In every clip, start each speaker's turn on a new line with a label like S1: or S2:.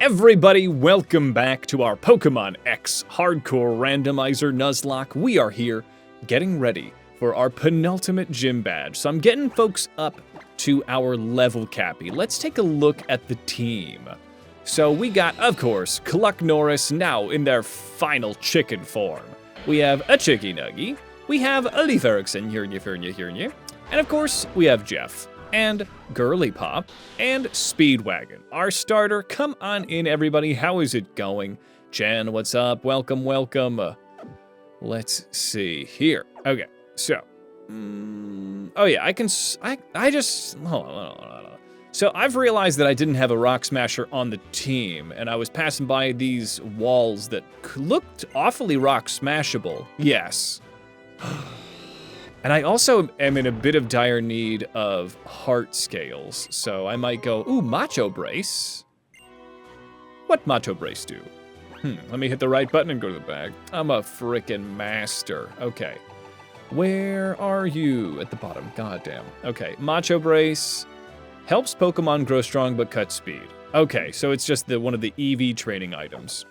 S1: Everybody, welcome back to our Pokemon X Hardcore Randomizer Nuzlocke. We are here getting ready for our penultimate gym badge. So I'm getting folks up to our level cappy. Let's take a look at the team. So we got, of course, Cluck Norris now in their final chicken form. We have a Chicky Nuggy. We have a Leaf Erikson, and of course, we have Jeff. And Girly Pop, and Speedwagon. Our starter, come on in everybody, how is it going? Jen, what's up? Welcome, welcome. Let's see here. Okay, so, oh yeah, I just, hold on. So I've realized that I didn't have a Rock Smasher on the team, and I was passing by these walls that looked awfully Rock Smashable. Yes. And I also am in a bit of dire need of heart scales, so I might go, ooh, Macho Brace. What Macho Brace do? Let me hit the right button and go to the bag. I'm a frickin' master. Okay. Where are you? At the bottom, goddamn. Okay, Macho Brace helps Pokemon grow strong but cut speed. Okay, so it's just one of the EV training items.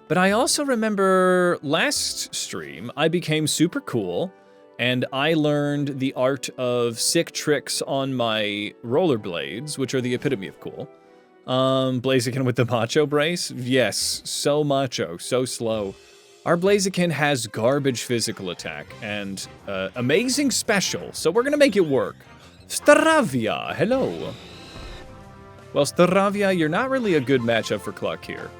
S1: But I also remember last stream, I became super cool, and I learned the art of sick tricks on my rollerblades, which are the epitome of cool. Blaziken with the Macho Brace? Yes, so macho, so slow. Our Blaziken has garbage physical attack and amazing special, so we're gonna make it work. Staravia, hello. Well, Staravia, you're not really a good matchup for Cluck here.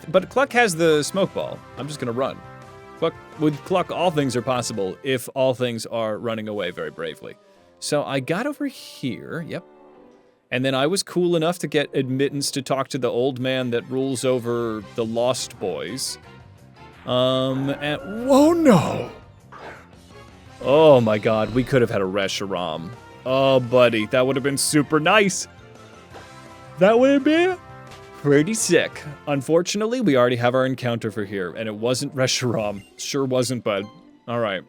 S1: But Cluck has the Smoke Ball. I'm just gonna run. With Cluck, all things are possible if all things are running away very bravely. So I got over here, yep. And then I was cool enough to get admittance to talk to the old man that rules over the Lost Boys. And, whoa, no! Oh my god, we could have had a Reshiram. Oh, buddy, that would have been super nice. That would have been pretty sick. Unfortunately, we already have our encounter for here, and it wasn't Reshiram. Sure wasn't, bud. Alright.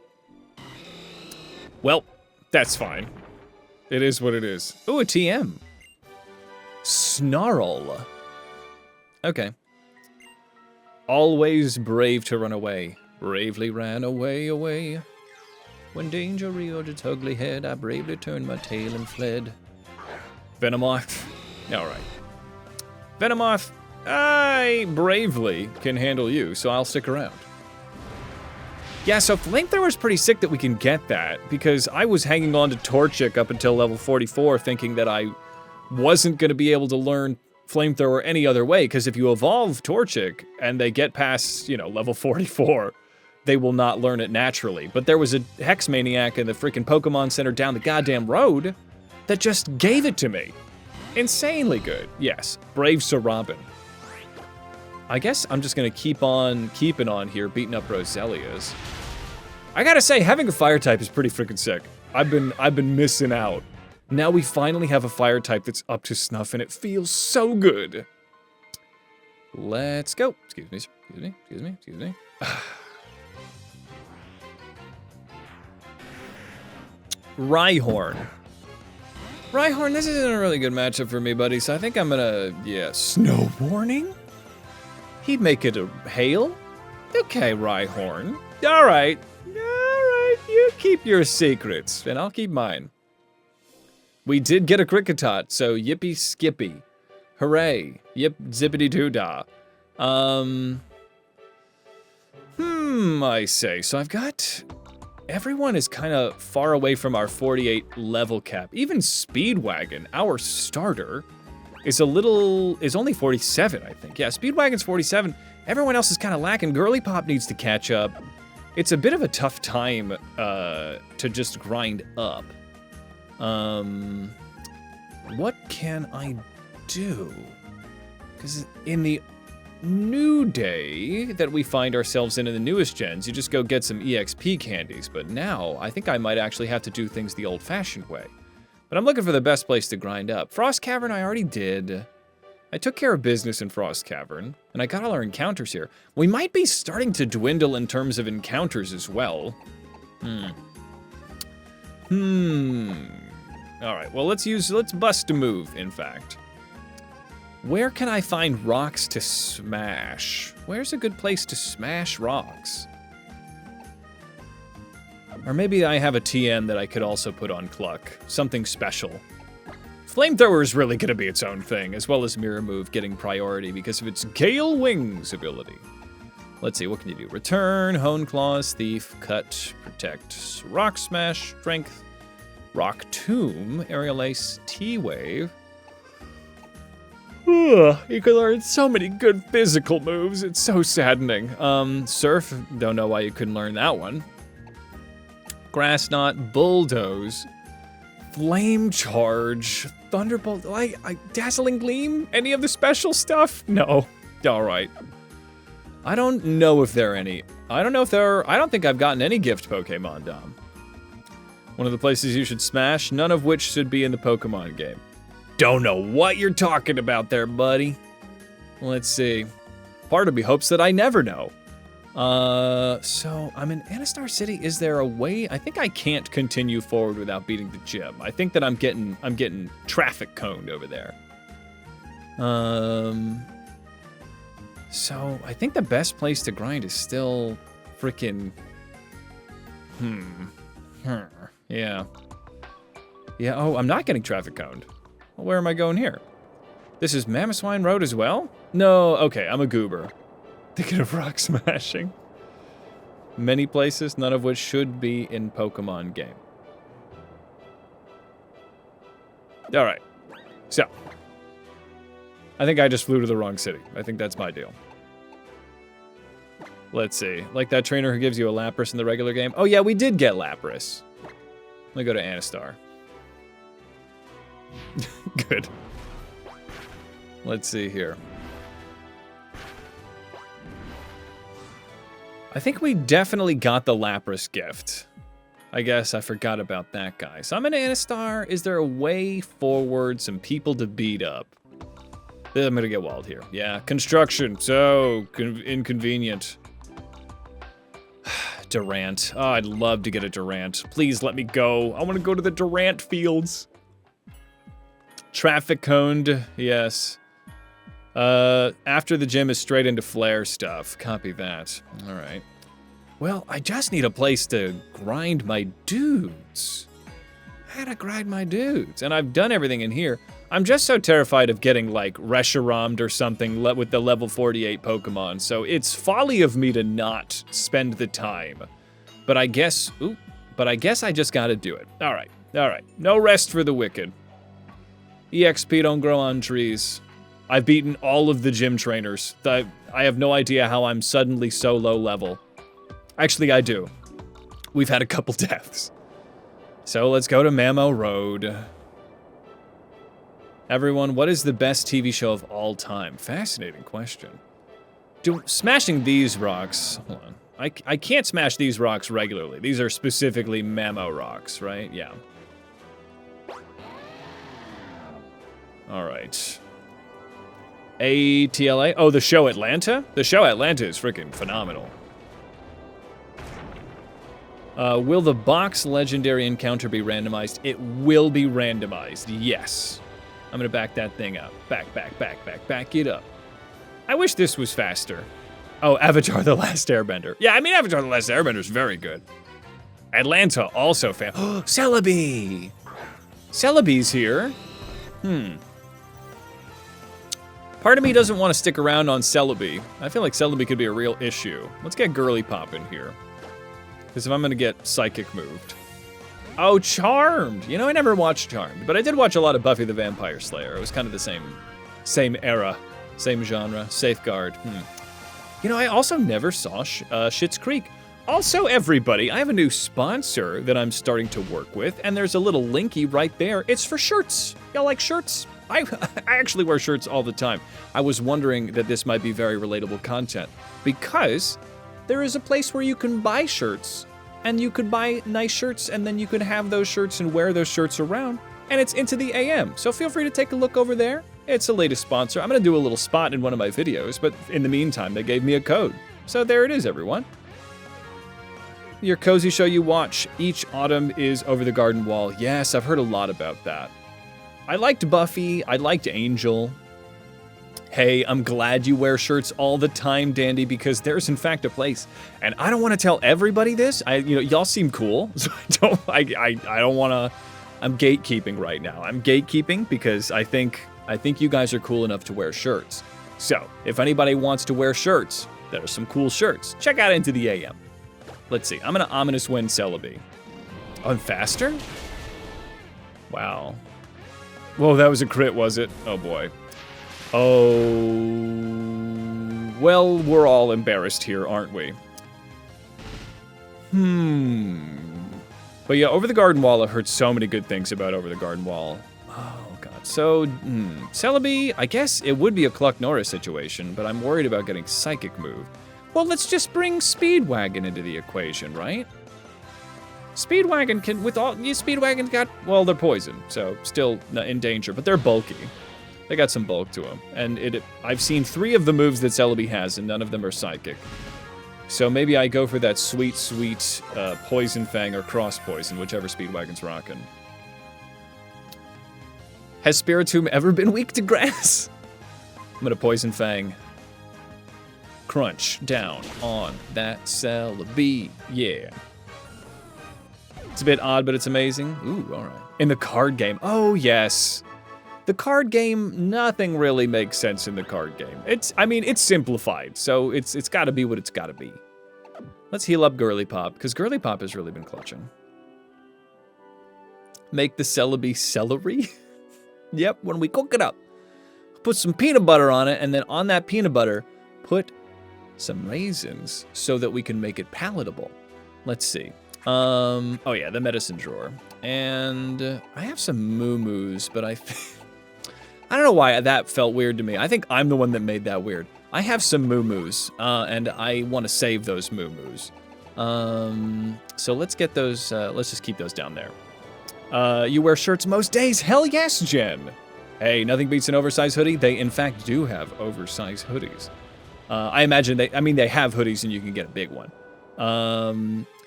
S1: Well, that's fine. It is what it is. Ooh, a TM. Snarl. Okay. Always brave to run away. Bravely ran away. When danger reared its ugly head, I bravely turned my tail and fled. Venomoth. Alright. Venomoth, I bravely can handle you, so I'll stick around. Yeah, so Flamethrower's pretty sick that we can get that, because I was hanging on to Torchic up until level 44, thinking that I wasn't going to be able to learn Flamethrower any other way, because if you evolve Torchic and they get past, level 44, they will not learn it naturally. But there was a Hex Maniac in the freaking Pokemon Center down the goddamn road that just gave it to me. Insanely good. Yes, brave Sir Robin. I guess I'm just gonna keep on keeping on here, beating up Roselias. I gotta say, having a fire type is pretty freaking sick. I've been missing out. Now we finally have a fire type that's up to snuff, and it feels so good. Let's go. Excuse me. Rhyhorn. Rhyhorn, this isn't a really good matchup for me, buddy, so I think I'm gonna, Snow Warning? He'd make it a hail? Okay, Rhyhorn. Alright, you keep your secrets, and I'll keep mine. We did get a Kricketot, so yippee skippy. Hooray. Yip zippity doo-dah. I say, so I've got... Everyone is kind of far away from our 48 level cap. Even Speedwagon, our starter, is only 47, I think. Yeah, Speedwagon's 47. Everyone else is kind of lacking. Girly Pop needs to catch up. It's a bit of a tough time to just grind up. What can I do? Because in the new day that we find ourselves in the newest gens, you just go get some EXP candies, but now I think I might actually have to do things the old-fashioned way. But I'm looking for the best place to grind up. Frost Cavern I already did. I took care of business in Frost Cavern, and I got all our encounters here. We might be starting to dwindle in terms of encounters as well. Alright, well let's bust a move, in fact. Where can I find rocks to smash? Where's a good place to smash rocks? Or maybe I have a TN that I could also put on Cluck. Something special. Flamethrower is really gonna be its own thing, as well as Mirror Move getting priority because of its Gale Wings ability. Let's see, what can you do? Return, Hone Claws, Thief, Cut, Protect, Rock Smash, Strength, Rock Tomb, Aerial Ace, T-Wave. You can learn so many good physical moves, it's so saddening. Surf, don't know why you couldn't learn that one. Grass Knot, Bulldoze, Flame Charge, Thunderbolt, Dazzling Gleam? Any of the special stuff? No. Alright. I don't know if there are any. I don't think I've gotten any gift Pokemon, Dom. One of the places you should smash, none of which should be in the Pokemon game. Don't know what you're talking about there, buddy. Let's see. Part of me hopes that I never know. So I'm in Anastar City. Is there a way? I think I can't continue forward without beating the gym. I think that I'm getting traffic coned over there. So I think the best place to grind is still frickin'. Yeah. Yeah. Oh, I'm not getting traffic coned. Well, where am I going here? This is Mamoswine Road as well? No. Okay, I'm a goober. Thinking of rock smashing. Many places, none of which should be in Pokemon game. All right. So, I think I just flew to the wrong city. I think that's my deal. Let's see. Like that trainer who gives you a Lapras in the regular game? Oh yeah, we did get Lapras. Let me go to Anastar. Good. Let's see here. I think we definitely got the Lapras gift. I guess I forgot about that guy. So I'm in Anastar. Is there a way forward, some people to beat up? I'm gonna get walled here. Yeah, construction, so inconvenient. Durant. Oh, I'd love to get a Durant. Please let me go. I want to go to the Durant fields. Traffic coned, yes. After the gym is straight into flare stuff. Copy that. All right. Well, I just need a place to grind my dudes. How to grind my dudes? And I've done everything in here. I'm just so terrified of getting, like, Reshiram'd or something with the level 48 Pokemon, so it's folly of me to not spend the time. But I guess, I just gotta do it. All right. No rest for the wicked. EXP don't grow on trees. I've beaten all of the gym trainers. I have no idea how I'm suddenly so low level. Actually, I do. We've had a couple deaths. So let's go to Mamo Road. Everyone, what is the best TV show of all time? Fascinating question. Smashing these rocks, hold on. I can't smash these rocks regularly. These are specifically Mamo rocks, right? Yeah. All right. ATLA? Oh, the show Atlanta? The show Atlanta is freaking phenomenal. Will the box legendary encounter be randomized? It will be randomized, yes. I'm gonna back that thing up. Back it up. I wish this was faster. Oh, Avatar The Last Airbender. Yeah, I mean, Avatar The Last Airbender is very good. Atlanta, also fan. Oh, Celebi! Celebi's here. Part of me doesn't want to stick around on Celebi. I feel like Celebi could be a real issue. Let's get Girly Pop in here. Because if I'm gonna get Psychic moved. Oh, Charmed! You know, I never watched Charmed, but I did watch a lot of Buffy the Vampire Slayer. It was kind of the same era, same genre. Safeguard. You know, I also never saw Schitt's Creek. Also, everybody, I have a new sponsor that I'm starting to work with, and there's a little linky right there. It's for shirts. Y'all like shirts? I actually wear shirts all the time. I was wondering that this might be very relatable content, because there is a place where you can buy shirts, and you could buy nice shirts, and then you could have those shirts and wear those shirts around, and it's Into the AM. So feel free to take a look over there. It's the latest sponsor. I'm gonna do a little spot in one of my videos, but in the meantime, they gave me a code. So there it is, everyone. Your cozy show you watch each autumn is Over the Garden Wall. Yes, I've heard a lot about that. I liked Buffy, I liked Angel. Hey, I'm glad you wear shirts all the time, Dandy, because there's in fact a place, and I don't want to tell everybody this. Y'all seem cool, so I don't want to. I'm gatekeeping right now. I'm gatekeeping because I think you guys are cool enough to wear shirts. So if anybody wants to wear shirts, there are some cool shirts. Check out Into the AM. Let's see. I'm gonna ominous win Celebi. On faster? Wow. Whoa, that was a crit, was it? Oh boy. Oh, well, we're all embarrassed here, aren't we? But yeah, Over the Garden Wall, I've heard so many good things about Over the Garden Wall. Oh, God. So, Celebi, I guess it would be a Cluck Norris situation, but I'm worried about getting Psychic moved. Well, let's just bring Speedwagon into the equation, right? Speedwagon can, Speedwagon got, well, they're poison, so still in danger, but they're bulky. They got some bulk to them, and I've seen 3 of the moves that Celebi has, and none of them are Psychic. So maybe I go for that sweet, sweet Poison Fang or Cross Poison, whichever Speedwagon's rocking. Has Spiritomb ever been weak to grass? I'm gonna Poison Fang. Crunch down on that Celebi, yeah. It's a bit odd, but it's amazing. Ooh, all right. In the card game, oh yes. The card game, nothing really makes sense in the card game. It's simplified, so it's gotta be what it's gotta be. Let's heal up Girly Pop, because Girly Pop has really been clutching. Make the Celebi celery? Yep, when we cook it up. Put some peanut butter on it, and then on that peanut butter, put some raisins so that we can make it palatable. Let's see. Oh yeah, the medicine drawer. And I have some moo-moos, but I don't know why that felt weird to me. I think I'm the one that made that weird. I have some moo-moos, and I want to save those moo-moos. So let's get those, let's just keep those down there. You wear shirts most days? Hell yes, Jen! Hey, nothing beats an oversized hoodie. They, in fact, do have oversized hoodies. I imagine they have hoodies and you can get a big one.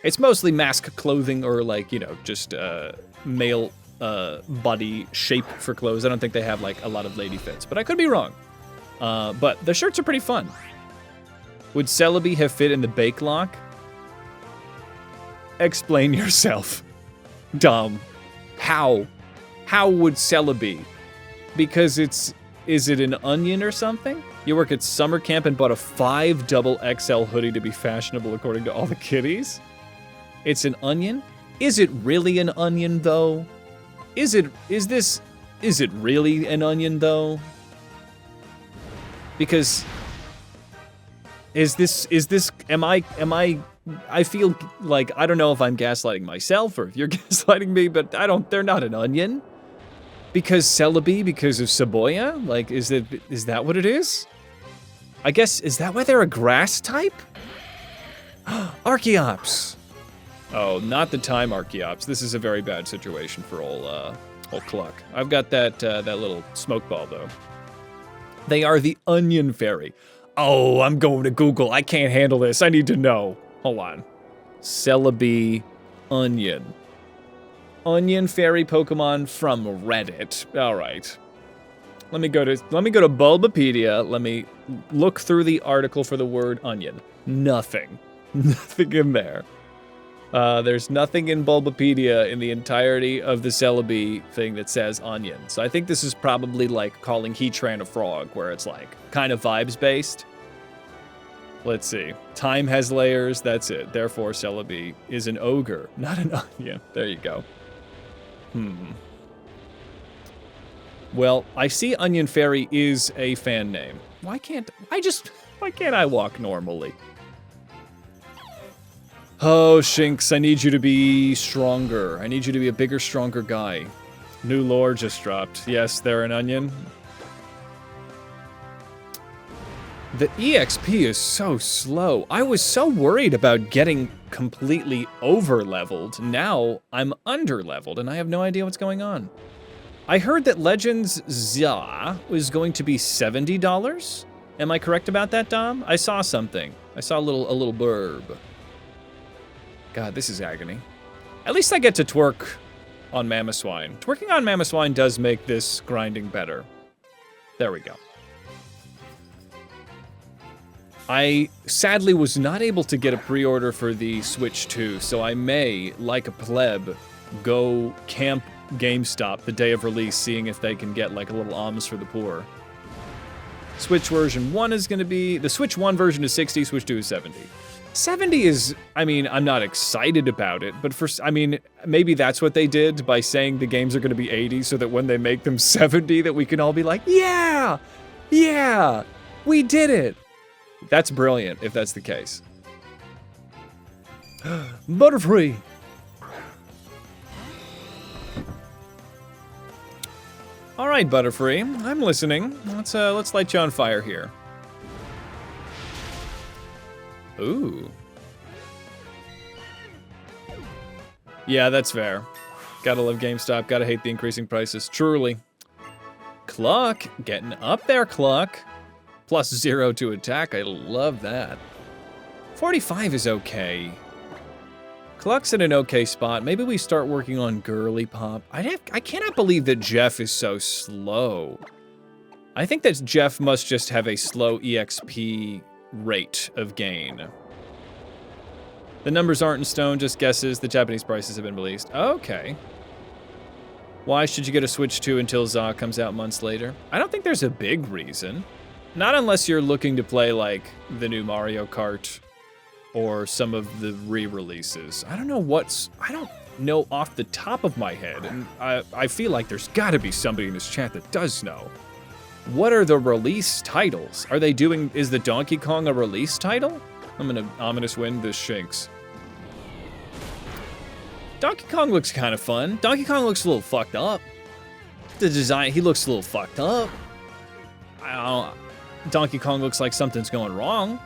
S1: It's mostly mask clothing or just male body shape for clothes. I don't think they have a lot of lady fits, but I could be wrong. But the shirts are pretty fun. Would Celebi have fit in the bake lock? Explain yourself, Dom. How? How would Celebi? Because is it an onion or something? You work at summer camp and bought a 5 XXL hoodie to be fashionable according to all the kiddies? It's an onion? Is it really an onion though? Is it really an onion though? Because I feel like, I don't know if I'm gaslighting myself or if you're gaslighting me, but they're not an onion. Because Celebi, because of Saboya? Is that what it is? I guess, is that why they're a grass type? Archeops. Oh, not the time Archeops. This is a very bad situation for old Cluck. I've got that little smoke ball though. They are the Onion Fairy. Oh, I'm going to Google. I can't handle this. I need to know. Hold on. Celebi Onion. Onion Fairy Pokemon from Reddit. All right. Let me go to Bulbapedia. Let me look through the article for the word onion. Nothing. Nothing in there. There's nothing in Bulbapedia in the entirety of the Celebi thing that says onion. So I think this is probably like calling Heatran a frog, where it's kind of vibes based. Let's see. Time has layers, that's it. Therefore, Celebi is an ogre, not an onion. There you go. Well, I see Onion Fairy is a fan name. Why can't I walk normally? Oh, Shinx, I need you to be stronger. I need you to be a bigger, stronger guy. New lore just dropped. Yes, they're an onion. The EXP is so slow. I was so worried about getting completely over-leveled. Now I'm under-leveled, and I have no idea what's going on. I heard that Legends Za was going to be $70. Am I correct about that, Dom? I saw something. I saw a little blurb. God, this is agony. At least I get to twerk on Mamoswine. Twerking on Mamoswine does make this grinding better. There we go. I sadly was not able to get a pre-order for the Switch 2, so I may, like a pleb, go camp GameStop the day of release, seeing if they can get like a little alms for the poor. Switch version 1 is going to be... The Switch 1 version is 60, Switch 2 is 70. 70 is... I mean, I'm not excited about it, but I mean, maybe that's what they did by saying the games are going to be 80, so that when they make them 70, that we can all be like, yeah! Yeah! We did it! That's brilliant, if that's the case. Butterfree! All right, Butterfree, I'm listening. Let's light you on fire here. Ooh. Yeah, that's fair. Gotta love GameStop, gotta hate the increasing prices, truly. Cluck, getting up there, Cluck. +0 to attack, I love that. 45 is okay. Cluck's in an okay spot. Maybe we start working on Girly Pop. I cannot believe that Jeff is so slow. I think that Jeff must just have a slow EXP rate of gain. The numbers aren't in stone, just guesses. The Japanese prices have been released. Okay. Why should you get a Switch 2 until ZA comes out months later? I don't think there's a big reason. Not unless you're looking to play, like, the new Mario Kart or some of the re-releases. I don't know off the top of my head, and I feel like there's gotta be somebody in this chat that does know. What are the release titles? Is the Donkey Kong a release title? I'm gonna Ominous Wind this Shinx. Donkey Kong looks kind of fun. Donkey Kong looks a little fucked up. The design, he looks a little fucked up. Donkey Kong looks like something's going wrong.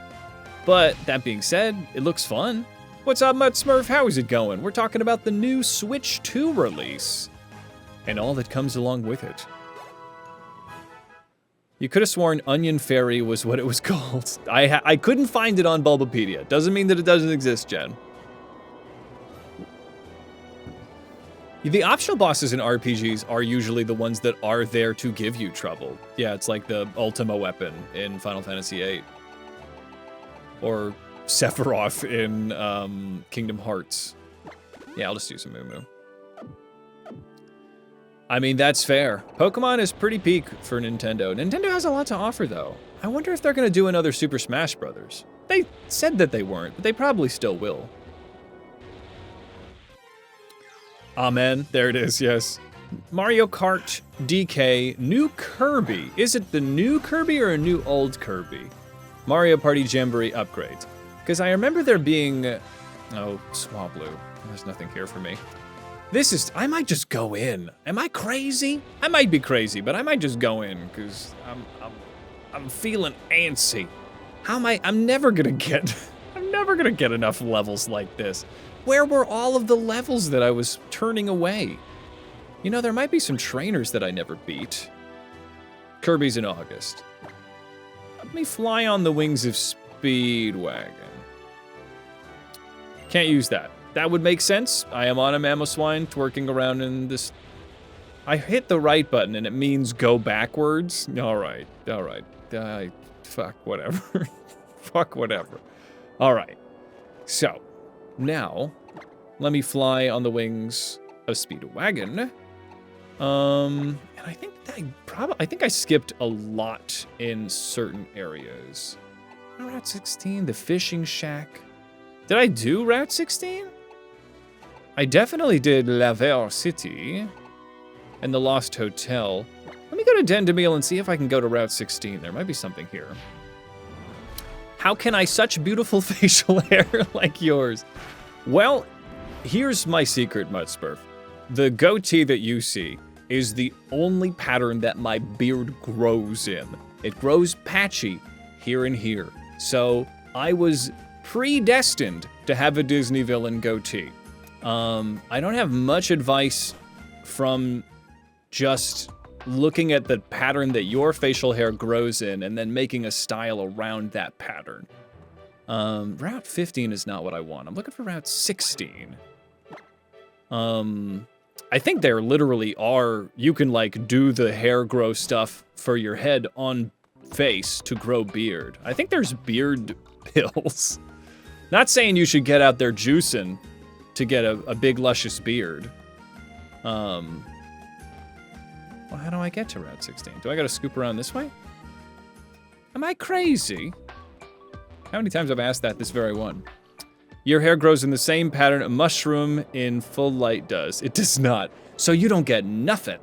S1: But that being said, it looks fun. What's up, Mutt Smurf? How is it going? We're talking about the new Switch 2 release and all that comes along with it. You could have sworn Onion Fairy was what it was called. I couldn't find it on Bulbapedia. Doesn't mean that it doesn't exist, Jen. The optional bosses in RPGs are usually the ones that are there to give you trouble. Yeah, it's like the Ultima weapon in Final Fantasy VIII. Or Sephiroth in Kingdom Hearts. Yeah, I'll just use a Moo Moo. I mean, that's fair. Pokemon is pretty peak for Nintendo. Nintendo has a lot to offer, though. I wonder if they're going to do another Super Smash Bros. They said that they weren't, but they probably still will. Amen. There it is, yes. Mario Kart DK, new Kirby. Is it the new Kirby or a new old Kirby? Mario Party Jamboree upgrades. Because I remember there being... Oh, Swablu. There's nothing here for me. I might just go in. Am I crazy? I might be crazy, but I might just go in, because I'm feeling antsy. I'm never gonna get enough levels like this. Where were all of the levels that I was turning away? You know, there might be some trainers that I never beat. Kirby's in August. Let me fly on the wings of Speedwagon. Can't use that. That would make sense. I am on a Mamoswine twerking around in this. I hit the right button and it means go backwards. All right. Fuck whatever. Fuck whatever. All right. So now let me fly on the wings of Speedwagon. And I think I skipped a lot in certain areas. Route 16, the fishing shack. Did I do Route 16? I definitely did La Vere City and the Lost Hotel. Let me go to Dendemille and see if I can go to Route 16. There might be something here. How can I such beautiful facial hair like yours? Well, here's my secret, Mudspurf. The goatee that you see is the only pattern that my beard grows in. It grows patchy here and here. So I was predestined to have a Disney villain goatee. I don't have much advice from just looking at the pattern that your facial hair grows in and then making a style around that pattern. Route 15 is not what I want. I'm looking for Route 16. I think there literally are, you can like do the hair grow stuff for your head on face to grow beard. I think there's beard pills. Not saying you should get out there juicing to get a big luscious beard. Well, how do I get to Route 16? Do I gotta scoop around this way? Am I crazy? How many times have I asked that this very one? Your hair grows in the same pattern a mushroom in full light does. It does not. So you don't get nothing.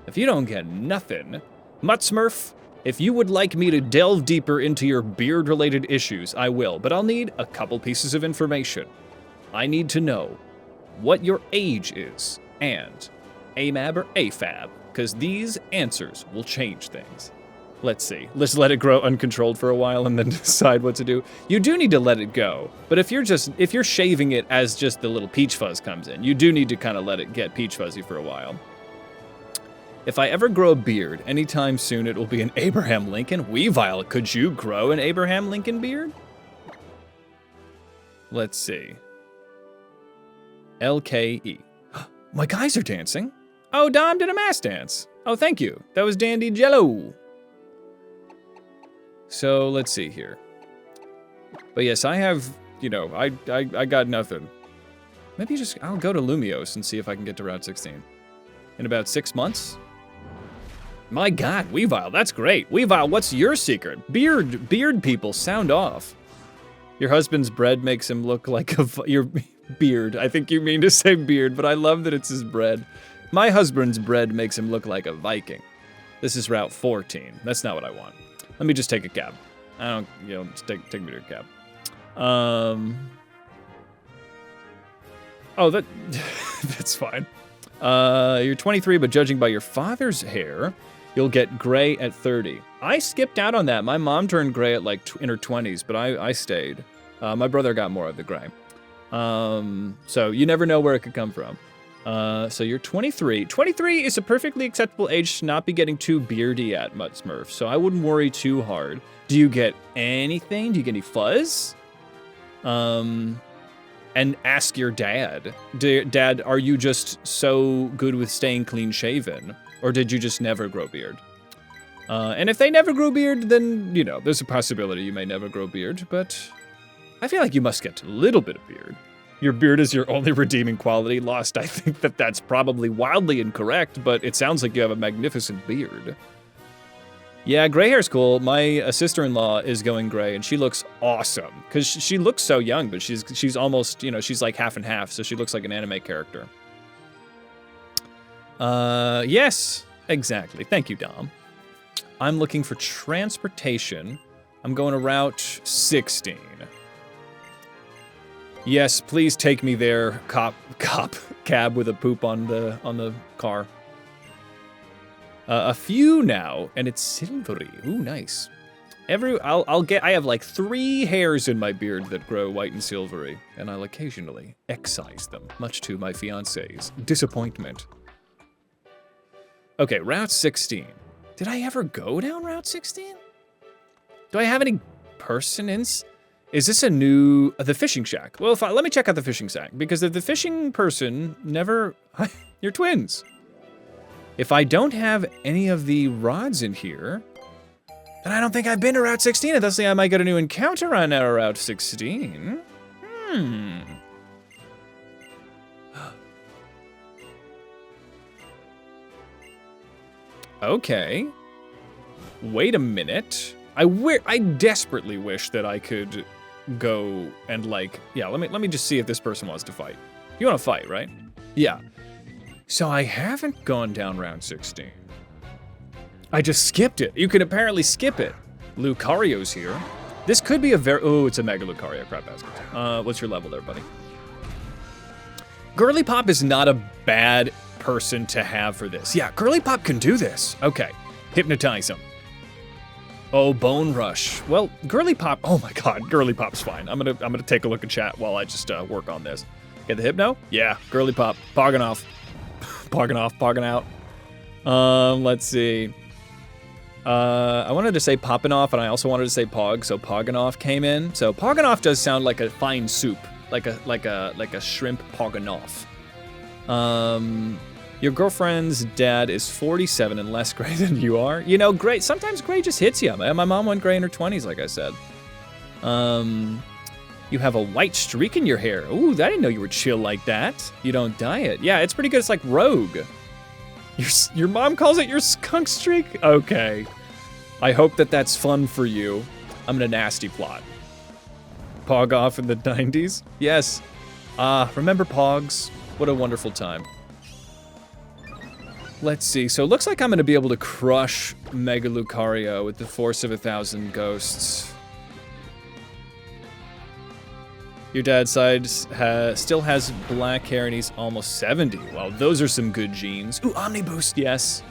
S1: If you don't get nothing, Muttsmurf, if you would like me to delve deeper into your beard-related issues, I will, but I'll need a couple pieces of information. I need to know what your age is, and AMAB or AFAB, because these answers will change things. Let's see. Let's let it grow uncontrolled for a while and then decide what to do. You do need to let it go, but if you're shaving it as just the little peach fuzz comes in, you do need to kind of let it get peach fuzzy for a while. If I ever grow a beard anytime soon, it will be an Abraham Lincoln. Weavile, could you grow an Abraham Lincoln beard? Let's see. LKE. My guys are dancing. Oh, Dom did a mass dance. Oh, thank you. That was Dandy Jello. So let's see here. But yes, I have, you know, I got nothing. Maybe I'll go to Lumios and see if I can get to Route 16. In about 6 months? My God, Weavile, that's great. Weavile, what's your secret? Beard people, sound off. Your husband's bread makes him look like your beard. I think you mean to say beard, but I love that it's his bread. My husband's bread makes him look like a Viking. This is Route 14. That's not what I want. Let me just take a cab. I don't, you know, just take me to a cab. Oh, that's fine. You're 23, but judging by your father's hair, you'll get gray at 30. I skipped out on that. My mom turned gray at like in her 20s, but I stayed. My brother got more of the gray. So you never know where it could come from. So you're 23. 23 is a perfectly acceptable age to not be getting too beardy at, Muttsmurf, so I wouldn't worry too hard. Do you get anything? Do you get any fuzz? And ask your dad. Dad, are you just so good with staying clean shaven? Or did you just never grow beard? And if they never grew beard, then, you know, there's a possibility you may never grow beard, but I feel like you must get a little bit of beard. Your beard is your only redeeming quality. Lost, I think that's probably wildly incorrect, but it sounds like you have a magnificent beard. Yeah, gray hair's cool. My sister-in-law is going gray, and she looks awesome. Because she looks so young, but she's almost, you know, she's like half and half, so she looks like an anime character. Yes, exactly. Thank you, Dom. I'm looking for transportation. I'm going to Route 16. Yes, please take me there, cab with a poop on the car. A few now, and it's silvery. Ooh, nice. I have like 3 hairs in my beard that grow white and silvery, and I'll occasionally excise them, much to my fiance's disappointment. Okay, Route 16. Did I ever go down Route 16? Do I have any person-ins? Is this a new... the fishing shack? Well, let me check out the fishing shack, because if the fishing person never... You're twins. If I don't have any of the rods in here, then I don't think I've been to Route 16. Thus, I might get a new encounter on our Route 16. Okay. Wait a minute. I desperately wish that I could go and like... Yeah, let me just see if this person wants to fight. You want to fight, right? Yeah. So I haven't gone down Route 16. I just skipped it. You can apparently skip it. Lucario's here. This could be a very... Oh, it's a Mega Lucario. Crap basket. What's your level there, buddy? Girly Pop is not a bad person to have for this. Yeah, Girly Pop can do this. Okay. Hypnotize him. Oh, Bone Rush. Well, Girly Pop... Oh my god, Girly Pop's fine. I'm gonna take a look at chat while I just work on this. Get the Hypno? Yeah, Girly Pop. Pogging off. Pogging off, pogging out. Let's see. I wanted to say popping off, and I also wanted to say pog, so pogging off came in. So pogging off does sound like a fine soup, like a shrimp pogging off. Your girlfriend's dad is 47 and less gray than you are. You know, gray, sometimes gray just hits you. My mom went gray in her 20s, like I said. You have a white streak in your hair. Ooh, I didn't know you were chill like that. You don't dye it. Yeah, it's pretty good. It's like Rogue. Your mom calls it your skunk streak? Okay. I hope that that's fun for you. I'm in a nasty plot. Pog off in the 90s? Yes. Remember Pogs? What a wonderful time. Let's see. So it looks like I'm going to be able to crush Mega Lucario with the force of 1,000 ghosts. Your dad's side still has black hair and he's almost 70. Wow, those are some good genes. Ooh, Omni Boost, yes.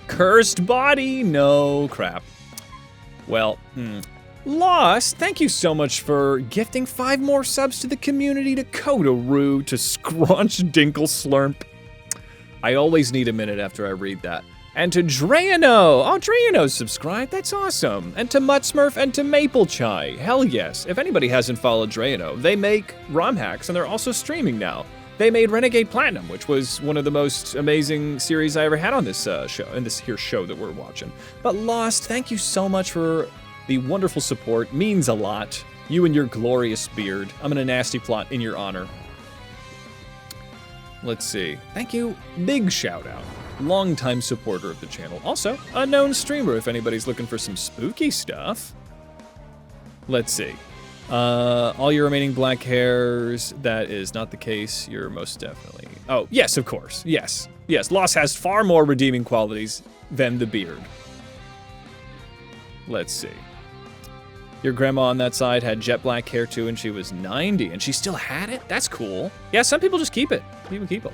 S1: Cursed body, no crap. Well, Lost, thank you so much for gifting 5 more subs to the community, to Kodoroo, to Scrunch Dinkle Slurp. I always need a minute after I read that. And to Drano! Oh, Drano's subscribed, that's awesome. And to Muttsmurf and to Maple Chai, hell yes. If anybody hasn't followed Drano, they make ROM hacks and they're also streaming now. They made Renegade Platinum, which was one of the most amazing series I ever had on this show, in this here show that we're watching. But Lost, thank you so much for the wonderful support, means a lot. You and your glorious beard. I'm in a nasty plot in your honor. Let's see. Thank you, big shout out. Longtime supporter of the channel. Also, a known streamer if anybody's looking for some spooky stuff. Let's see. All your remaining black hairs, that is not the case. You're most definitely... Oh, yes, of course. Yes. Yes, Lost has far more redeeming qualities than the beard. Let's see. Your grandma on that side had jet black hair too, and she was 90, and she still had it? That's cool. Yeah, some people just keep it. People keep it.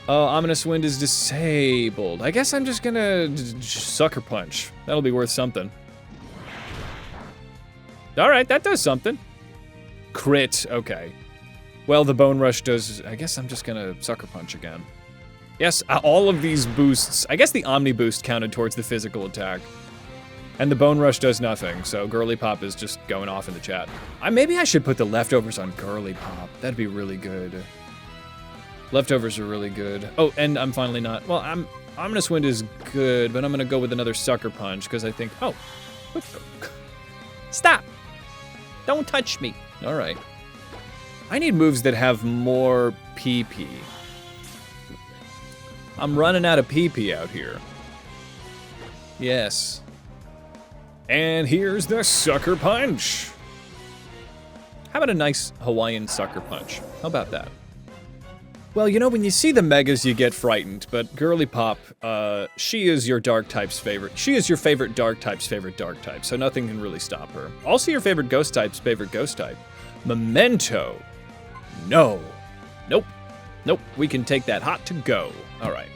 S1: Oh, Ominous Wind is disabled. I guess I'm just gonna Sucker Punch. That'll be worth something. All right, that does something. Crit, okay. Well, the Bone Rush does, I guess I'm just gonna Sucker Punch again. Yes, all of these boosts, I guess the Omni Boost counted towards the physical attack. And the Bone Rush does nothing, so Girly Pop is just going off in the chat. Maybe I should put the leftovers on Girly Pop. That'd be really good. Leftovers are really good. Oh, and I'm finally not, well, Ominous Wind is good, but I'm gonna go with another Sucker Punch, because I think, oh, stop! Don't touch me. All right. I need moves that have more PP. I'm running out of PP out here. Yes. And here's the Sucker Punch. How about a nice Hawaiian Sucker Punch? How about that? Well, you know, when you see the megas, you get frightened, but Girly Pop, she is your dark type's favorite. She is your favorite dark type's favorite dark type, so nothing can really stop her. Also your favorite ghost type's favorite ghost type. Memento. No. Nope. Nope. We can take that hot to go. All right.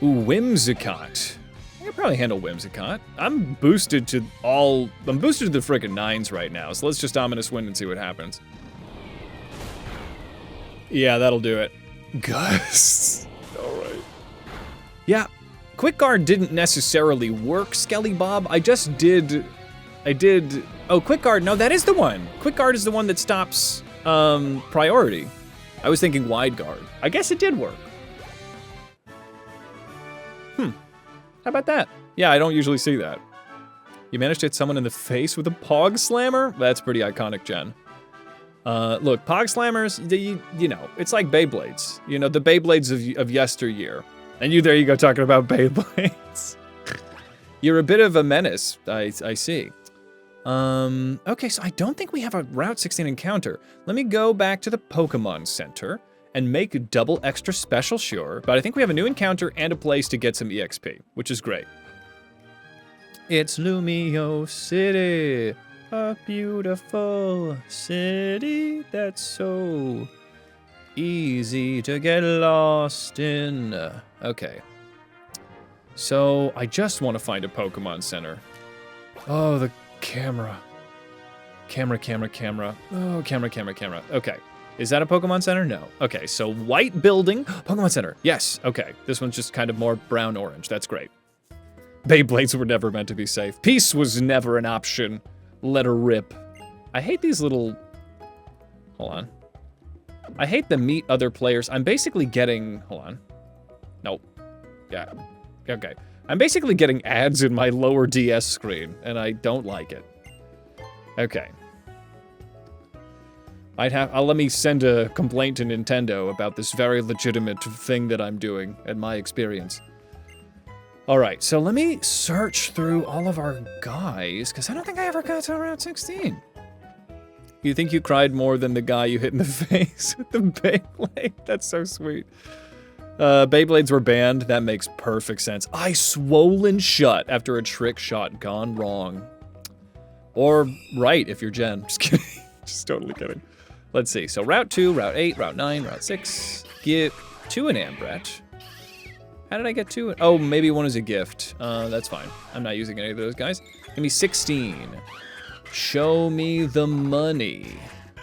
S1: Ooh, Whimsicott. I can probably handle Whimsicott. I'm boosted to the frickin' 9s right now, so let's just Ominous Wind and see what happens. Yeah, that'll do it. Gust. All right. Yeah, Quick Guard didn't necessarily work, Skelly Bob. I did, oh, Quick Guard, no, that is the one. Quick Guard is the one that stops priority. I was thinking Wide Guard. I guess it did work. How about that? Yeah, I don't usually see that. You managed to hit someone in the face with a Pog Slammer? That's pretty iconic, Jen. Look, Pog Slammers, you know, it's like Beyblades. You know, the Beyblades of yesteryear. And there you go talking about Beyblades. You're a bit of a menace, I see. Okay, so I don't think we have a Route 16 encounter. Let me go back to the Pokemon Center and make double extra special sure, but I think we have a new encounter and a place to get some EXP, which is great. It's Lumio City. A beautiful city that's so easy to get lost in. Okay. So, I just want to find a Pokemon Center. Oh, the camera. Camera. Oh, camera. Okay. Is that a Pokemon Center? No. Okay, so white building. Pokemon Center. Yes. Okay. This one's just kind of more brown-orange. That's great. Beyblades were never meant to be safe. Peace was never an option. Let her rip. I hate these little Hold on. I hate the meet other players. I'm basically getting... Hold on. Nope. Yeah. Okay. I'm basically getting ads in my lower DS screen, and I don't like it. Okay. Let me send a complaint to Nintendo about this very legitimate thing that I'm doing, and my experience. Alright, so let me search through all of our guys, because I don't think I ever got to Route 16. You think you cried more than the guy you hit in the face with the Beyblade? That's so sweet. Beyblades were banned. That makes perfect sense. I swollen shut after a trick shot gone wrong. Or right, if you're Jen. Just kidding. Just totally kidding. Let's see. So Route 2, Route 8, Route 9, Route 6. Get 2 in Ambret. How did I get 2? Oh, maybe 1 is a gift. That's fine. I'm not using any of those guys. Give me 16. Show me the money.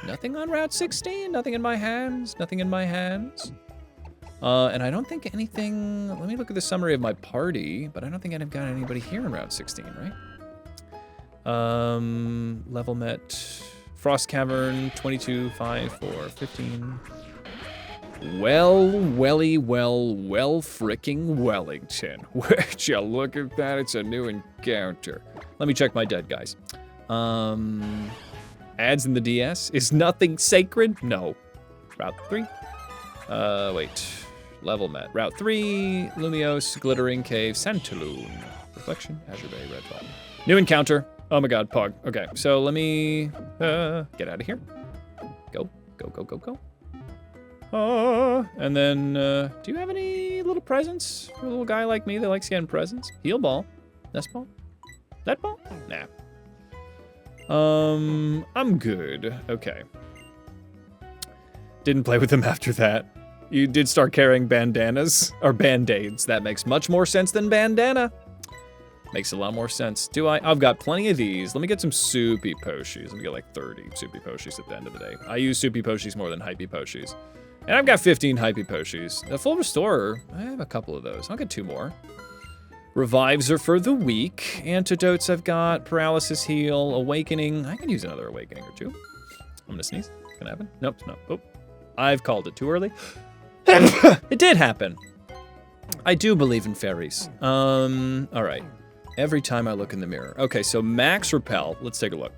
S1: Nothing on Route 16. Nothing in my hands. Nothing in my hands. And I don't think anything... Let me look at the summary of my party, but I don't think I've got anybody here in Route 16, right? Level met... Frost Cavern, 22, 5, 4, 15. Well, fricking Wellington. Would you look at that? It's a new encounter. Let me check my dead guys. Ads in the DS. Is nothing sacred? No. Route 3. Wait. Level met. Route 3, Lumios, Glittering Cave, Santaloon. Reflection, Azure Bay, Red Button. New encounter. Oh my god, Pog. Okay, so let me get out of here. Go. And then, do you have any little presents for a little guy like me that likes getting presents? Heal ball. Nest ball? That ball? Nah. I'm good. Okay. Didn't play with him after that. You did start carrying bandanas, or band-aids. That makes much more sense than bandana. Makes a lot more sense. Do I? I've got plenty of these. Let me get some soupy poshis. Let me get like 30 soupy poshis at the end of the day. I use soupy poshis more than hypey poshis. And I've got 15 hypey poshis. The full restorer, I have a couple of those. I'll get 2 more. Revives are for the weak. Antidotes I've got. Paralysis heal. Awakening. I can use another awakening or 2. I'm gonna sneeze. Can it happen? Nope, no. Oh, I've called it too early. It did happen. I do believe in fairies. All right. Every time I look in the mirror. Okay, so max repel. Let's take a look.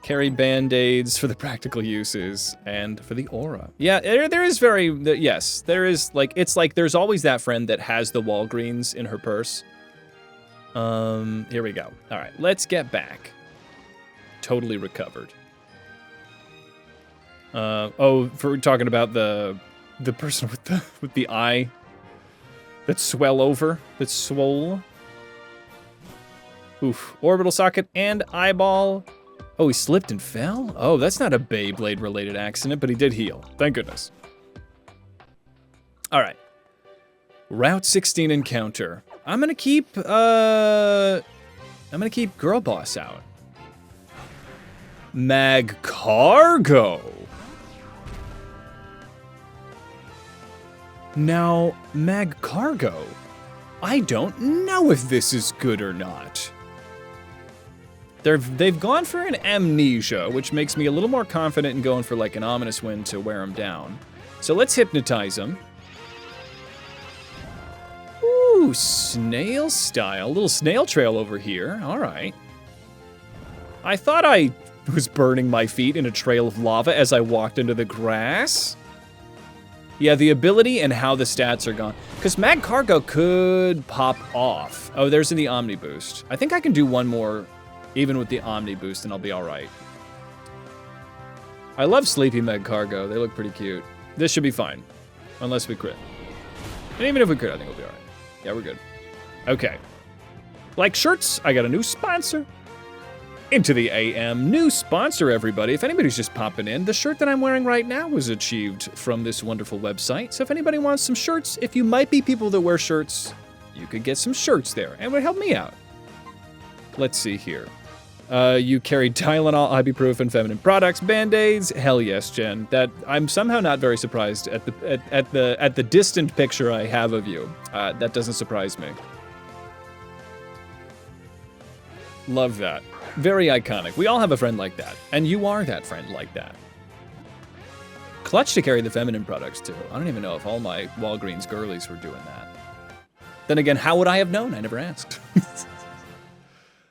S1: Carry band-aids for the practical uses and for the aura. Yeah, there is yes, there is like, it's like there's always that friend that has the Walgreens in her purse. Here we go. All right, let's get back. Totally recovered. Oh, for talking about the person with the eye that that's swole. Oof. Orbital socket and eyeball. Oh, he slipped and fell? Oh, that's not a Beyblade-related accident, but he did heal. Thank goodness. All right. Route 16 encounter. I'm gonna keep Girl Boss out. Mag Cargo. Now, Mag Cargo. I don't know if this is good or not. They've gone for an amnesia, which makes me a little more confident in going for like an ominous wind to wear him down. So let's hypnotize him. Ooh, snail style. A little snail trail over here. All right. I thought I was burning my feet in a trail of lava as I walked into the grass. Yeah, the ability and how the stats are gone. Because Mag Cargo could pop off. Oh, there's the Omni Boost. I think I can do one more even with the Omni Boost and I'll be all right. I love Sleepy Mag Cargo. They look pretty cute. This should be fine. Unless we crit. And even if we crit, I think we'll be all right. Yeah, we're good. Okay. Like shirts, I got a new sponsor. Into the AM. New sponsor, everybody. If anybody's just popping in, the shirt that I'm wearing right now was achieved from this wonderful website. So if anybody wants some shirts, if you might be people that wear shirts, you could get some shirts there and it would help me out. Let's see here. You carried Tylenol, ibuprofen, feminine products, band-aids. Hell yes, Jen. That I'm somehow not very surprised at the distant picture I have of you. That doesn't surprise me. Love that. Very iconic. We all have a friend like that, and you are that friend like that. Clutch to carry the feminine products, too. I don't even know if all my Walgreens girlies were doing that. Then again, how would I have known? I never asked.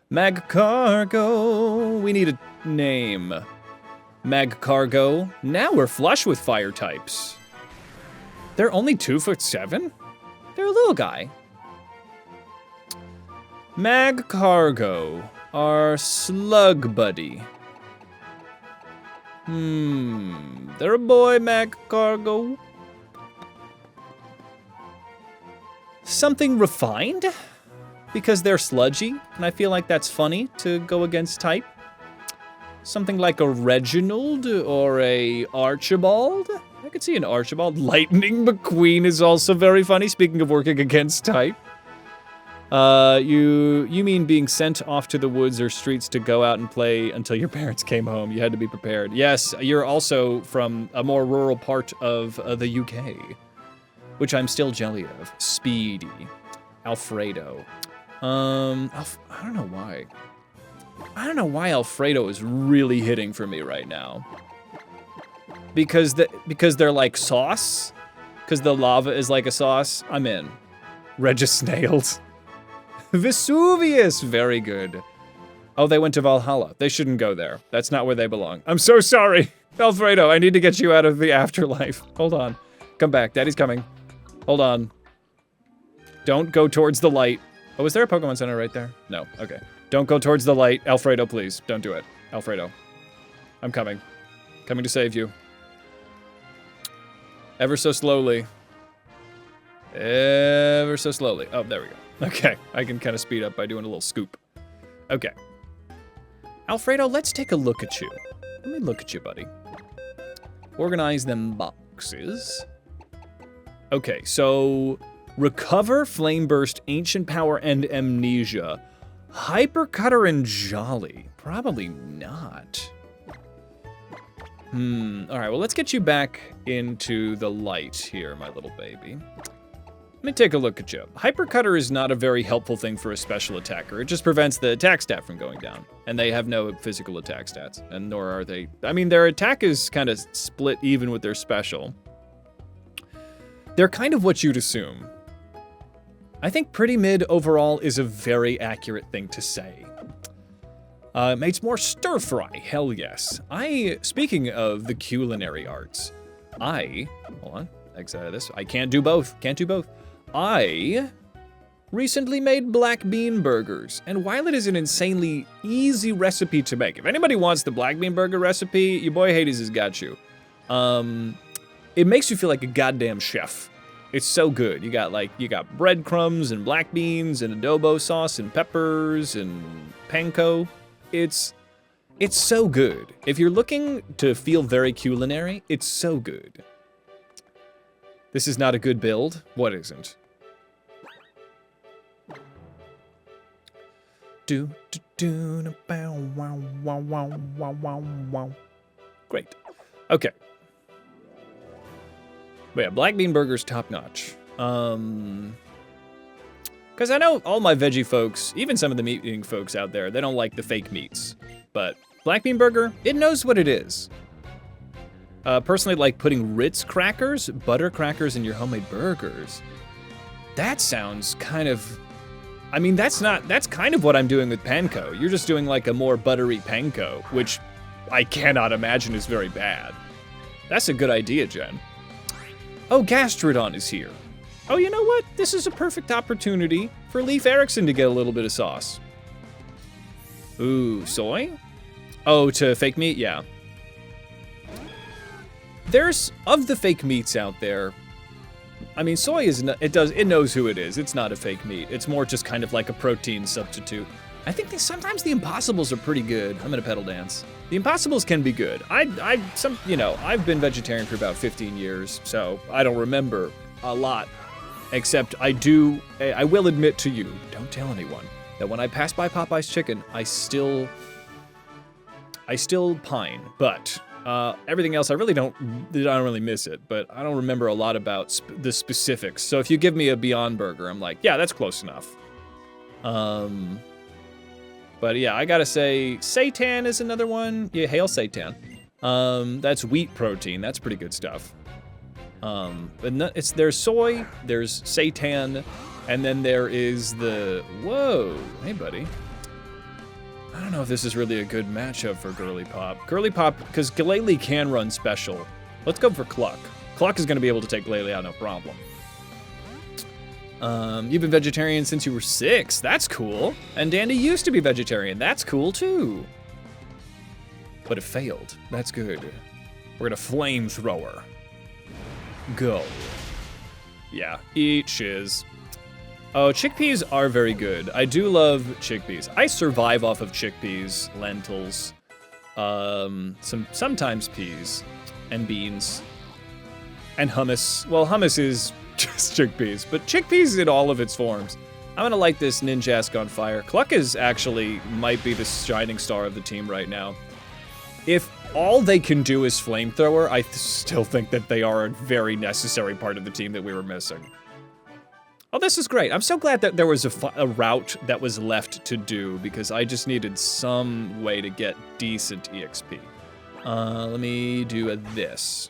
S1: Mag Cargo. We need a name. Mag Cargo. Now we're flush with fire types. They're only 2'7"? They're a little guy. Mag Cargo. Our slug buddy. They're a boy, Mag Cargo. Something refined? Because they're sludgy, and I feel like that's funny to go against type. Something like a Reginald or a Archibald. I could see an Archibald. Lightning McQueen is also very funny, speaking of working against type. You mean being sent off to the woods or streets to go out and play until your parents came home. You had to be prepared. Yes, you're also from a more rural part of the UK, which I'm still jelly of. Speedy. Alfredo. I don't know why. I don't know why Alfredo is really hitting for me right now. Because they're like sauce? Because the lava is like a sauce? I'm in. Regisnailed. Vesuvius, very good. Oh, they went to Valhalla. They shouldn't go there. That's not where they belong. I'm so sorry. Alfredo, I need to get you out of the afterlife. Hold on. Come back. Daddy's coming. Hold on. Don't go towards the light. Oh, is there a Pokemon Center right there? No. Okay. Don't go towards the light. Alfredo, please. Don't do it. Alfredo. I'm coming. Coming to save you. Ever so slowly. Ever so slowly. Oh, there we go. Okay, I can kind of speed up by doing a little scoop. Okay. Alfredo, let's take a look at you. Let me look at you, buddy. Organize them boxes. Okay, so Recover, Flame Burst, Ancient Power, and Amnesia. Hyper Cutter and Jolly. Probably not. Alright, well, let's get you back into the light here, my little baby. Let me take a look at you. Hyper Cutter is not a very helpful thing for a special attacker. It just prevents the attack stat from going down. And they have no physical attack stats. And nor are they... I mean, their attack is kind of split even with their special. They're kind of what you'd assume. I think pretty mid overall is a very accurate thing to say. Makes more stir fry, hell yes. Speaking of the culinary arts, hold on, exit out of this. I can't do both, I recently made black bean burgers, and while it is an insanely easy recipe to make, if anybody wants the black bean burger recipe, your boy Hades has got you. It makes you feel like a goddamn chef. It's so good. You got breadcrumbs and black beans and adobo sauce and peppers and panko. It's so good. If you're looking to feel very culinary, it's so good. This is not a good build. What isn't? Great. Okay. But yeah, black bean burgers top notch. Because I know all my veggie folks, even some of the meat eating folks out there, they don't like the fake meats. But black bean burger, it knows what it is. Personally, like putting Ritz crackers, butter crackers in your homemade burgers. That sounds kind of... I mean, that's kind of what I'm doing with panko. You're just doing like a more buttery panko, which I cannot imagine is very bad. That's a good idea, Jen. Oh, Gastrodon is here. Oh, you know what? This is a perfect opportunity for Leif Erikson to get a little bit of sauce. Ooh, soy? Oh, to fake meat? Yeah. There's, of the fake meats out there, I mean, soy is, it knows who it is. It's not a fake meat. It's more just kind of like a protein substitute. I think sometimes the Impossibles are pretty good. I'm gonna pedal dance. The Impossibles can be good. I've been vegetarian for about 15 years, so I don't remember a lot. Except I will admit to you, don't tell anyone, that when I pass by Popeye's Chicken, I still pine. But everything else, I don't really miss it, but I don't remember a lot about the specifics. So if you give me a Beyond Burger, I'm like, yeah, that's close enough. But yeah, I gotta say, Seitan is another one. Yeah, hail Seitan. That's wheat protein. That's pretty good stuff. There's soy, there's seitan, and then there is the... Whoa, hey, buddy. I don't know if this is really a good matchup for Girly Pop. Girly Pop, because Glalie can run special. Let's go for Cluck. Cluck is going to be able to take Glalie out, no problem. You've been vegetarian since you were 6. That's cool. And Dandy used to be vegetarian. That's cool, too. But it failed. That's good. We're going to flamethrower. Go. Yeah, eat shiz. Oh, chickpeas are very good. I do love chickpeas. I survive off of chickpeas, lentils, sometimes peas, and beans, and hummus. Well, hummus is just chickpeas, but chickpeas in all of its forms. I'm gonna light this Ninjask on fire. Cluck is actually might be the shining star of the team right now. If all they can do is flamethrower, I still think that they are a very necessary part of the team that we were missing. Oh, this is great. I'm so glad that there was a route that was left to do, because I just needed some way to get decent EXP. Let me do this.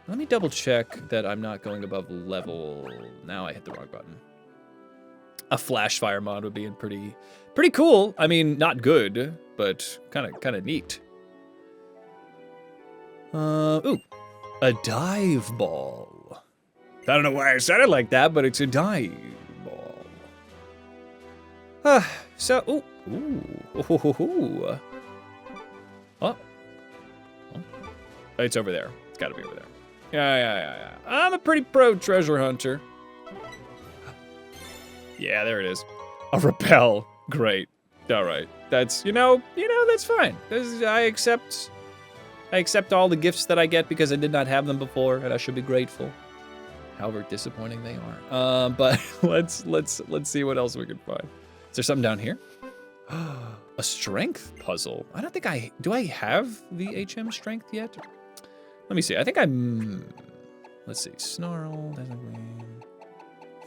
S1: Let me double check that I'm not going above level. Now I hit the wrong button. A flash fire mod would be pretty cool. I mean, not good, but kind of neat. Ooh, a dive ball. I don't know why I said it like that, but it's a dive ball. Oh. It's over there. It's gotta be over there. Yeah. I'm a pretty pro treasure hunter. Yeah, there it is. A repel. Great. All right. That's, that's fine. I accept all the gifts that I get because I did not have them before, and I should be grateful. However disappointing they are. But let's see what else we can find. Is there something down here? A strength puzzle. I don't think do I have the HM strength yet? Let me see. I think let's see. Snarl,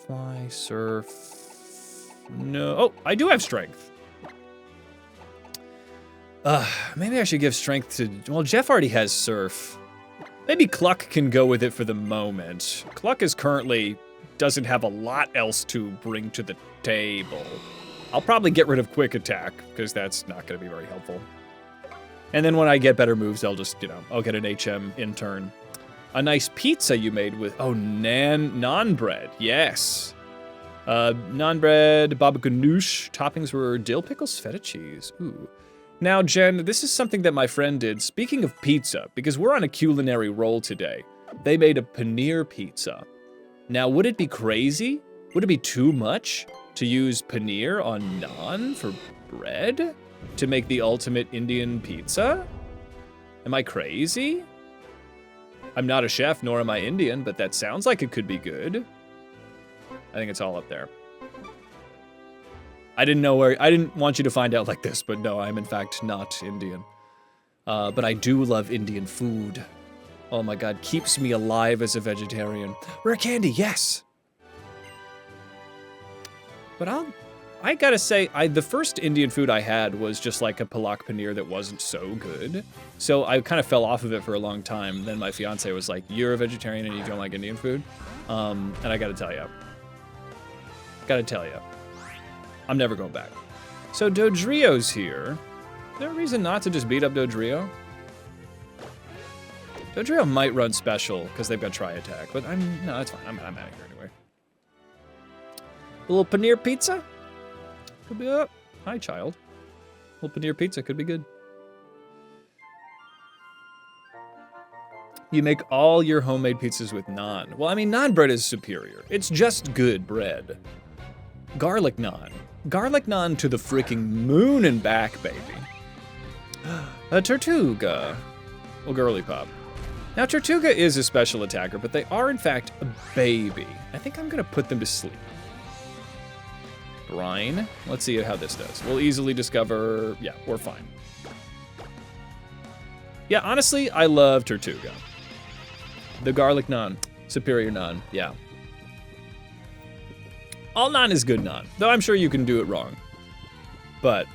S1: fly, surf. No. Oh, I do have strength. Maybe I should give strength to, well, Jeff already has surf. Maybe Cluck can go with it for the moment. Cluck doesn't have a lot else to bring to the table. I'll probably get rid of quick attack, because that's not going to be very helpful. And then when I get better moves, I'll just, I'll get an HM in turn. A nice pizza you made with, naan bread, yes. Naan bread, baba ganoush, toppings were dill pickles, feta cheese, ooh. Now, Jen, this is something that my friend did. Speaking of pizza, because we're on a culinary roll today, they made a paneer pizza. Now, would it be crazy? Would it be too much to use paneer on naan for bread to make the ultimate Indian pizza? Am I crazy? I'm not a chef, nor am I Indian, but that sounds like it could be good. I think it's all up there. I didn't want you to find out like this, but no, I'm in fact not Indian. But I do love Indian food. Oh my God, keeps me alive as a vegetarian. Rare candy, yes! But I gotta say, the first Indian food I had was just like a palak paneer that wasn't so good. So I kind of fell off of it for a long time. Then my fiance was like, you're a vegetarian and you don't like Indian food? And I gotta tell you. I'm never going back. So Dodrio's here. Is there a reason not to just beat up Dodrio? Dodrio might run special because they've got tri-attack, but no, that's fine. I'm out of here anyway. A little paneer pizza? Could be up. Hi, child. A little paneer pizza could be good. You make all your homemade pizzas with naan. Well, I mean, naan bread is superior. It's just good bread. Garlic naan. Garlic naan to the freaking moon and back, baby. A Tortuga. Well, Girly Pop. Now, Tortuga is a special attacker, but they are, in fact, a baby. I think I'm going to put them to sleep. Brine. Let's see how this does. We'll easily discover... Yeah, we're fine. Yeah, honestly, I love Tortuga. The garlic naan. Superior naan. Yeah. All naan is good naan, though I'm sure you can do it wrong. But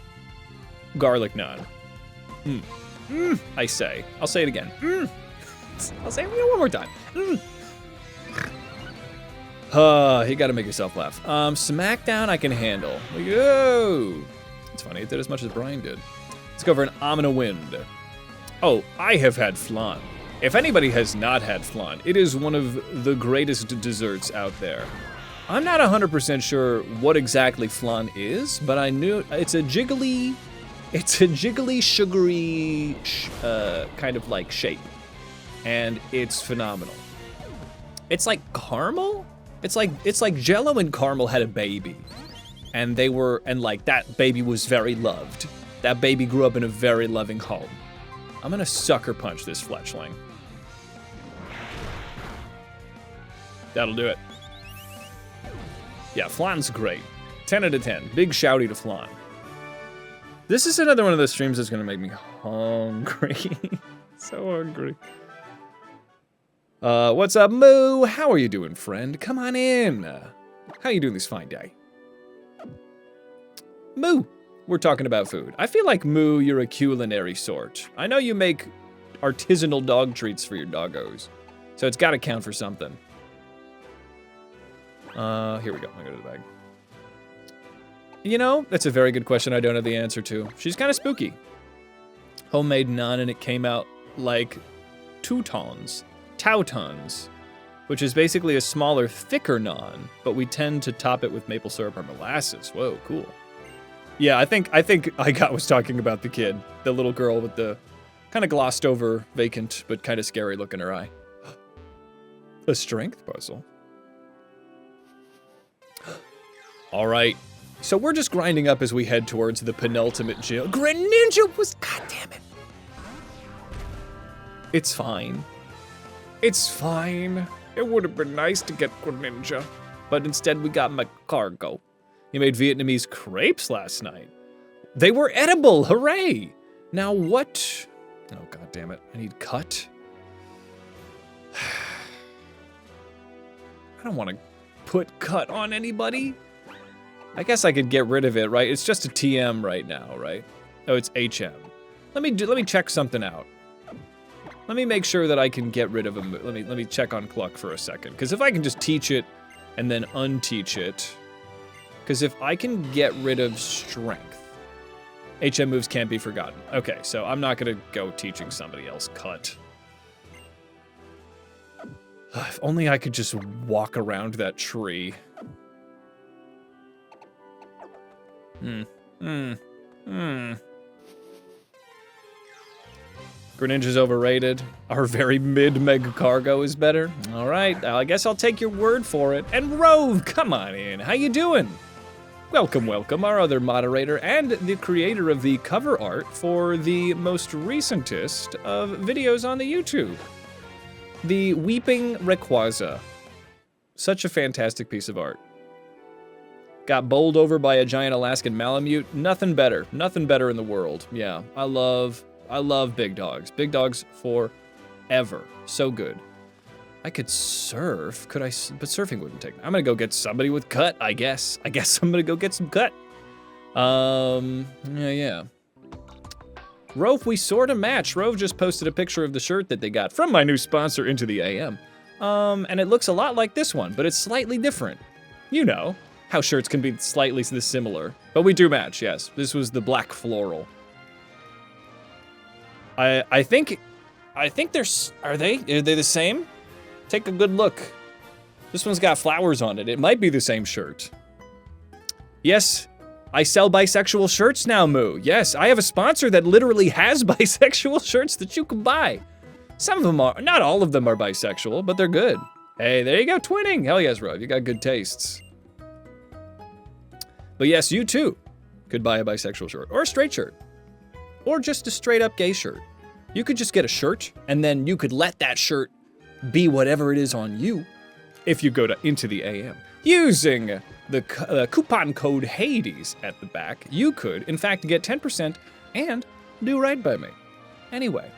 S1: garlic naan. I say. I'll say it again. I'll say it one more time. You gotta make yourself laugh. Smackdown I can handle. Yo! It's funny, it did as much as Brian did. Let's go for an Amina Wind. Oh, I have had flan. If anybody has not had flan, it is one of the greatest desserts out there. I'm not 100% sure what exactly flan is, but I knew it's a jiggly, sugary, kind of like shape. And it's phenomenal. It's like caramel? It's like Jell-O and caramel had a baby. And like that baby was very loved. That baby grew up in a very loving home. I'm gonna sucker punch this fletchling. That'll do it. Yeah, flan's great. 10 out of 10. Big shouty to flan. This is another one of those streams that's gonna make me hungry. So hungry. What's up, Moo? How are you doing, friend? Come on in. How you doing this fine day? Moo, we're talking about food. I feel like, Moo, you're a culinary sort. I know you make artisanal dog treats for your doggos, so it's gotta count for something. Here we go. I'll go to the bag. You know, that's a very good question I don't have the answer to. She's kind of spooky. Homemade naan, and it came out like Teutons, which is basically a smaller, thicker naan, but we tend to top it with maple syrup or molasses. Whoa, cool. Yeah, I think I was talking about the kid, the little girl with the kind of glossed over, vacant, but kind of scary look in her eye. A strength puzzle. All right, so we're just grinding up as we head towards the penultimate gym. Greninja was, god damn it. It's fine. It's fine. It would have been nice to get Greninja, but instead we got my cargo. He made Vietnamese crepes last night. They were edible, hooray! Now what? Oh, god damn it, I need cut. I don't want to put cut on anybody. I guess I could get rid of it, right? It's just a TM right now, right? Oh, it's HM. Let me check something out. Let me make sure that I can get rid of a move. Let me check on Cluck for a second, because if I can just teach it and then unteach it, because if I can get rid of strength, HM moves can't be forgotten. Okay, so I'm not gonna go teaching somebody else cut. If only I could just walk around that tree. Greninja's overrated. Our very mid-meg cargo is better. All right, I guess I'll take your word for it. And Rove, come on in. How you doing? Welcome, welcome. Our other moderator and the creator of the cover art for the most recentest of videos on the YouTube. The Weeping Rayquaza. Such a fantastic piece of art. Got bowled over by a giant Alaskan Malamute. Nothing better. Nothing better in the world. Yeah, I love big dogs. Big dogs forever. So good. I could surf. Could I? But surfing wouldn't take me. I'm gonna go get somebody with cut, I guess. I guess I'm gonna go get some cut. Yeah. Rove, we sort of match. Rove just posted a picture of the shirt that they got from my new sponsor, Into the AM. And it looks a lot like this one, but it's slightly different. You know how shirts can be slightly similar. But we do match, yes. This was the black floral. I think there's, are they the same? Take a good look. This one's got flowers on it. It might be the same shirt. Yes, I sell bisexual shirts now, Moo. Yes, I have a sponsor that literally has bisexual shirts that you can buy. Some of them are, not all of them are bisexual, but they're good. Hey, there you go, twinning. Hell yes, Rob, you got good tastes. But yes, you too could buy a bisexual shirt, or a straight shirt, or just a straight up gay shirt. You could just get a shirt, and then you could let that shirt be whatever it is on you if you go to Into the AM. Using the coupon code Hades at the back, you could, in fact, get 10% and do right by me. Anyway,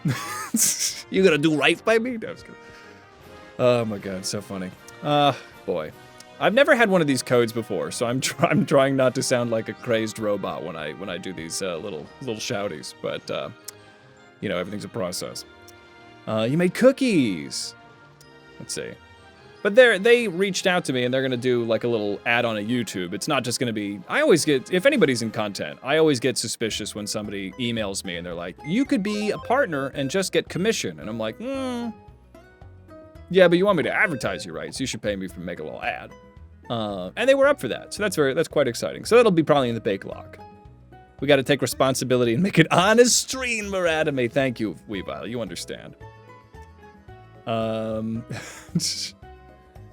S1: you gonna do right by me? No, I was kidding. Oh my god, so funny. Boy. I've never had one of these codes before, so I'm trying not to sound like a crazed robot when I do these little shouties. But You know, everything's a process. You made cookies. Let's see. But they reached out to me, and they're going to do, like, a little ad on a YouTube. It's not just going to be... I always get... If anybody's in content, I always get suspicious when somebody emails me, and they're like, you could be a partner and just get commission. And I'm like, yeah, but you want me to advertise you, right? So you should pay me for make a little ad. And they were up for that. So that's quite exciting. So that'll be probably in the bake-log. We got to take responsibility and make an honest stream, Maradame. Thank you, Weavile. You understand.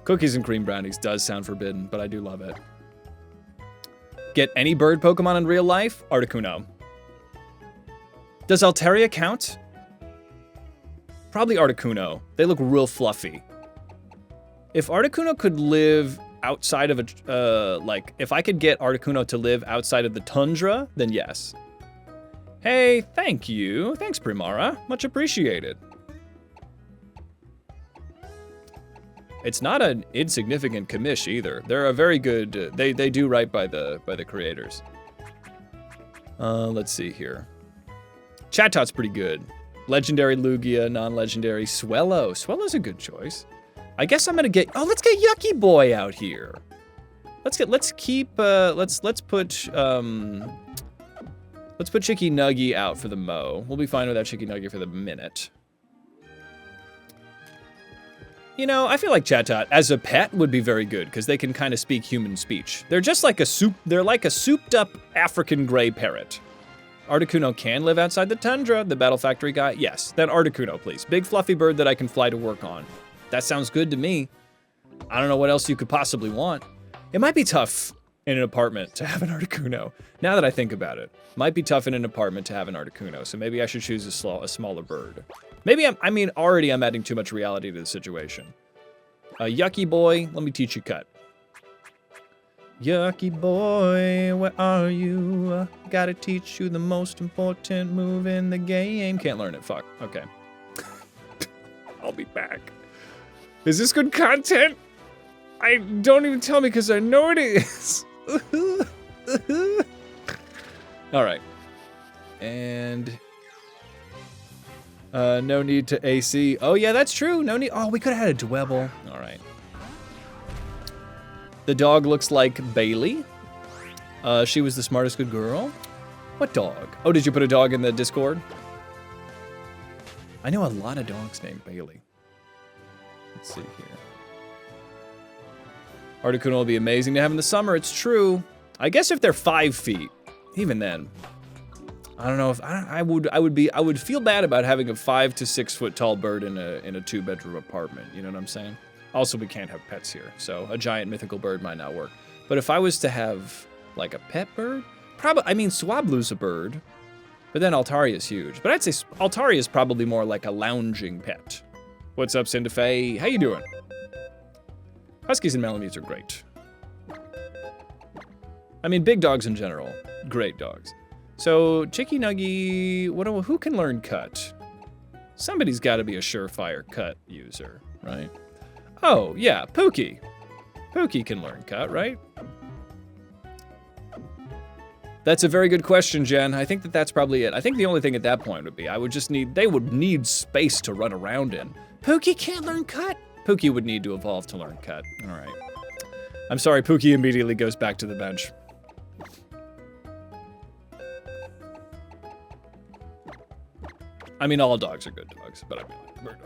S1: Cookies and cream brownies does sound forbidden, but I do love it. Get any bird Pokemon in real life? Articuno. Does Altaria count? Probably Articuno. They look real fluffy. If Articuno could live outside of a, like, if I could get Articuno to live outside of the tundra, then yes. Hey, thank you. Thanks, Primara. Much appreciated. It's not an insignificant commish either. They're a very good, they do right by the creators. Let's see here. Chatot pretty good. Legendary Lugia, non-legendary Swellow. Swellow's a good choice. I guess I'm gonna get, let's get Yucky Boy out here. Let's put Chicky Nuggy out for the mo. We'll be fine without Chicky Nuggy for the minute. You know, I feel like Chatot as a pet would be very good because they can kind of speak human speech. They're just like they're like a souped up African gray parrot. Articuno can live outside the tundra, the Battle Factory guy. Yes, then Articuno, please. Big fluffy bird that I can fly to work on. That sounds good to me. I don't know what else you could possibly want. It might be tough in an apartment to have an Articuno. Now that I think about it, might be tough in an apartment to have an Articuno. So maybe I should choose a smaller bird. Maybe already I'm adding too much reality to the situation. Yucky Boy, let me teach you cut. Yucky Boy, where are you? Gotta teach you the most important move in the game. Can't learn it, fuck. Okay. I'll be back. Is this good content? I don't even tell me because I know it is. All right. And no need to AC. Oh yeah, that's true. No need. Oh, we could have had a Dwebble. All right. The dog looks like Bailey. She was the smartest good girl. What dog? Oh, did you put a dog in the Discord? I know a lot of dogs named Bailey. Let's see here. Articuno will be amazing to have in the summer. It's true. I guess if they're 5 feet, even then, I don't know if I would feel bad about having a 5 to 6 foot tall bird in a 2-bedroom apartment. You know what I'm saying? Also, we can't have pets here, so a giant mythical bird might not work. But if I was to have like a pet bird, Swablu's a bird, but then Altaria's huge. But I'd say Altaria is probably more like a lounging pet. What's up, Cinderfae? How you doing? Huskies and Malamutes are great. I mean, big dogs in general, great dogs. So, Chicky Nuggy, who can learn cut? Somebody's got to be a surefire cut user, right? Oh, yeah, Pookie. Pookie can learn cut, right? That's a very good question, Jen. I think that's probably it. I think the only thing at that point would be they would need space to run around in. Pookie can't learn cut. Pookie would need to evolve to learn cut. All right. I'm sorry, Pookie immediately goes back to the bench. I mean, all dogs are good dogs, but I mean, like, bird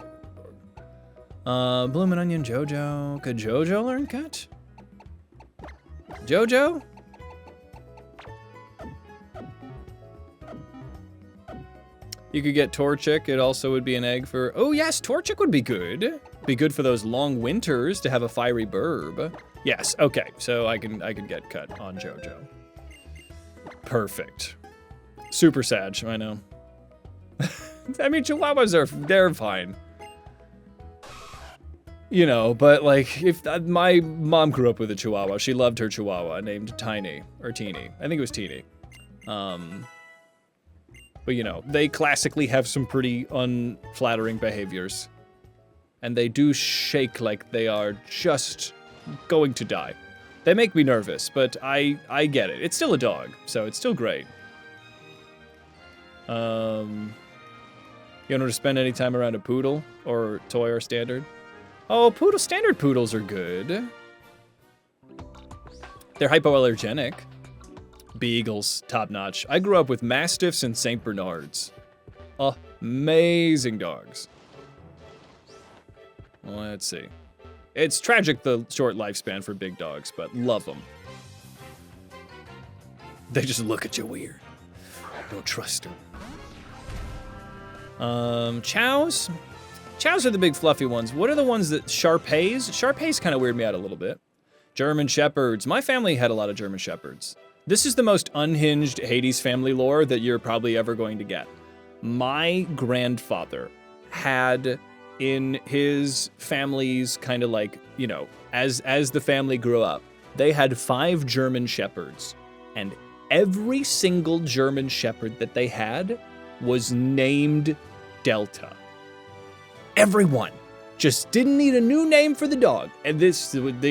S1: dog. Bloomin' Onion Jojo. Could Jojo learn cut? Jojo? You could get Torchic. It also would be an egg for... Oh, yes, Torchic would be good. Be good for those long winters to have a fiery burb. Yes, okay. So I can get cut on Jojo. Perfect. Super Sag, I know. I mean, Chihuahuas they're fine. You know, but like, if my mom grew up with a Chihuahua, she loved her Chihuahua named Tiny, or Teeny. I think it was Teeny. But you know, they classically have some pretty unflattering behaviors. And they do shake like they are just going to die. They make me nervous, but I get it. It's still a dog, so it's still great. You don't want to spend any time around a poodle or toy or standard? Oh, standard poodles are good. They're hypoallergenic. Beagles, top notch. I grew up with Mastiffs and St. Bernards. Amazing dogs. Let's see. It's tragic the short lifespan for big dogs, but love them. They just look at you weird. Don't trust them. Chows? Chows are the big fluffy ones. What are the ones that Shar-Peis? Shar-Peis kind of weird me out a little bit. German Shepherds. My family had a lot of German Shepherds. This is the most unhinged Hades family lore that you're probably ever going to get. My grandfather had in his family's kind of like, you know, as the family grew up, they had 5 German Shepherds. And every single German Shepherd that they had was named Delta. Everyone just didn't need a new name for the dog. And they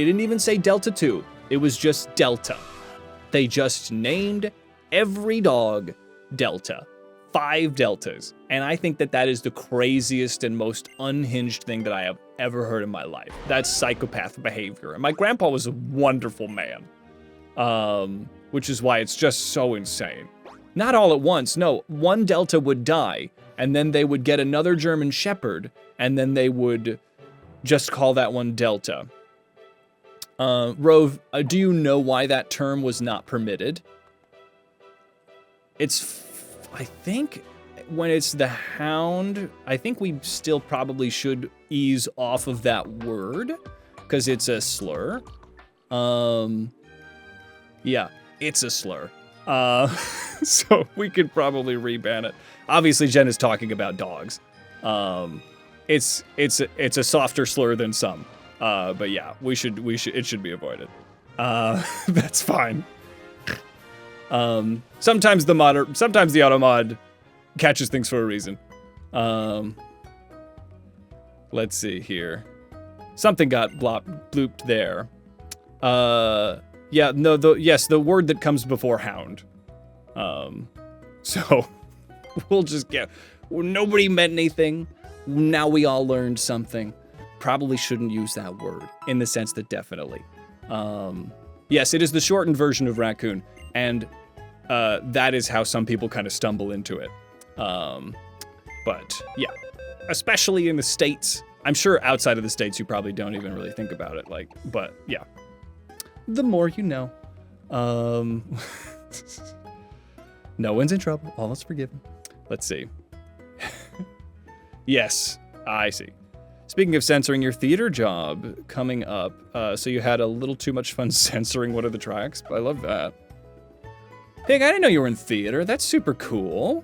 S1: didn't even say Delta 2. It was just Delta. They just named every dog Delta. 5 Deltas. And I think that is the craziest and most unhinged thing that I have ever heard in my life. That's psychopath behavior. And my grandpa was a wonderful man. Which is why it's just so insane. Not all at once, no. One Delta would die, and then they would get another German Shepherd, and then they would just call that one Delta. Rove, do you know why that term was not permitted? I think when it's the hound, I think we still probably should ease off of that word, because it's a slur. Yeah, it's a slur. So we could probably reban it. Obviously, Jen is talking about dogs. It's a softer slur than some. But yeah, it should be avoided. That's fine. Sometimes the auto mod catches things for a reason. Let's see here. Something got blooped there. Yeah, no, the word that comes before hound. So we'll just nobody meant anything. Now we all learned something. Probably shouldn't use that word in the sense that definitely. Yes, it is the shortened version of raccoon, and that is how some people kind of stumble into it. But yeah, especially in the States. I'm sure outside of the States you probably don't even really think about it, but yeah. The more you know. No one's in trouble. All is forgiven. Let's see. Yes, I see. Speaking of censoring, your theater job coming up. So you had a little too much fun censoring one of the tracks. I love that. Pig, I didn't know you were in theater. That's super cool.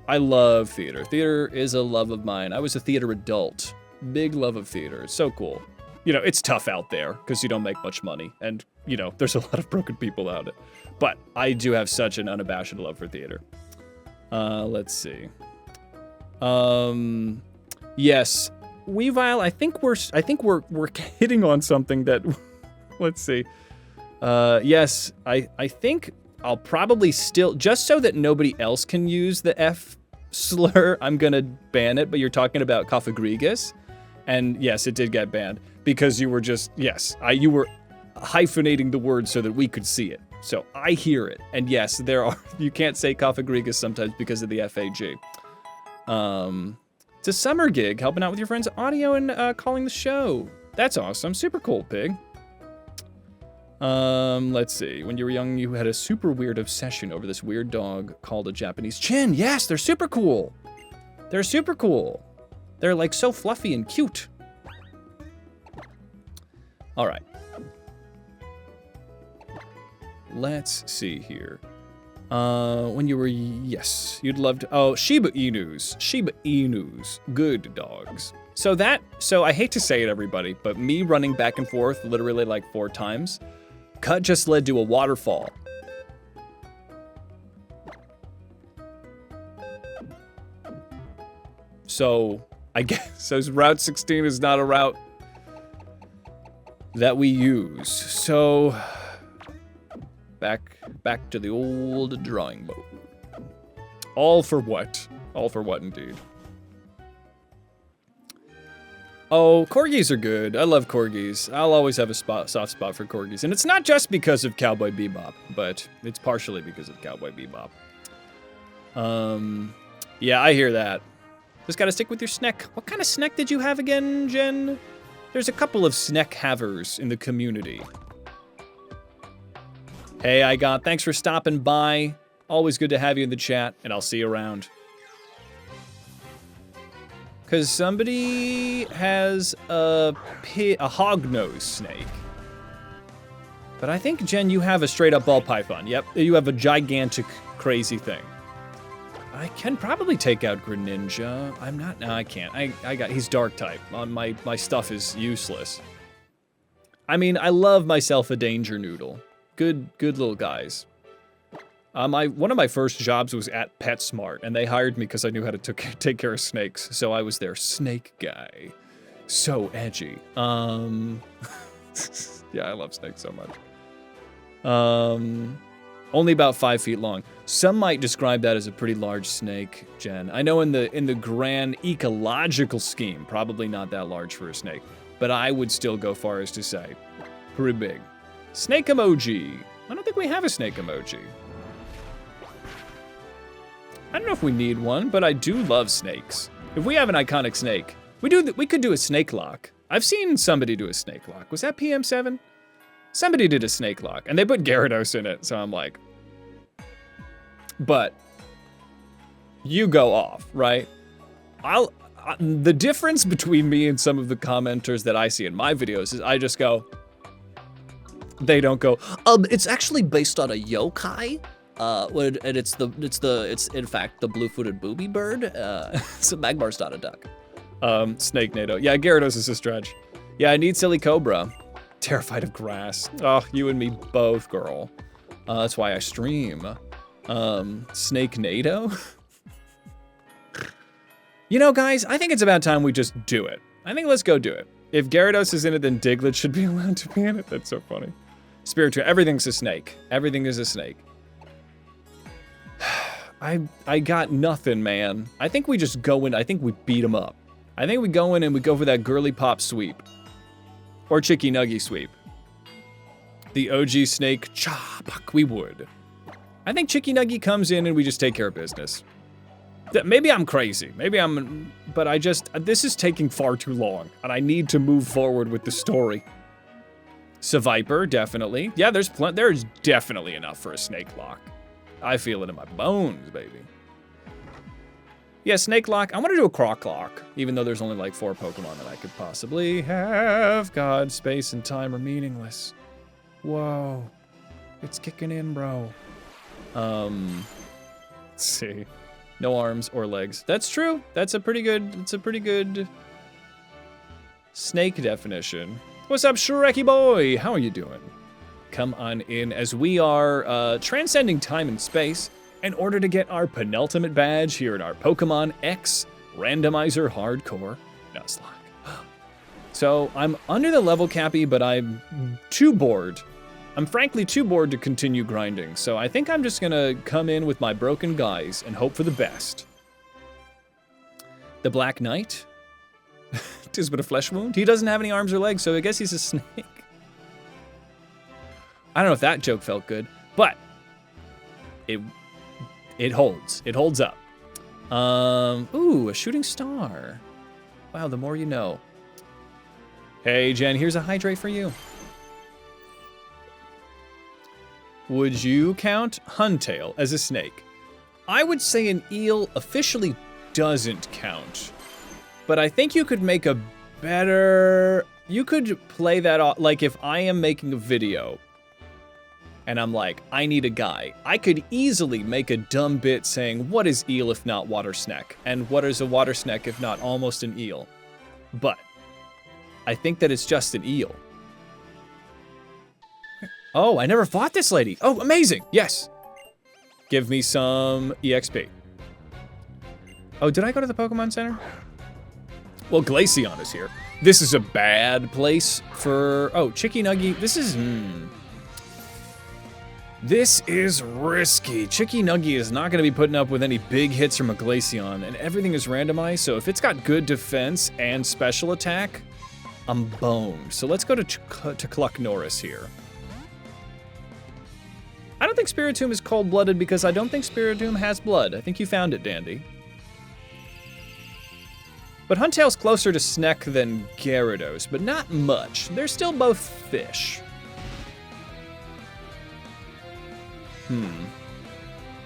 S1: I love theater. Theater is a love of mine. I was a theater adult. Big love of theater. It's so cool. You know, it's tough out there because you don't make much money. And, you know, there's a lot of broken people out there. But I do have such an unabashed love for theater. Let's see. Yes. Weavile, I think we're hitting on something that, let's see. Yes, I think I'll probably still, just so that nobody else can use the F slur, I'm gonna ban it, but you're talking about Cophagrigus. And yes, it did get banned because you were just, you were hyphenating the word so that we could see it. So I hear it. And yes, you can't say Cophagrigus sometimes because of the FAG. It's a summer gig, helping out with your friend's audio and calling the show. That's awesome. Super cool, Pig. Let's see. When you were young, you had a super weird obsession over this weird dog called a Japanese Chin. Yes, they're super cool. They're super cool. They're like so fluffy and cute. All right. Let's see here. When you were, yes, you'd love to, oh, Shiba Inus. Shiba Inus. Good dogs. So I hate to say it, everybody, but me running back and forth literally like 4 times, cut just led to a waterfall. So I guess Route 16 is not a route that we use. So back to the old drawing board. All for what? All for what indeed? Oh, corgis are good. I love corgis. I'll always have a soft spot for corgis. And it's not just because of Cowboy Bebop, but it's partially because of Cowboy Bebop. Yeah, I hear that. Just gotta stick with your snack. What kind of snack did you have again, Jen? There's a couple of snack havers in the community. Hey, thanks for stopping by. Always good to have you in the chat, and I'll see you around. Because somebody has a hognose snake. But I think, Jen, you have a straight-up ball python. Yep, you have a gigantic, crazy thing. I can probably take out Greninja. I'm not, no, I can't. He's dark type. My stuff is useless. I mean, I love myself a danger noodle. Good little guys. One of my first jobs was at PetSmart, and they hired me because I knew how to take care of snakes, so I was their snake guy. So edgy. Yeah, I love snakes so much. Only about 5 feet long. Some might describe that as a pretty large snake, Jen. I know in the grand ecological scheme, probably not that large for a snake, but I would still go far as to say, pretty big. Snake emoji. I don't think we have a snake emoji. I don't know if we need one, but I do love snakes. If we have an iconic snake, we could do a snake lock. I've seen somebody do a snake lock. Was that PM7? Somebody did a snake lock, and they put Gyarados in it, so I'm like... But you go off, right? The difference between me and some of the commenters that I see in my videos is I just go... They don't go, it's actually based on a yokai. And it's in fact the blue-footed booby bird. So Magmar's not a duck. Snake NATO. Yeah, Gyarados is a stretch. Yeah, I need Silly Cobra. Terrified of grass. Oh, you and me both, girl. That's why I stream. Snake NATO? You know, guys, I think it's about time we just do it. I think let's go do it. If Gyarados is in it, then Diglett should be allowed to be in it. That's so funny. Spiritomb, everything's a snake. Everything is a snake. I got nothing, man. I think we just go in, I think we beat him up. I think we go in and we go for that girly pop sweep. Or Chicky Nuggy sweep. The OG snake, chop, we would. I think Chicky Nuggy comes in and we just take care of business. Maybe I'm crazy, but this is taking far too long, and I need to move forward with the story. Seviper, definitely. Yeah, there's definitely enough for a snake lock. I feel it in my bones, baby. Yeah, snake lock. I want to do a croc lock, even though there's only like 4 Pokemon that I could possibly have. God, space and time are meaningless. Whoa. It's kicking in, bro. Let's see. No arms or legs. That's true. That's a pretty good snake definition. What's up, Shrekky boy? How are you doing? Come on in as we are transcending time and space in order to get our penultimate badge here in our Pokemon X Randomizer Hardcore Nuzlocke. So I'm under the level cappy, but I'm too bored. I'm frankly too bored to continue grinding, so I think I'm just gonna come in with my broken guys and hope for the best. The Black Knight? Tis but a flesh wound? He doesn't have any arms or legs, so I guess he's a snake. I don't know if that joke felt good, but it holds. It holds up. Ooh, a shooting star. Wow, the more you know. Hey, Jen, here's a hydrate for you. Would you count Huntail as a snake? I would say an eel officially doesn't count, but I think you could make a better... You could play that off, like if I am making a video and I'm like, I need a guy, I could easily make a dumb bit saying, what is eel if not water snack? And what is a water snack if not almost an eel? But I think that it's just an eel. Oh, I never fought this lady. Oh, amazing. Yes. Give me some EXP. Oh, did I go to the Pokemon Center? Well, Glaceon is here. This is a bad place for... Oh, Chicky Nuggy. This is... This is risky. Chicky Nuggy is not going to be putting up with any big hits from a Glaceon, and everything is randomized, so if it's got good defense and special attack, I'm boned. So let's go to Cluck Norris here. I don't think Spiritomb is cold-blooded because I don't think Spiritomb has blood. I think you found it, Dandy. But Huntail's closer to Sneck than Gyarados, but not much. They're still both fish.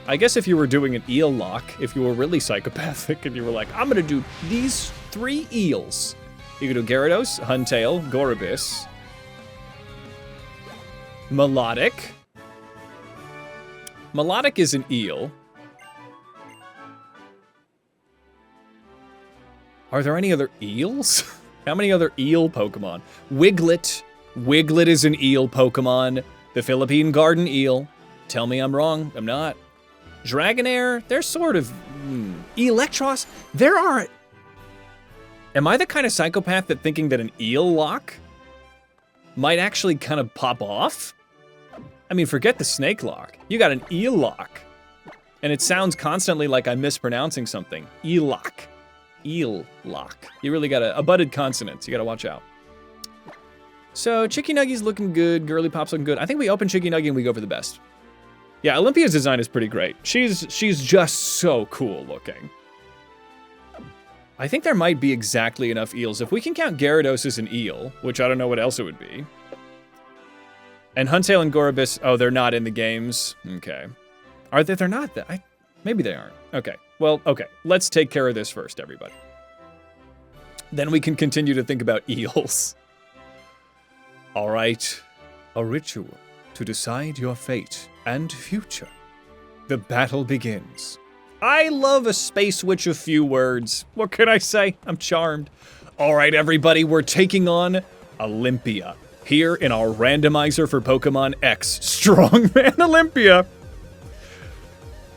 S1: I guess if you were doing an eel lock, if you were really psychopathic and you were like, I'm gonna do these 3 eels. You could do Gyarados, Huntail, Gorobis, Melodic. Melodic is an eel. Are there any other eels? How many other eel Pokemon? Wiglet. Wiglet is an eel Pokemon. The Philippine garden eel. Tell me I'm wrong. I'm not. Dragonair, they're sort of... Electros, there are... Am I the kind of psychopath that thinking that an eel lock might actually kind of pop off? I mean, forget the snake lock. You got an eel lock. And it sounds constantly like I'm mispronouncing something. Eel lock. Eel lock. You really got a butted consonants. You gotta watch out. So, Chicky Nuggy's looking good. Girly Pop's looking good. I think we open Chicky Nuggy and we go for the best. Yeah, Olympia's design is pretty great. She's just so cool looking. I think there might be exactly enough eels. If we can count Gyarados as an eel, which I don't know what else it would be. And Huntail and Gorobis, oh, they're not in the games. Okay. Are they? They're not. Maybe they aren't. Okay. Well, okay. Let's take care of this first, everybody. Then we can continue to think about eels. All right. A ritual to decide your fate and future. The battle begins. I love a space witch of few words. What can I say? I'm charmed. All right, everybody, we're taking on Olympia here in our randomizer for Pokemon X. Strongman Olympia.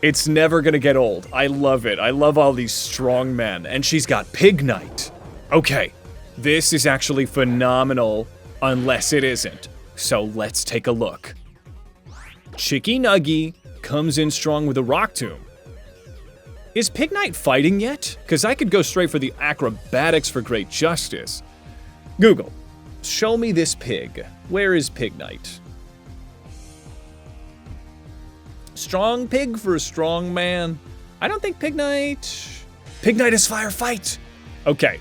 S1: It's never gonna get old. I love it. I love all these strong men. And she's got Pignite. Okay, this is actually phenomenal unless it isn't. So let's take a look. Chicky Nuggy comes in strong with a Rock Tomb. Is Pignite fighting yet? Because I could go straight for the acrobatics for great justice. Google, show me this pig. Where is Pignite? Strong pig for a strong man. I don't think Pignite... Pignite is firefight. Okay,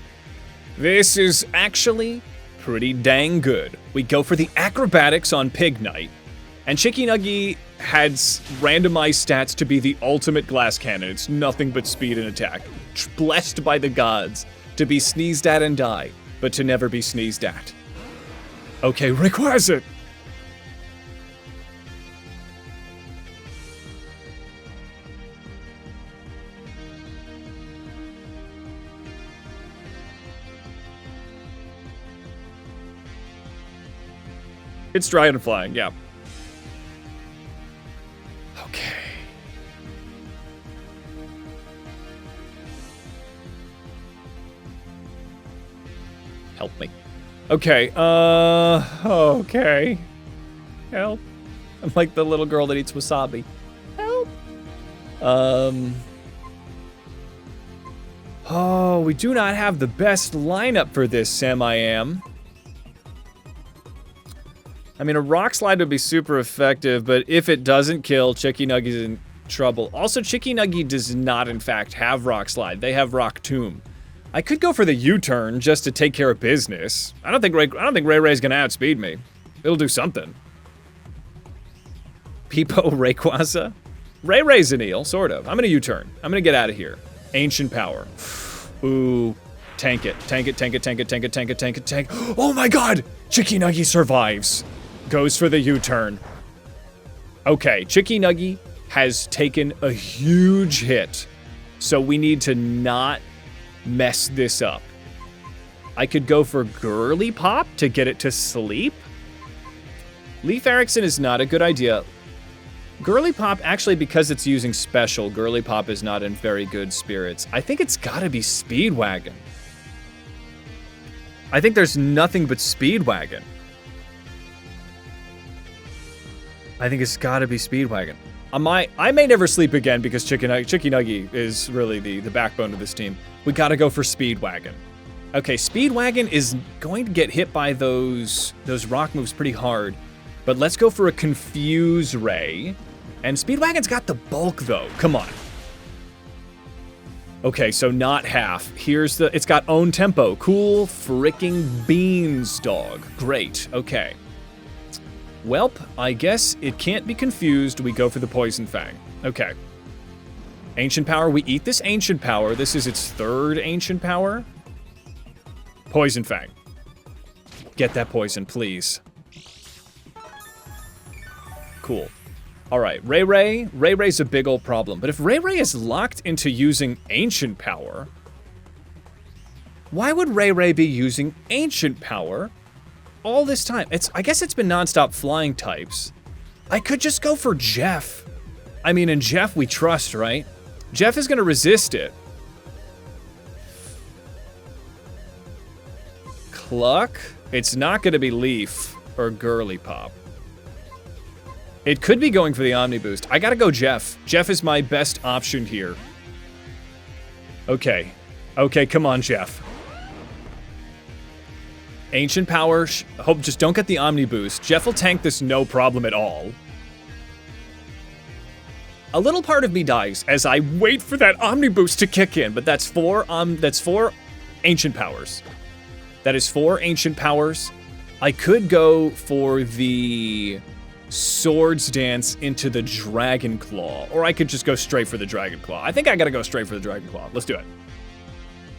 S1: this is actually pretty dang good. We go for the acrobatics on Pignite. And Chicky Nuggy has randomized stats to be the ultimate glass cannon. It's nothing but speed and attack. Blessed by the gods to be sneezed at and die, but to never be sneezed at. Okay, Rayquaza! It's dry and flying, yeah. Okay. Help me. Okay, okay. Help. I'm like the little girl that eats wasabi. Help. Oh, we do not have the best lineup for this, Sam I Am. I mean, a Rock Slide would be super effective, but if it doesn't kill, Chicky Nuggy's in trouble. Also, Chicky Nuggy does not, in fact, have Rock Slide. They have Rock Tomb. I could go for the U-turn just to take care of business. I don't think Ray Ray's gonna outspeed me. It'll do something. Peepo Rayquaza? Ray Ray's an eel, sort of. I'm gonna U-turn. I'm gonna get out of here. Ancient Power. Ooh. Tank it. Tank it, tank it, tank it, tank it, tank it, tank it, tank it. Oh my god! Chicky Nuggy survives. Goes for the U-turn. Okay, Chicky Nuggy has taken a huge hit. So we need to not mess this up. I could go for Girly Pop to get it to sleep. Leaf Erikson is not a good idea. Girly Pop, actually, because it's using special, Girly Pop is not in very good spirits. I think it's gotta be Speedwagon. I think there's nothing but Speedwagon. I think it's gotta be Speedwagon. I may never sleep again because Chicky Nuggy is really the backbone of this team. We gotta go for Speedwagon. Okay, Speedwagon is going to get hit by those rock moves pretty hard, but let's go for a Confuse Ray. And Speedwagon's got the bulk though, come on. Okay, so not half. It's got own tempo. Cool fricking beans, dog. Great, okay. Welp, I guess it can't be confused. We go for the Poison Fang. Okay. Ancient Power, we eat this Ancient Power. This is its third Ancient Power. Poison Fang. Get that poison, please. Cool. All right, Ray Ray's a big old problem. But if Ray is locked into using Ancient Power, why would Ray be using Ancient Power all this time? I guess it's been nonstop flying types. I could just go for Jeff. I mean, in Jeff we trust, right? Jeff is gonna resist it. Cluck? It's not gonna be Leaf or Girly Pop. It could be going for the Omni Boost. I gotta go Jeff. Jeff is my best option here. Okay. Okay, come on, Jeff. Ancient Power. Hope just don't get the Omni Boost. Jeff will tank this no problem at all. A little part of me dies as I wait for that Omni Boost to kick in, but that's four Ancient Powers. That is 4 Ancient Powers. I could go for the Swords Dance into the Dragon Claw, or I could just go straight for the Dragon Claw. I think I gotta go straight for the Dragon Claw. Let's do it.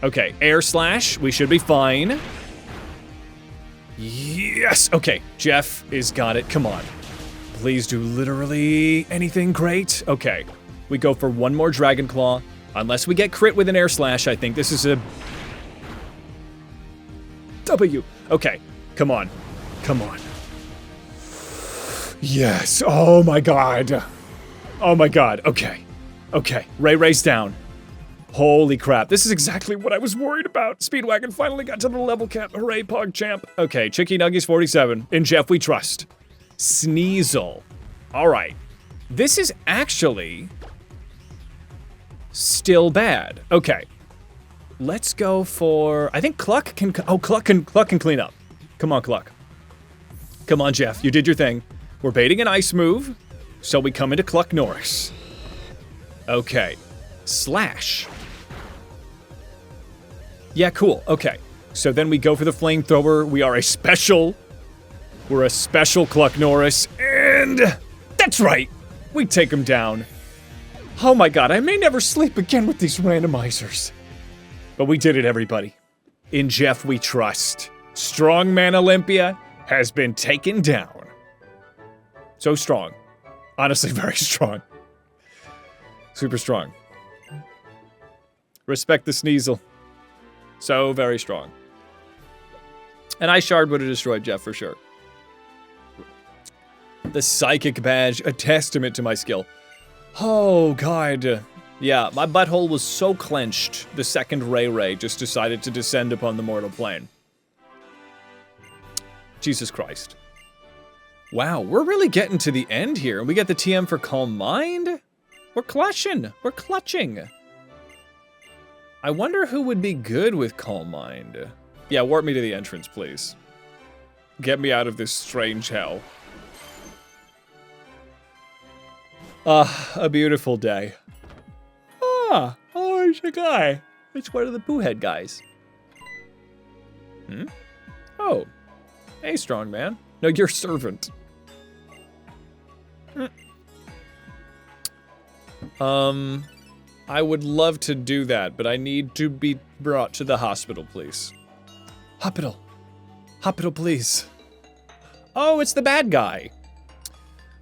S1: Okay, Air Slash. We should be fine. Yes! Okay, Jeff is got it. Come on. Please do literally anything great. Okay, we go for one more Dragon Claw. Unless we get crit with an Air Slash, I think this is a W. Okay, come on. Come on. Yes. Oh my god. Oh my god. Okay. Okay. Ray's down. Holy crap. This is exactly what I was worried about. Speedwagon finally got to the level cap. Hooray, PogChamp. Okay, Chicky Nuggies 47. In Jeff we trust. Sneasel. Alright. This is actually still bad. Okay. Let's go for... I think Cluck can... Oh, Cluck can clean up. Come on, Cluck. Come on, Jeff. You did your thing. We're baiting an ice move, so we come into Cluck Norris. Okay. Slash. Yeah, cool. Okay. So then we go for the flamethrower. We are a special... We're a special Cluck Norris. And... That's right! We take him down. Oh my god, I may never sleep again with these randomizers. But we did it, everybody. In Jeff we trust. Strongman Olympia has been taken down. So strong. Honestly, very strong. Super strong. Respect the Sneasel. So very strong. An Ice Shard would have destroyed Jeff for sure. The Psychic Badge, a testament to my skill. Oh, God. Yeah, my butthole was so clenched, the second Ray just decided to descend upon the mortal plane. Jesus Christ. Wow, we're really getting to the end here. We get the TM for Calm Mind? We're clutching. We're clutching. I wonder who would be good with Calm Mind. Yeah, warp me to the entrance, please. Get me out of this strange hell. Ah, a beautiful day. Ah, oh, it's a guy. It's one of the Pooh Head guys. Hmm? Oh. Hey, strong man. No, you're servant. I would love to do that, but I need to be brought to the hospital, please. Hospital. Hospital, please. Oh, it's the bad guy.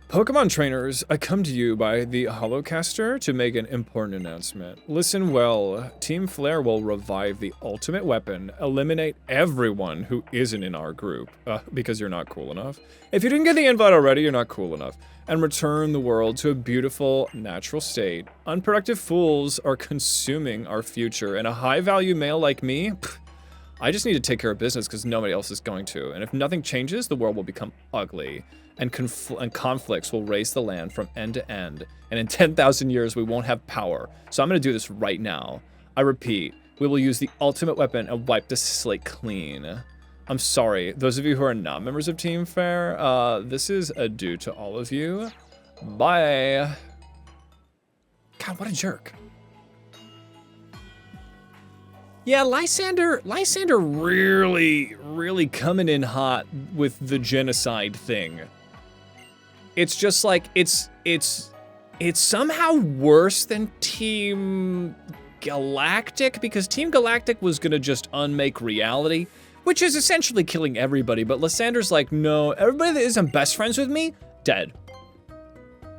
S1: Pokemon trainers, I come to you by the Holocaster to make an important announcement. Listen well, Team Flare will revive the ultimate weapon, eliminate everyone who isn't in our group, because you're not cool enough. If you didn't get the invite already, you're not cool enough. And return the world to a beautiful, natural state. Unproductive fools are consuming our future, and a high-value male like me, I just need to take care of business because nobody else is going to. And if nothing changes, the world will become ugly. And conflicts will raise the land from end to end. And in 10,000 years, we won't have power. So I'm going to do this right now. I repeat, we will use the ultimate weapon and wipe the slate clean. I'm sorry. Those of you who are not members of Team Fair, this is adieu to all of you. Bye. God, what a jerk. Yeah, Lysander really coming in hot with the genocide thing. It's just like, it's somehow worse than Team Galactic, because Team Galactic was gonna just unmake reality, which is essentially killing everybody, but Lysander's like, no, everybody that isn't best friends with me, dead.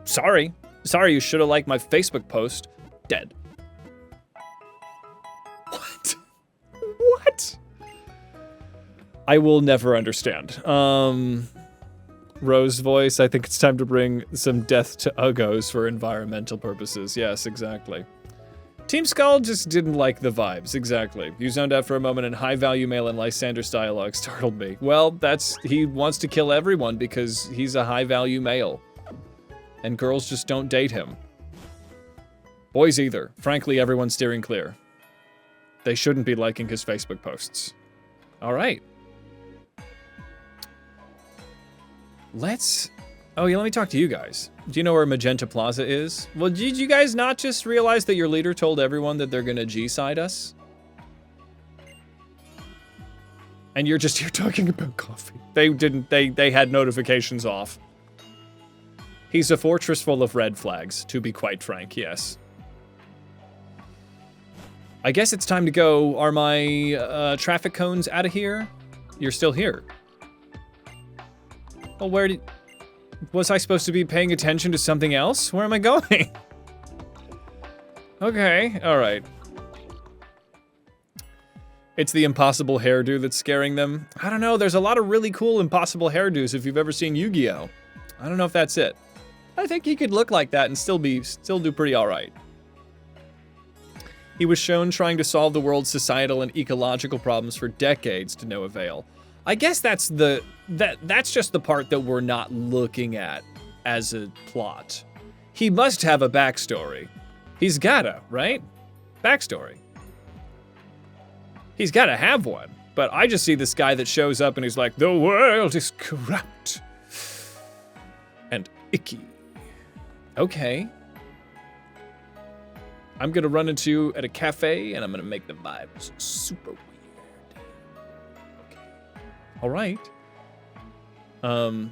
S1: Sorry, you should have liked my Facebook post, dead. What? I will never understand. Rose voice, I think it's time to bring some death to Uggos for environmental purposes. Yes, exactly. Team Skull just didn't like the vibes, exactly. You zoned out for a moment and high-value male and Lysander's dialogue startled me. Well, he wants to kill everyone because he's a high-value male. And girls just don't date him. Boys either. Frankly, everyone's steering clear. They shouldn't be liking his Facebook posts. All right. Oh yeah, let me talk to you guys. Do you know where Magenta Plaza is? Well, did you guys not just realize that your leader told everyone that they're gonna G-side us? And you're just here talking about coffee. They had notifications off. He's a fortress full of red flags, to be quite frank, yes. I guess it's time to go. Are my traffic cones out of here? You're still here. Well, was I supposed to be paying attention to something else? Where am I going? Okay, all right. It's the impossible hairdo that's scaring them. I don't know, there's a lot of really cool impossible hairdos if you've ever seen Yu-Gi-Oh! I don't know if that's it. I think he could look like that and still do pretty all right. He was shown trying to solve the world's societal and ecological problems for decades to no avail. I guess that's just the part that we're not looking at as a plot. He must have a backstory. He's gotta, right? Backstory. He's gotta have one. But I just see this guy that shows up and he's like, the world is corrupt and icky. Okay. I'm gonna run into you at a cafe and I'm gonna make the vibes super weird. Okay. All right.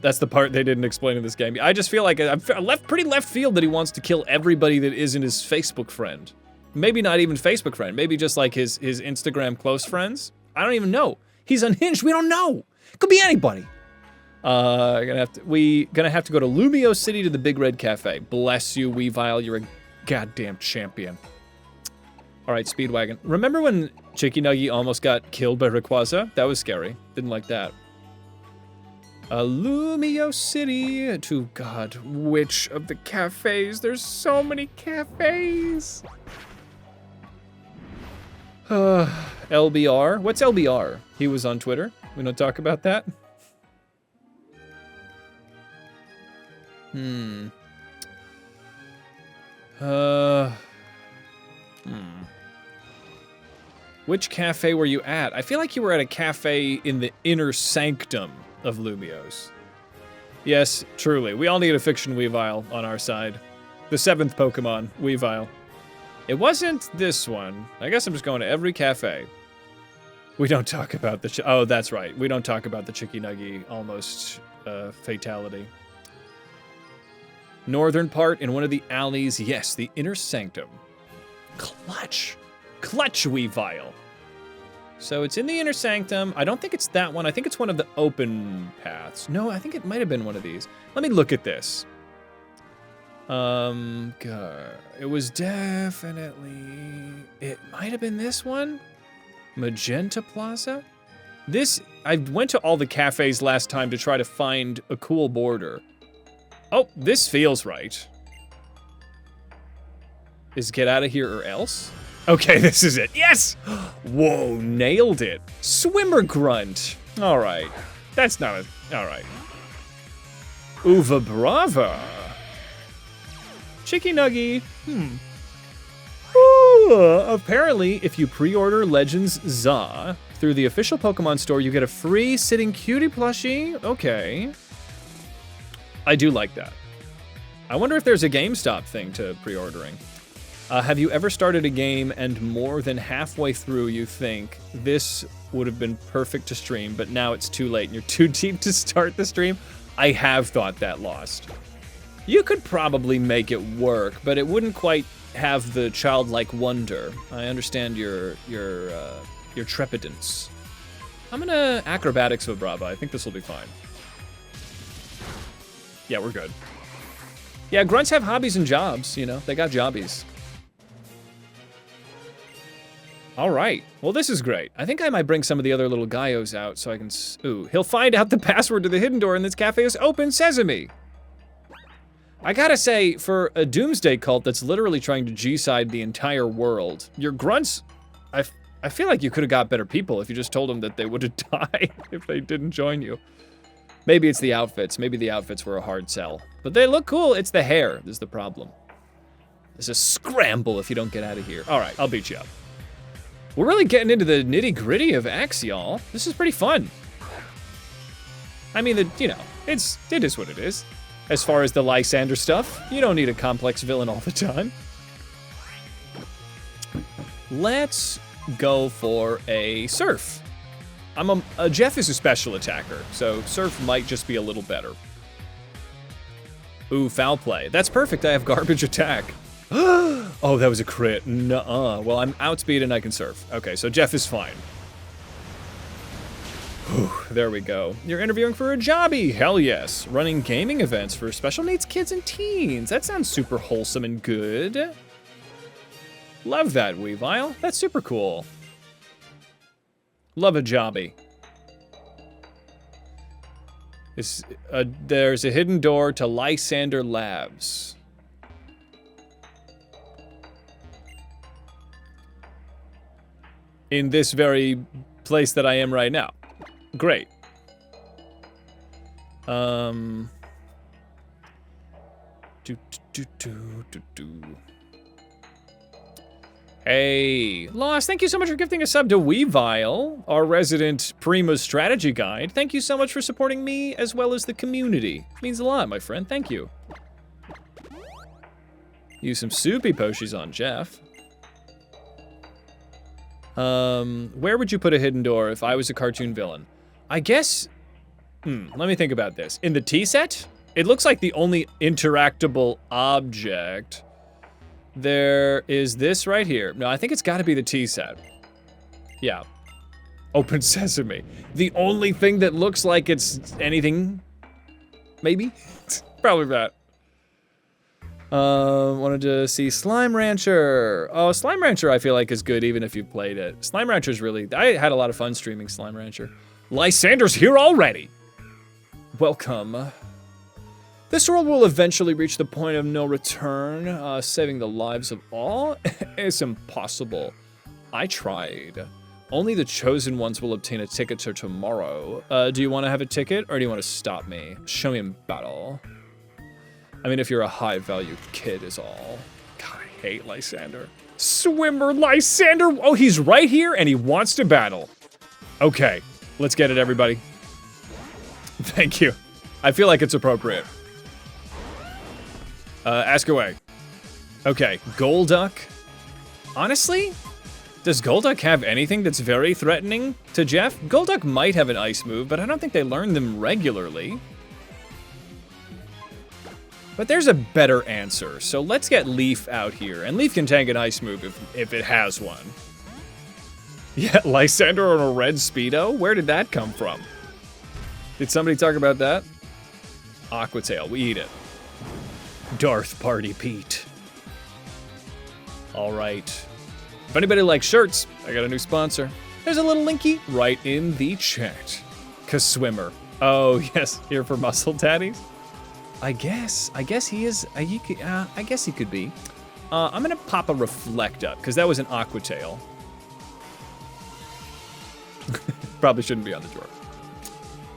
S1: That's the part they didn't explain in this game. I just feel like I'm pretty left field that he wants to kill everybody that isn't his Facebook friend. Maybe not even Facebook friend. Maybe just like his Instagram close friends. I don't even know. He's unhinged. We don't know. Could be anybody. We gonna have to go to Lumio City to the Big Red Cafe. Bless you, Weavile. You're a goddamn champion. All right, Speedwagon. Remember when Chicky Nuggy almost got killed by Rayquaza? That was scary. Didn't like that. Lumio City to God, which of the cafes? There's so many cafes. LBR. What's LBR? He was on Twitter. We don't talk about that. Which cafe were you at? I feel like you were at a cafe in the inner sanctum of Lumio's. Yes, truly. We all need a fiction Weavile on our side. The 7th Pokemon, Weavile. It wasn't this one. I guess I'm just going to every cafe. We don't talk about the... Oh, that's right. We don't talk about the Chicky Nuggy almost fatality. Northern part in one of the alleys. Yes, the inner sanctum. Clutch. Clutch Weavile. So it's in the inner sanctum. I don't think it's that one. I think it's one of the open paths. No, I think it might have been one of these. Let me look at this. God. It was definitely... It might have been this one? Magenta Plaza? I went to all the cafes last time to try to find a cool border. Oh, this feels right. Is get out of here or else? Okay, this is it. Yes! Whoa, nailed it. Swimmer grunt. All right. That's not a... All right. Uva brava. Chicky nuggy. Ooh, apparently, if you pre-order Legends Za through the official Pokemon store, you get a free Sitting Cutie plushie. Okay. I do like that. I wonder if there's a GameStop thing to pre-ordering. Have you ever started a game and more than halfway through you think this would have been perfect to stream, but now it's too late and you're too deep to start the stream? I have thought that, Lost. You could probably make it work, but it wouldn't quite have the childlike wonder. I understand your trepidance. I'm gonna Acrobatics with Brava. I think this will be fine. Yeah, we're good. Yeah, grunts have hobbies and jobs, you know, they got jobbies. All right, well, this is great. I think I might bring some of the other little Gaios out so I can, ooh, he'll find out the password to the hidden door and this cafe is open sesame. I gotta say, for a doomsday cult that's literally trying to G-side the entire world, your grunts, I feel like you could have got better people if you just told them that they would have died if they didn't join you. Maybe it's the outfits. Maybe the outfits were a hard sell. But they look cool. It's the hair is the problem. There's a scramble if you don't get out of here. All right, I'll beat you up. We're really getting into the nitty-gritty of X, y'all. This is pretty fun. I mean, you know, it is what it is. As far as the Lysander stuff, you don't need a complex villain all the time. Let's go for a Surf. Jeff is a special attacker, so Surf might just be a little better. Ooh, foul play. That's perfect, I have garbage attack. Oh, that was a crit. Nuh-uh. Well, I'm outspeed and I can Surf. Okay, so Jeff is fine. Whew, there we go. You're interviewing for a jobby. Hell yes. Running gaming events for special needs kids and teens. That sounds super wholesome and good. Love that, Weavile. That's super cool. Love a jobby. There's a hidden door to Lysander Labs. In this very place that I am right now. Great. Hey, Lost, thank you so much for gifting a sub to Weavile, our resident Prima strategy guide. Thank you so much for supporting me as well as the community. It means a lot, my friend, thank you. Use some soupy potions on Jeff. Where would you put a hidden door if I was a cartoon villain? I guess, let me think about this. In the tea set, it looks like the only interactable object. There is this right here. No, I think it's gotta be the tea set. Yeah. Open sesame. The only thing that looks like it's anything, maybe? Probably that. Wanted to see Slime Rancher. Oh, Slime Rancher I feel like is good even if you've played it. Slime Rancher's really, I had a lot of fun streaming Slime Rancher. Lysander's here already. Welcome. This world will eventually reach the point of no return. Saving the lives of all is impossible. I tried. Only the chosen ones will obtain a ticket to tomorrow. Do you want to have a ticket or do you want to stop me? Show me in battle. I mean, if you're a high-value kid is all. God, I hate Lysander. Swimmer Lysander! Oh, he's right here and he wants to battle. Okay, let's get it, everybody. Thank you. I feel like it's appropriate. Ask away. Okay, Golduck. Honestly, does Golduck have anything that's very threatening to Jeff? Golduck might have an ice move, but I don't think they learn them regularly. But there's a better answer, so let's get Leaf out here. And Leaf can tank an ice move if it has one. Yeah, Lysander on a red Speedo? Where did that come from? Did somebody talk about that? Aquatail, we eat it. Darth Party Pete. All right. If anybody likes shirts, I got a new sponsor. There's a little linky right in the chat. Swimmer. Oh yes, here for muscle daddies. I guess he is. I guess he could be. I'm gonna pop a Reflect up, because that was an Aqua Tail. Probably shouldn't be on the drawer.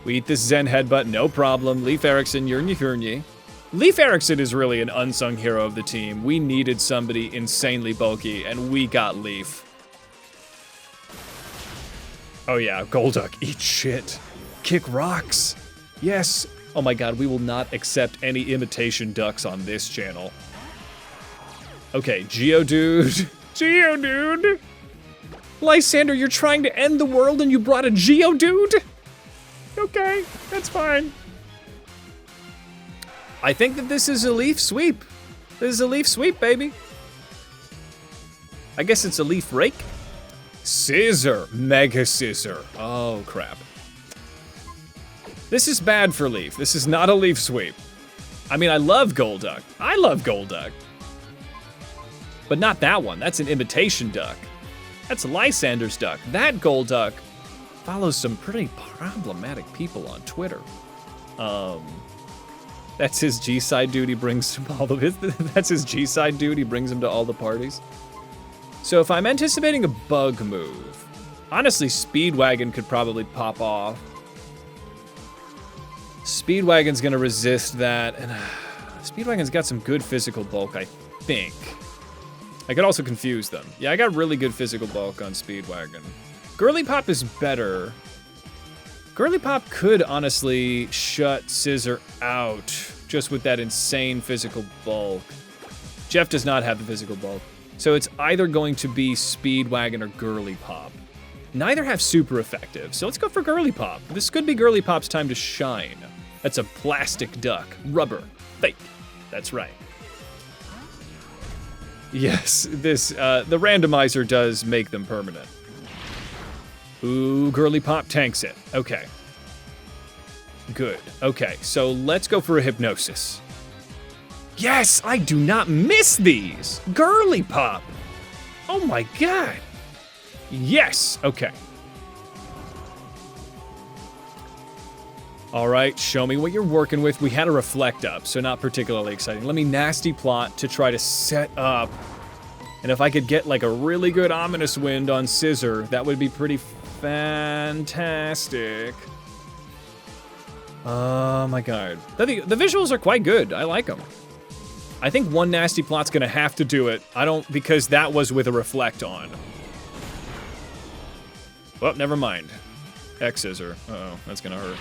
S1: We eat this Zen Headbutt, no problem. Leaf Erikson, Yurnyi. Leaf Erikson is really an unsung hero of the team. We needed somebody insanely bulky, and we got Leaf. Oh yeah, Golduck, eat shit. Kick rocks. Yes. Oh my god, we will not accept any imitation ducks on this channel. Okay, Geodude. Geodude! Lysander, you're trying to end the world and you brought a Geodude? Okay, that's fine. I think that this is a Leaf Sweep. This is a Leaf Sweep, baby. I guess it's a Leaf Rake. Scissor. Mega Scissor. Oh, crap. This is bad for Leaf. This is not a Leaf Sweep. I mean, I love Golduck. I love Golduck. But not that one. That's an imitation duck. That's Lysander's duck. That Golduck follows some pretty problematic people on Twitter. That's his G-side dude. He brings him all the. That's his G-side dude. He brings him to all the parties. So if I'm anticipating a bug move, honestly, Speedwagon could probably pop off. Speedwagon's gonna resist that, and Speedwagon's got some good physical bulk, I think. I could also confuse them. Yeah, I got really good physical bulk on Speedwagon. Girly Pop is better. Girly Pop could honestly shut Scissor out just with that insane physical bulk. Jeff does not have the physical bulk. So it's either going to be Speedwagon or Girly Pop. Neither have super effective, so let's go for Girly Pop. This could be Girly Pop's time to shine. That's a plastic duck. Rubber. Fake. That's right. Yes, this, the randomizer does make them permanent. Ooh, Girly Pop tanks it. Okay. Good. Okay, so let's go for a Hypnosis. Yes, I do not miss these. Girly Pop. Oh my god. Yes, okay. All right, show me what you're working with. We had a Reflect up, so not particularly exciting. Let me Nasty Plot to try to set up. And if I could get like a really good Ominous Wind on Scissor, that would be pretty fantastic. Oh my god. The visuals are quite good. I like them. I think one Nasty Plot's gonna have to do it. Because that was with a Reflect on. Well, never mind. X-Scissor. Uh-oh, that's gonna hurt.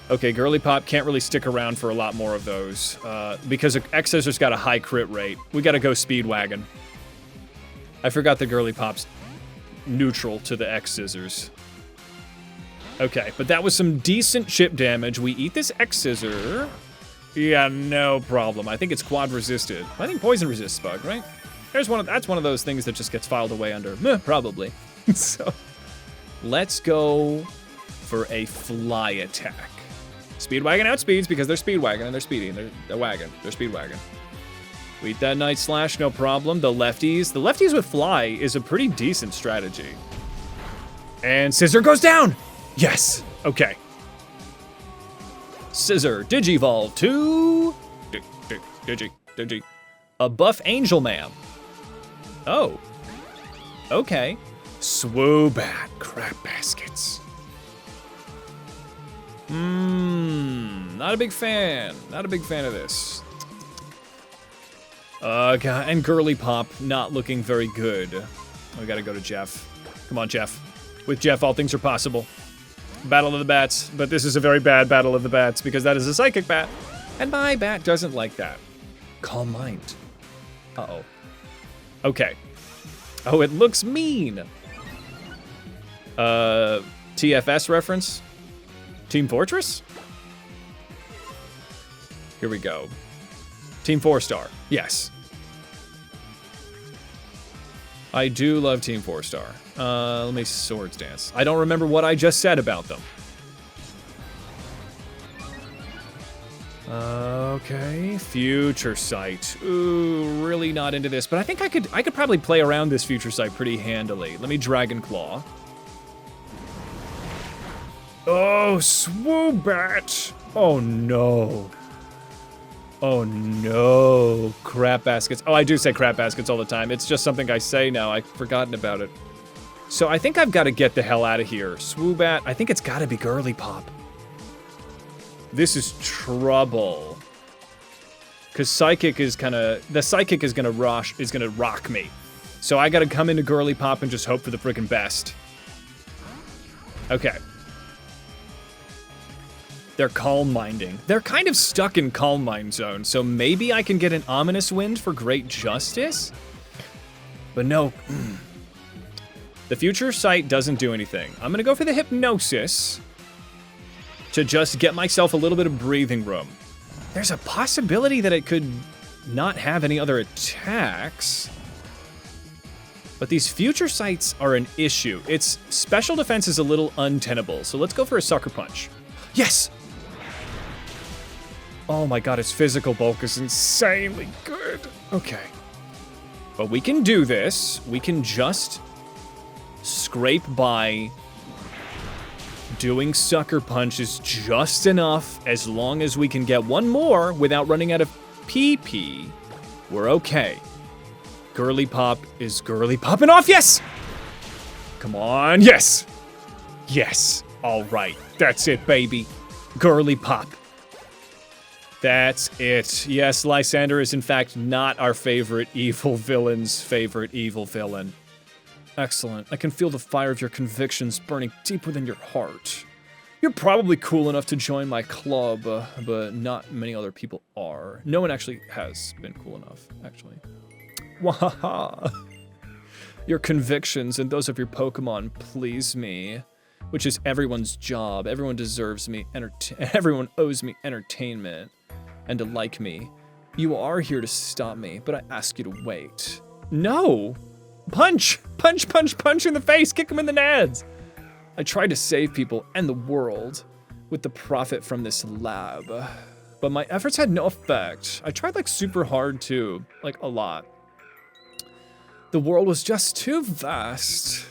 S1: Okay, Girly Pop can't really stick around for a lot more of those. Because X-Scissor's got a high crit rate. We gotta go Speedwagon. I forgot the Girly Pop's neutral to the X-Scissors. Okay, but that was some decent chip damage. We eat this X-Scissor. Yeah, no problem. I think it's quad resisted. I think poison resists bug, right? That's one of those things that just gets filed away under meh, probably. So let's go for a fly attack. Speedwagon outspeeds because they're Speedwagon and they're speedy and they're wagon. They're Speedwagon. We eat that Night Slash, no problem. The lefties with fly is a pretty decent strategy. And Scissor goes down. Yes. Okay. Scissor, Digivolve to... Digi. A buff Angel Man. Oh. Okay. Swoobat, Crap Baskets. Not a big fan. Not a big fan of this. God, and Girly Pop not looking very good. We gotta go to Jeff. Come on, Jeff. With Jeff, all things are possible. Battle of the Bats, but this is a very bad Battle of the Bats because that is a Psychic Bat, and my bat doesn't like that. Calm Mind. Uh-oh. Okay. Oh, it looks mean. TFS reference? Team Fortress? Here we go. Team 4-Star. Yes. I do love Team 4-Star. Let me Swords Dance. I don't remember what I just said about them. Okay, Future Sight. Ooh, really not into this, but I think I could probably play around this Future Sight pretty handily. Let me Dragon Claw. Oh, Swoobat! Oh no. Oh no, crap baskets. Oh, I do say crap baskets all the time. It's just something I say now. I've forgotten about it. So I think I've got to get the hell out of here. Swoobat, I think it's got to be Girly Pop. This is trouble. Because Psychic is the Psychic is gonna rock me. So I gotta come into Girly Pop and just hope for the freaking best. Okay. They're Calm Minding. They're kind of stuck in Calm Mind Zone, so maybe I can get an Ominous Wind for Great Justice? But no. The Future Sight doesn't do anything. I'm gonna go for the Hypnosis to just get myself a little bit of breathing room. There's a possibility that it could not have any other attacks. But these Future Sights are an issue. Its special defense is a little untenable, so let's go for a Sucker Punch. Yes! Oh my god, its physical bulk is insanely good. Okay. But we can do this. We can just scrape by. Doing Sucker Punch is just enough. As long as we can get one more without running out of PP, we're okay. Girly Pop is Girly popping off. Yes! Come on. Yes! Yes. All right. That's it, baby. Girly Pop. That's it. Yes, Lysander is in fact not our favorite evil villain's favorite evil villain. Excellent. I can feel the fire of your convictions burning deep within your heart. You're probably cool enough to join my club, but not many other people are. No one actually has been cool enough, actually. Wahaha. Your convictions and those of your Pokemon please me, which is everyone's job. Everyone deserves me. Everyone owes me entertainment and to like me. You are here to stop me, but I ask you to wait. No! Punch! Punch, punch, punch in the face! Kick him in the nads! I tried to save people and the world with the profit from this lab, but my efforts had no effect. I tried like super hard too, like a lot. The world was just too vast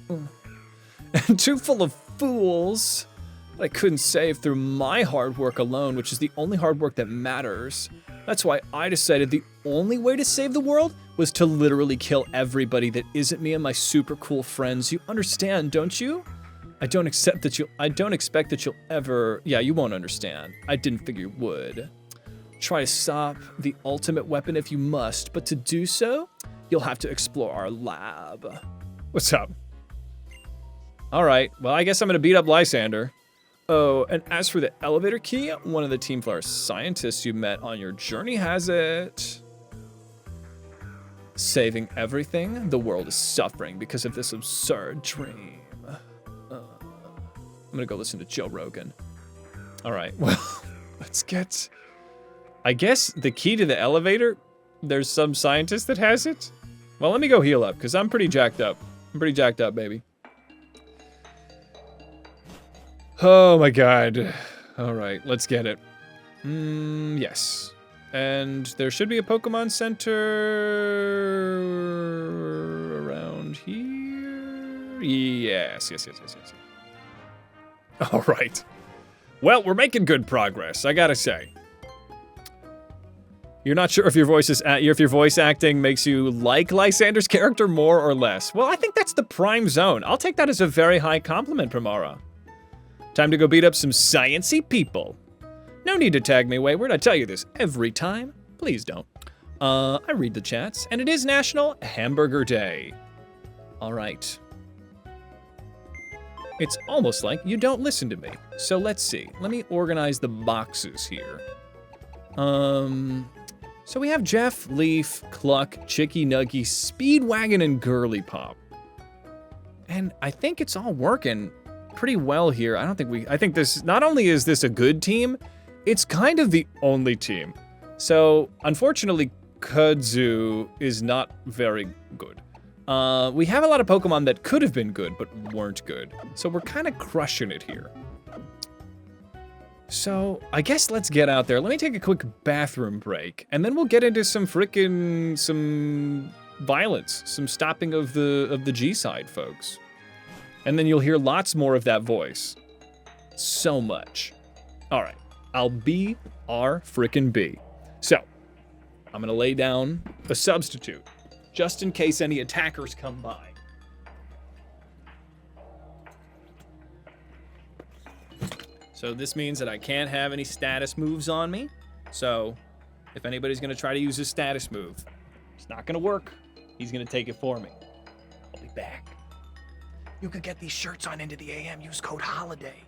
S1: and too full of fools that I couldn't save through my hard work alone, which is the only hard work that matters. That's why I decided the only way to save the world was to literally kill everybody that isn't me and my super cool friends. You understand, don't you? I don't expect that you'll ever... Yeah, you won't understand. I didn't figure you would. Try to stop the ultimate weapon if you must, but to do so, you'll have to explore our lab. What's up? All right, well, I guess I'm gonna beat up Lysander. Oh, and as for the elevator key, one of the Team Flower scientists you met on your journey has it. Saving everything, the world is suffering because of this absurd dream. I'm gonna go listen to Joe Rogan. All right, well, let's get... I guess the key to the elevator, there's some scientist that has it? Well, let me go heal up, because I'm pretty jacked up. I'm pretty jacked up, baby. Oh my god. All right, let's get it. Yes. And there should be a Pokemon Center around here. Yes. All right. Well, we're making good progress, I gotta say. You're not sure if your voice acting makes you like Lysander's character more or less. Well, I think that's the prime zone. I'll take that as a very high compliment, Primara. Time to go beat up some science-y people. No need to tag me wayward, I tell you this every time. Please don't. I read the chats, and it is National Hamburger Day. All right. It's almost like you don't listen to me. So let's see. Let me organize the boxes here. So we have Jeff, Leaf, Cluck, Chicky Nuggy, Speedwagon, and Girly Pop. And I think it's all working pretty well here. I think this, not only is this a good team, it's kind of the only team. So, unfortunately, Kudzu is not very good. We have a lot of Pokemon that could have been good, but weren't good. So we're kind of crushing it here. So, I guess let's get out there. Let me take a quick bathroom break, and then we'll get into some violence, some stopping of the G-side, folks. And then you'll hear lots more of that voice. So much. All right, I'll be our frickin' B. So, I'm going to lay down a substitute, just in case any attackers come by. So this means that I can't have any status moves on me. So, if anybody's going to try to use his status move, it's not going to work. He's going to take it for me. I'll be back. You could get these shirts on Into the AM. Use code HOLIDAY.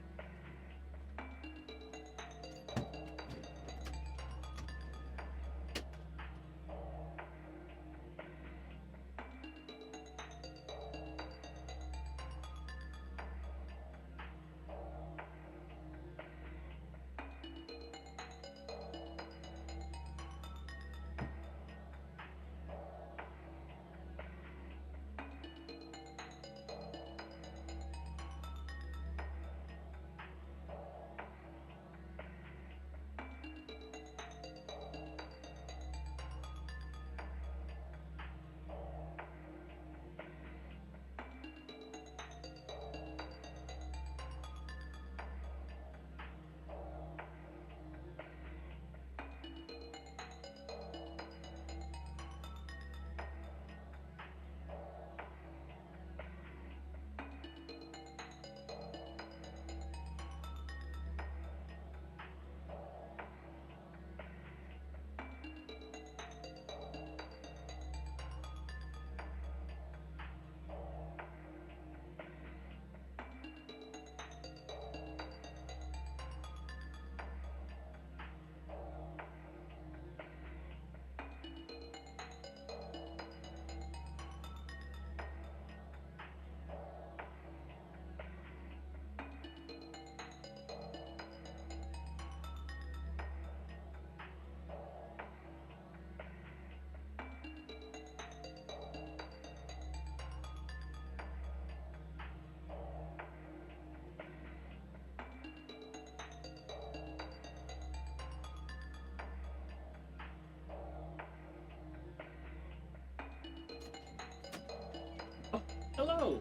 S1: Hello.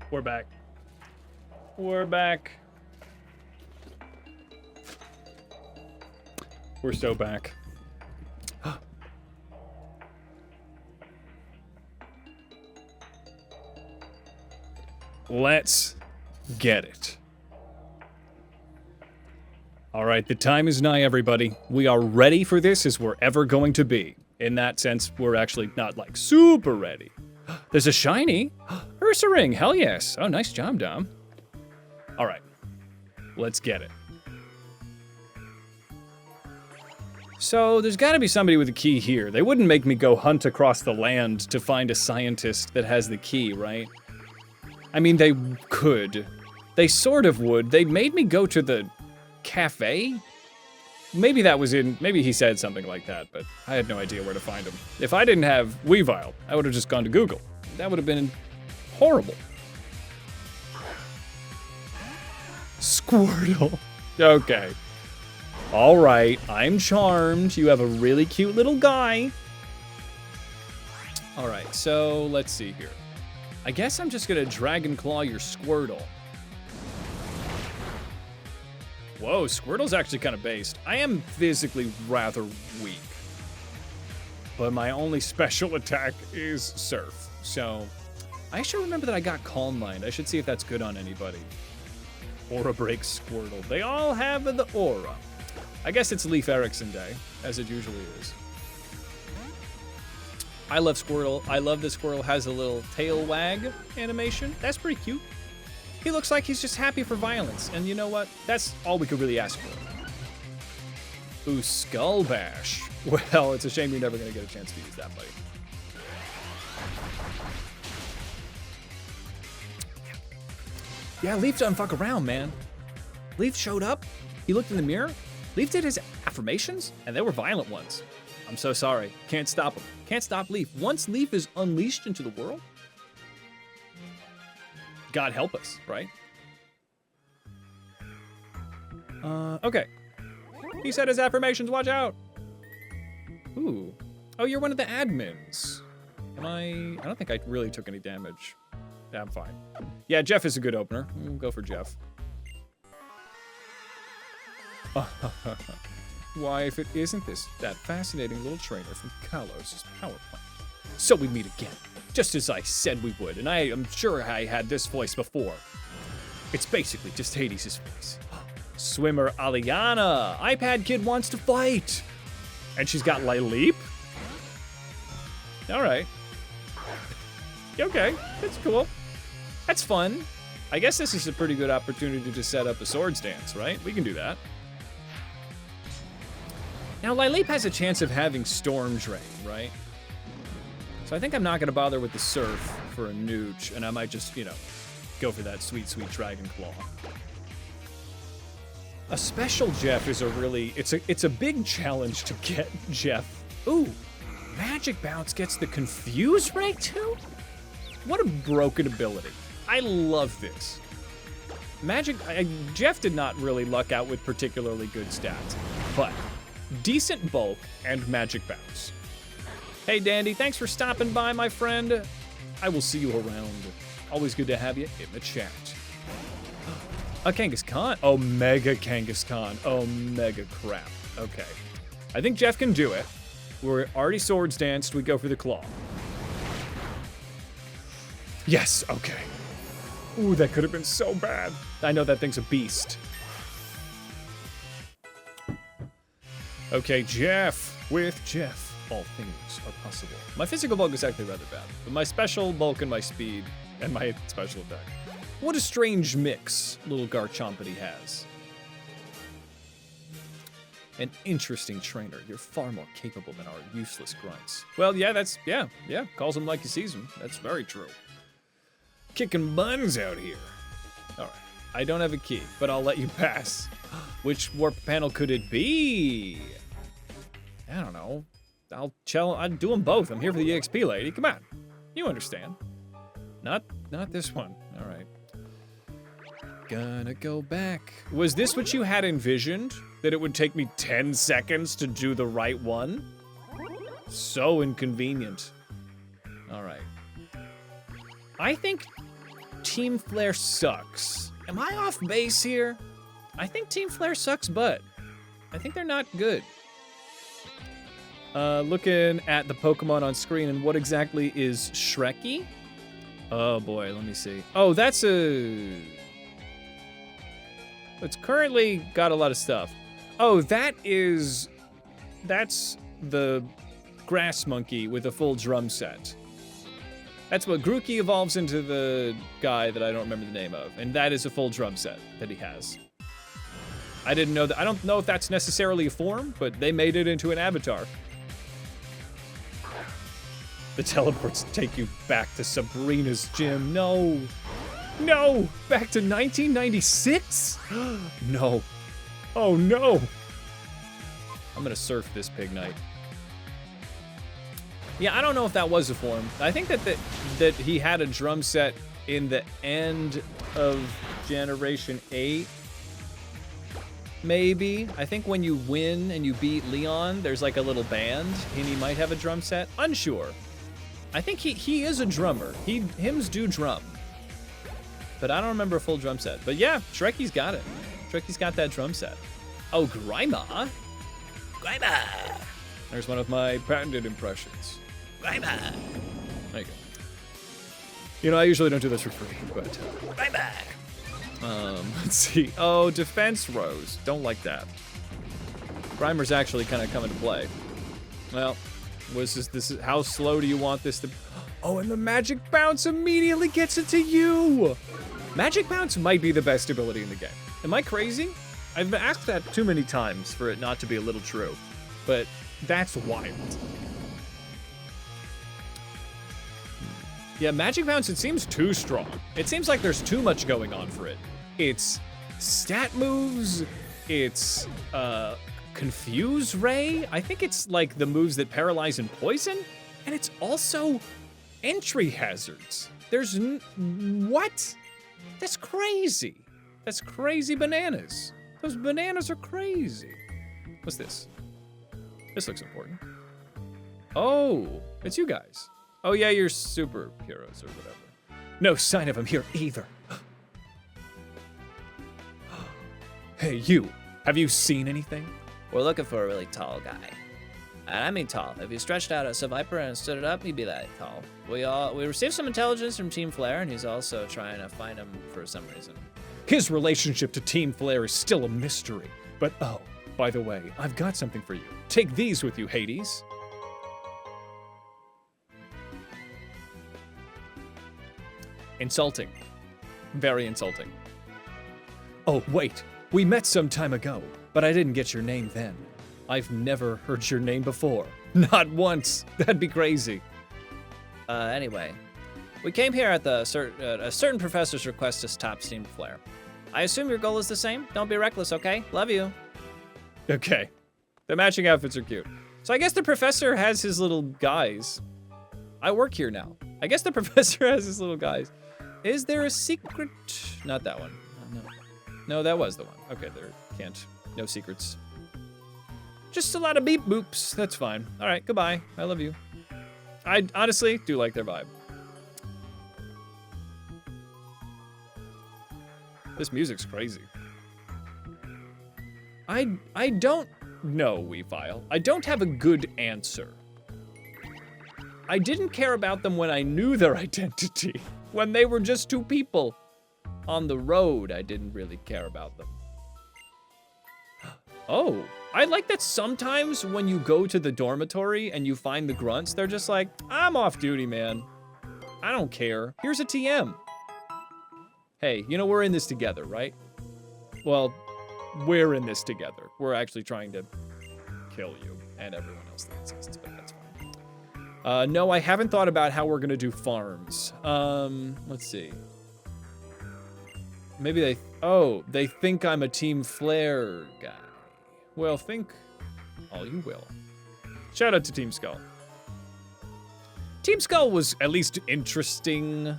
S1: We're back. We're back. We're so back. Let's get it. All right, the time is nigh, everybody. We are ready for this as we're ever going to be. In that sense, we're actually not, like, super ready. There's a shiny. Ursaring, hell yes. Oh, nice job, Dom. All right, let's get it. So, there's gotta be somebody with a key here. They wouldn't make me go hunt across the land to find a scientist that has the key, right? I mean, they could. They sort of would. They made me go to the cafe? Maybe that was in, maybe he said something like that, but I had no idea where to find him. If I didn't have Weavile, I would have just gone to Google. That would have been horrible. Squirtle. Okay. All right, I'm charmed. You have a really cute little guy. All right, so let's see here. I guess I'm just gonna Dragon Claw your Squirtle. Whoa, Squirtle's actually kind of based. I am physically rather weak. But my only special attack is Surf. So, I should remember that I got Calm Mind. I should see if that's good on anybody. Aura Break Squirtle. They all have the aura. I guess it's Leif Erikson Day, as it usually is. I love Squirtle. I love that Squirtle has a little tail wag animation. That's pretty cute. He looks like he's just happy for violence, and you know what? That's all we could really ask for. Ooh, Skull Bash. Well, it's a shame you're never gonna get a chance to use that, buddy. Yeah, Leaf doesn't fuck around, man. Leaf showed up, he looked in the mirror, Leaf did his affirmations, and they were violent ones. I'm so sorry. Can't stop him. Can't stop Leaf. Once Leaf is unleashed into the world, God help us, right? Okay. He said his affirmations, watch out! Ooh. Oh, you're one of the admins. I don't think I really took any damage. I'm fine. Yeah, Jeff is a good opener. We'll go for Jeff. Why, if it isn't that fascinating little trainer from Kalos' power plant. So we meet again, just as I said we would, and I am sure I had this voice before. It's basically just Hades' voice. Swimmer Aliana, iPad kid wants to fight. And she's got Leap. All right. Okay, that's cool. That's fun. I guess this is a pretty good opportunity to set up a swords dance, right? We can do that. Now, Leap has a chance of having Storm Drain, right? So I think I'm not gonna bother with the Surf for a Nooch, and I might just, you know, go for that sweet, sweet Dragon Claw. A special Jeff is it's a big challenge to get Jeff. Ooh, Magic Bounce gets the Confuse Ray too? What a broken ability. I love this. Jeff did not really luck out with particularly good stats, but decent bulk and Magic Bounce. Hey Dandy, thanks for stopping by, my friend. I will see you around. Always good to have you in the chat. A Kangaskhan. Oh, Mega Kangaskhan. Oh, mega crap. Okay. I think Jeff can do it. We're already swords danced. We go for the claw. Yes, okay. Ooh, that could have been so bad. I know that thing's a beast. Okay, Jeff. With Jeff, all things are possible. My physical bulk is actually rather bad, but my special bulk and my speed and my special attack. What a strange mix little Garchompity has. An interesting trainer. You're far more capable than our useless grunts. Well, yeah, yeah. Calls him like he sees him. That's very true. Kicking buns out here. All right. I don't have a key, but I'll let you pass. Which warp panel could it be? I don't know. I'll do them both. I'm here for the EXP lady. Come on. You understand. Not this one. All right. Gonna go back. Was this what you had envisioned? That it would take me 10 seconds to do the right one? So inconvenient. All right. I think Team Flare sucks. Am I off base here? I think Team Flare sucks butt. I think they're not good. Looking at the Pokemon on screen, and what exactly is Shreky? Oh boy, let me see. Oh, that's it's currently got a lot of stuff. Oh, that's the grass monkey with a full drum set. That's what Grookey evolves into the guy that I don't remember the name of, and that is a full drum set that he has. I didn't know that. I don't know if that's necessarily a form, but they made it into an avatar. The teleports take you back to Sabrina's gym. No. No! Back to 1996? No. Oh no! I'm gonna surf this Pig Knight. Yeah, I don't know if that was a form. I think that he had a drum set in the end of Generation 8. Maybe. I think when you win and you beat Leon, there's like a little band, and he might have a drum set. Unsure. I think he is a drummer. Hims do drum. But I don't remember a full drum set. But yeah, Shreky's got it. Shreky's got that drum set. Oh, Grima. Grima. There's one of my patented impressions. Grima. There you go. You know, I usually don't do this for free, but... Grima. Let's see. Oh, Defense Rose. Don't like that. Grimer's actually kind of come into play. Well, this is how slow do you want this to... Oh, and the Magic Bounce immediately gets it to you! Magic Bounce might be the best ability in the game. Am I crazy? I've been asked that too many times for it not to be a little true. But that's wild. Yeah, Magic Bounce, it seems too strong. It seems like there's too much going on for it. It's stat moves, it's Confuse Ray. I think it's like the moves that paralyze and poison. And it's also entry hazards. There's what? That's crazy. That's crazy bananas. Those bananas are crazy. What's this? This looks important. Oh, it's you guys. Oh yeah, you're superheroes or whatever. No sign of him here either. Hey, you. Have you seen anything?
S2: We're looking for a really tall guy. And I mean tall. If you stretched out a Viper and stood it up, he'd be that tall. We received some intelligence from Team Flare, and he's also trying to find him for some reason.
S1: His relationship to Team Flare is still a mystery. But oh, by the way, I've got something for you. Take these with you, Hades. Insulting. Very insulting. Oh, wait. We met some time ago, but I didn't get your name then. I've never heard your name before. Not once. That'd be crazy.
S2: Anyway, we came here at a certain professor's request to stop Team Flare. I assume your goal is the same? Don't be reckless, okay? Love you.
S1: Okay. The matching outfits are cute. So I guess the professor has his little guys. I work here now. I guess the professor has his little guys. Is there a secret? Not that one. No. No, that was the one. Okay, there can't. No secrets. Just a lot of beep boops. That's fine. All right, goodbye. I love you. I honestly do like their vibe. This music's crazy. I don't know, WeFile. I don't have a good answer. I didn't care about them when I knew their identity. When they were just two people on the road, I didn't really care about them. Oh, I like that sometimes when you go to the dormitory and you find the grunts, they're just like, I'm off duty, man. I don't care. Here's a TM. Hey, you know, we're in this together, right? Well, we're in this together. We're actually trying to kill you and everyone else that exists, but that's fine. No, I haven't thought about how we're gonna do farms. Let's see. Maybe they think I'm a Team Flare guy. Well, think all you will. Shout out to Team Skull. Team Skull was at least interesting.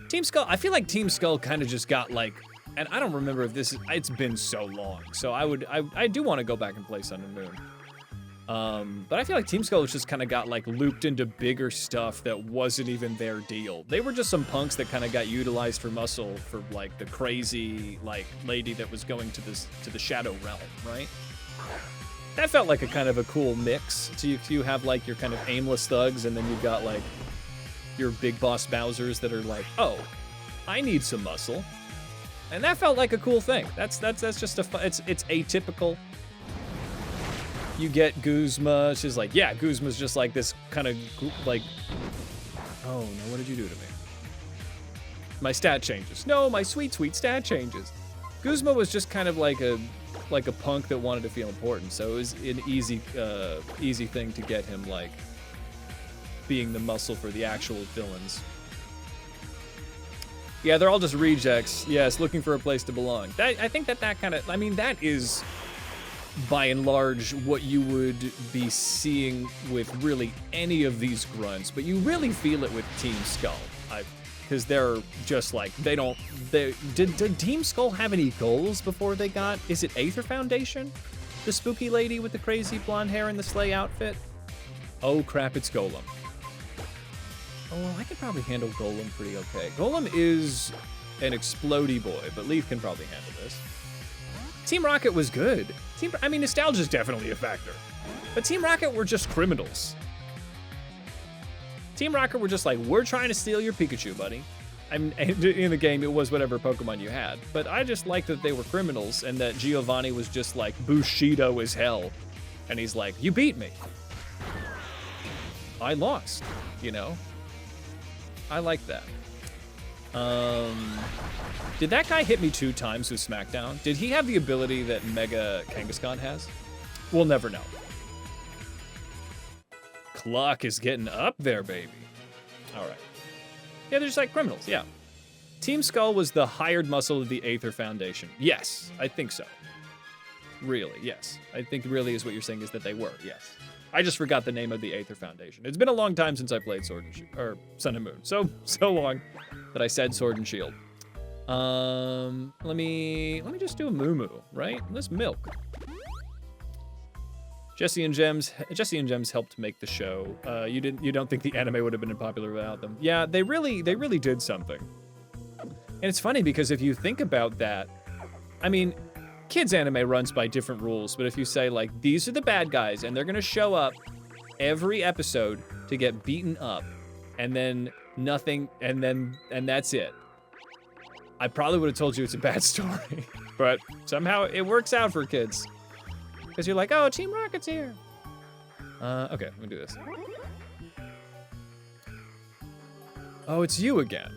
S1: Team Skull, I feel like Team Skull kind of just got like, and I don't remember if it's been so long, so I do want to go back and play Sun and Moon. But I feel like Team Skull just kind of got like looped into bigger stuff that wasn't even their deal. They were just some punks that kind of got utilized for muscle for like the crazy like lady that was going to the Shadow Realm, right? That felt like a kind of a cool mix. So you have like your kind of aimless thugs, and then you've got like your big boss Bowsers that are like, oh, I need some muscle, and that felt like a cool thing. That's just it's atypical. You get Guzma. She's like, yeah, Guzma's just like this kind of like, oh no, what did you do to me? My stat changes. No, my sweet stat changes. Guzma was just kind of like a punk that wanted to feel important, so it was an easy thing to get him like being the muscle for the actual villains. Yeah, they're all just rejects. Yes, looking for a place to belong. I think that kind of, I mean, that is by and large what you would be seeing with really any of these grunts, but you really feel it with Team Skull. Because they're just like, did Team Skull have any goals before they got, is it Aether Foundation? The spooky lady with the crazy blonde hair and the sleigh outfit? Oh crap, it's Golem. Oh, well, I could probably handle Golem pretty okay. Golem is an explodey boy, but Leaf can probably handle this. Team Rocket was good. I mean, nostalgia is definitely a factor. But Team Rocket were just criminals. Team Rocket were just like, we're trying to steal your Pikachu, buddy. In the game, it was whatever Pokemon you had. But I just liked that they were criminals and that Giovanni was just like Bushido as hell. And he's like, you beat me. I lost, you know? I like that. Did that guy hit me 2 times with Smackdown? Did he have the ability that Mega Kangaskhan has? We'll never know. Clock is getting up there, baby. All right. Yeah, they're just like criminals, yeah. Team Skull was the hired muscle of the Aether Foundation. Yes, I think so. Really, yes. I think really is what you're saying is that they were, yes. I just forgot the name of the Aether Foundation. It's been a long time since I played Sword and Shield, or Sun and Moon. So long that I said Sword and Shield. Let me just do a Moo Moo, right? Let's milk. Jesse and Gems helped make the show. You don't think the anime would have been popular without them? Yeah, they really did something. And it's funny because if you think about that, I mean, kids anime runs by different rules, but if you say like these are the bad guys and they're gonna show up every episode to get beaten up, and then nothing, and that's it, I probably would have told you it's a bad story. But somehow it works out for kids. Because you're like, oh, Team Rocket's here. Okay, let me do this. Oh, it's you again.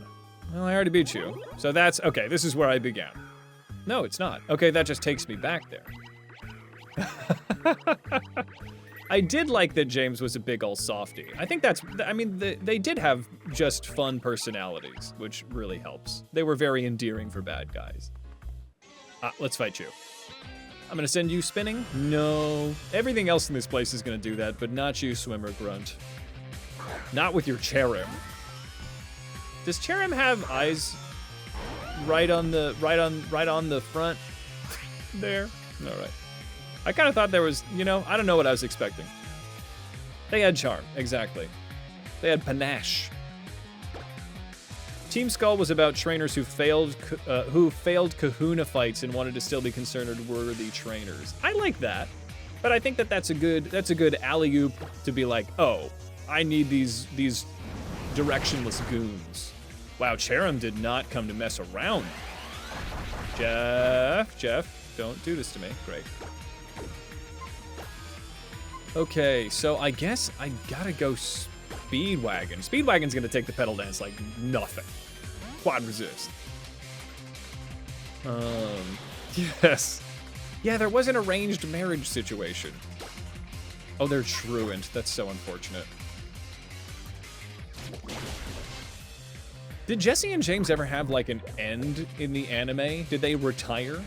S1: Well, I already beat you. So that's, okay, this is where I began. No, it's not. Okay, that just takes me back there. I did like that James was a big ol' softie. I think that's, I mean, they did have just fun personalities, which really helps. They were very endearing for bad guys. Let's fight you. I'm gonna send you spinning. No. Everything else in this place is gonna do that, but not you, Swimmer Grunt. Not with your Cherim. Does Cherim have eyes right on the front there? All right. I kind of thought there was, you know, I don't know what I was expecting. They had charm, exactly. They had panache. Team Skull was about trainers who failed kahuna fights and wanted to still be considered worthy trainers. I like that, but I think that's a good alley-oop to be like, oh, I need these directionless goons. Wow, Cherim did not come to mess around. Jeff, don't do this to me. Great. Okay, so I guess I gotta go Speedwagon. Speedwagon's gonna take the pedal dance like nothing. Quad resist. Yes. Yeah, there was an arranged marriage situation. Oh, they're truant. That's so unfortunate. Did Jesse and James ever have like an end in the anime? Did they retire?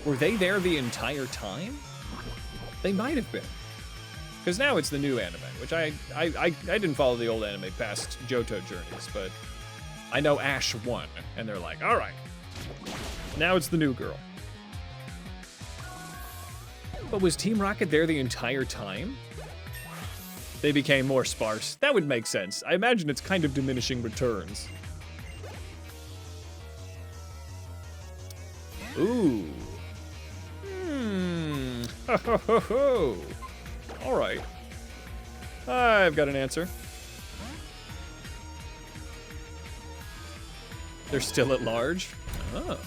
S1: Were they there the entire time? They might have been. Because now it's the new anime, which I didn't follow the old anime past Johto Journeys, but I know Ash won, and they're like, all right, now it's the new girl. But was Team Rocket there the entire time? They became more sparse. That would make sense. I imagine it's kind of diminishing returns. Ooh. Ho ho ho ho. All right. I've got an answer. They're still at large? Oh.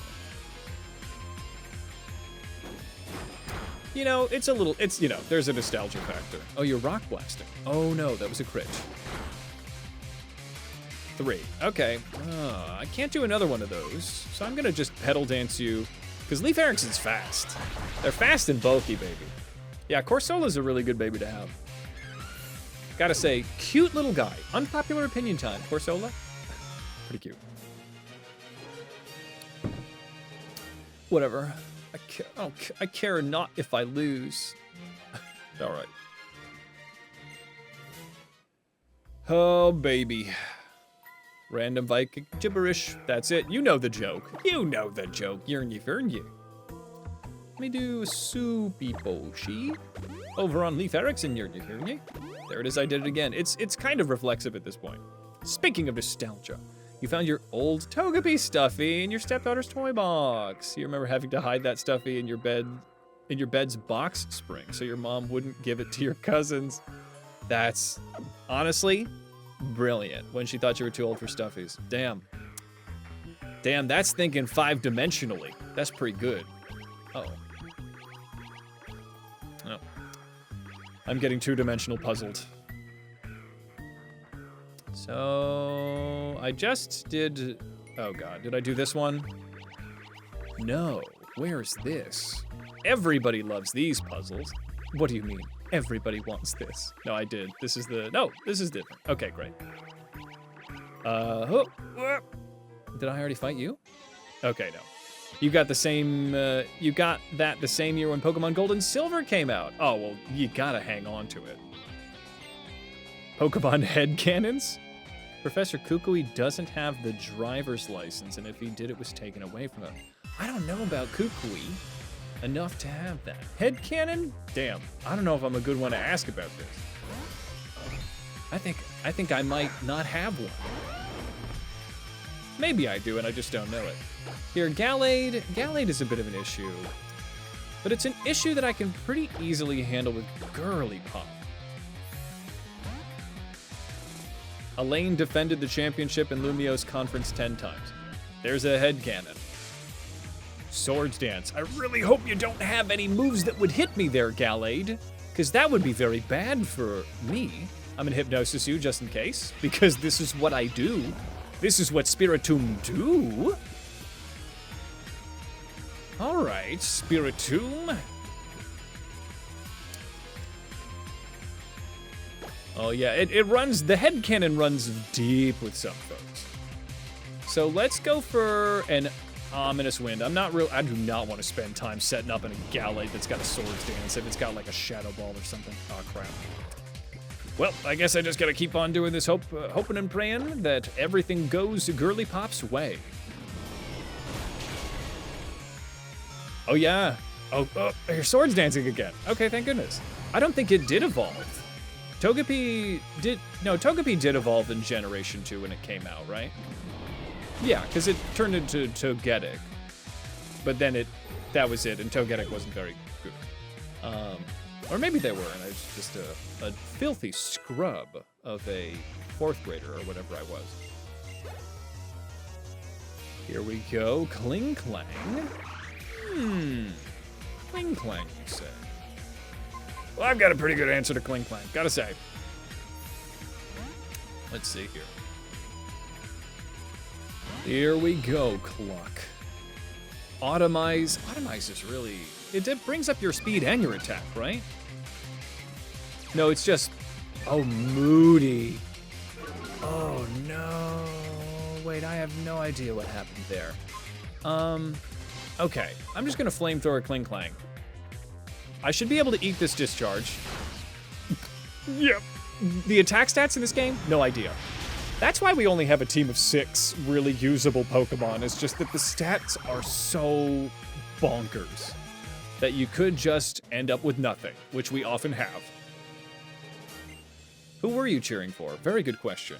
S1: You know, there's a nostalgia factor. Oh, you're rock blasting. Oh no, that was a crit. 3. Okay. I can't do another one of those, so I'm gonna just pedal dance you, because Leif Erikson's fast. They're fast and bulky, baby. Yeah, Corsola's a really good baby to have. Gotta say, cute little guy. Unpopular opinion time. Corsola? Pretty cute. Whatever. I care not if I lose. All right. Oh, baby. Random Viking gibberish. That's it. You know the joke. You know the joke. Yernye. Let me do Soupy Boshi. Over on Leif Erikson, Yernye. There it is, I did it again. It's kind of reflexive at this point. Speaking of nostalgia, you found your old Togepi stuffy in your stepdaughter's toy box. You remember having to hide that stuffy in your bed's box spring so your mom wouldn't give it to your cousins. That's honestly brilliant when she thought you were too old for stuffies. Damn, that's thinking 5-dimensionally. That's pretty good. Uh-oh. Oh. I'm getting 2-dimensional puzzled. So I just did, oh God, did I do this one? No, where's this? Everybody loves these puzzles. What do you mean? Everybody wants this. No, I did. This is different. Okay, great. Did I already fight you? Okay, no. You got the same, you got that the same year when Pokemon Gold and Silver came out. Oh, well, you gotta hang on to it. Pokemon head cannons? Professor Kukui doesn't have the driver's license, and if he did, it was taken away from him. I don't know about Kukui. enough to have that. Head cannon? Damn, I don't know if I'm a good one to ask about this. I think I might not have one. Maybe I do, and I just don't know it. Here, Gallade. Gallade is a bit of an issue, but it's an issue that I can pretty easily handle with Girly Pop. Elaine defended the championship in Lumiose Conference 10 times. There's a head cannon. Swords Dance. I really hope you don't have any moves that would hit me there, Gallade, because that would be very bad for me. I'm gonna hypnosis you just in case, because this is what I do. This is what Spiritomb do. All right, Spiritomb. Oh yeah, it runs, the head cannon runs deep with some folks. So let's go for an Ominous Wind. I do not want to spend time setting up in a Gallade that's got a Swords Dance if it's got like a Shadow Ball or something. Oh crap. Well, I guess I just gotta keep on doing this, hoping and praying that everything goes Girly Pop's way. Oh yeah. Oh, your Swords Dancing again. Okay, thank goodness. I don't think it did evolve. Togepi did evolve in Generation 2 when it came out, right? Yeah, because it turned into Togetic. But then that was it, and Togetic wasn't very good. Or maybe they were, and I was just a filthy scrub of a 4th grader or whatever I was. Here we go, Kling Clang. Kling Clang, you say? Well, I've got a pretty good answer to Kling Clang, gotta say. Let's see here. Here we go, Cluck. Automize. Automize is really... It brings up your speed and your attack, right? No, it's just... Oh, Moody. Oh, no. Wait, I have no idea what happened there. Okay. I'm just gonna Flamethrower Kling Clang. I should be able to eat this discharge. Yep. The attack stats in this game? No idea. That's why we only have a team of 6 really usable Pokemon. It's just that the stats are so bonkers that you could just end up with nothing, which we often have. Who were you cheering for? Very good question.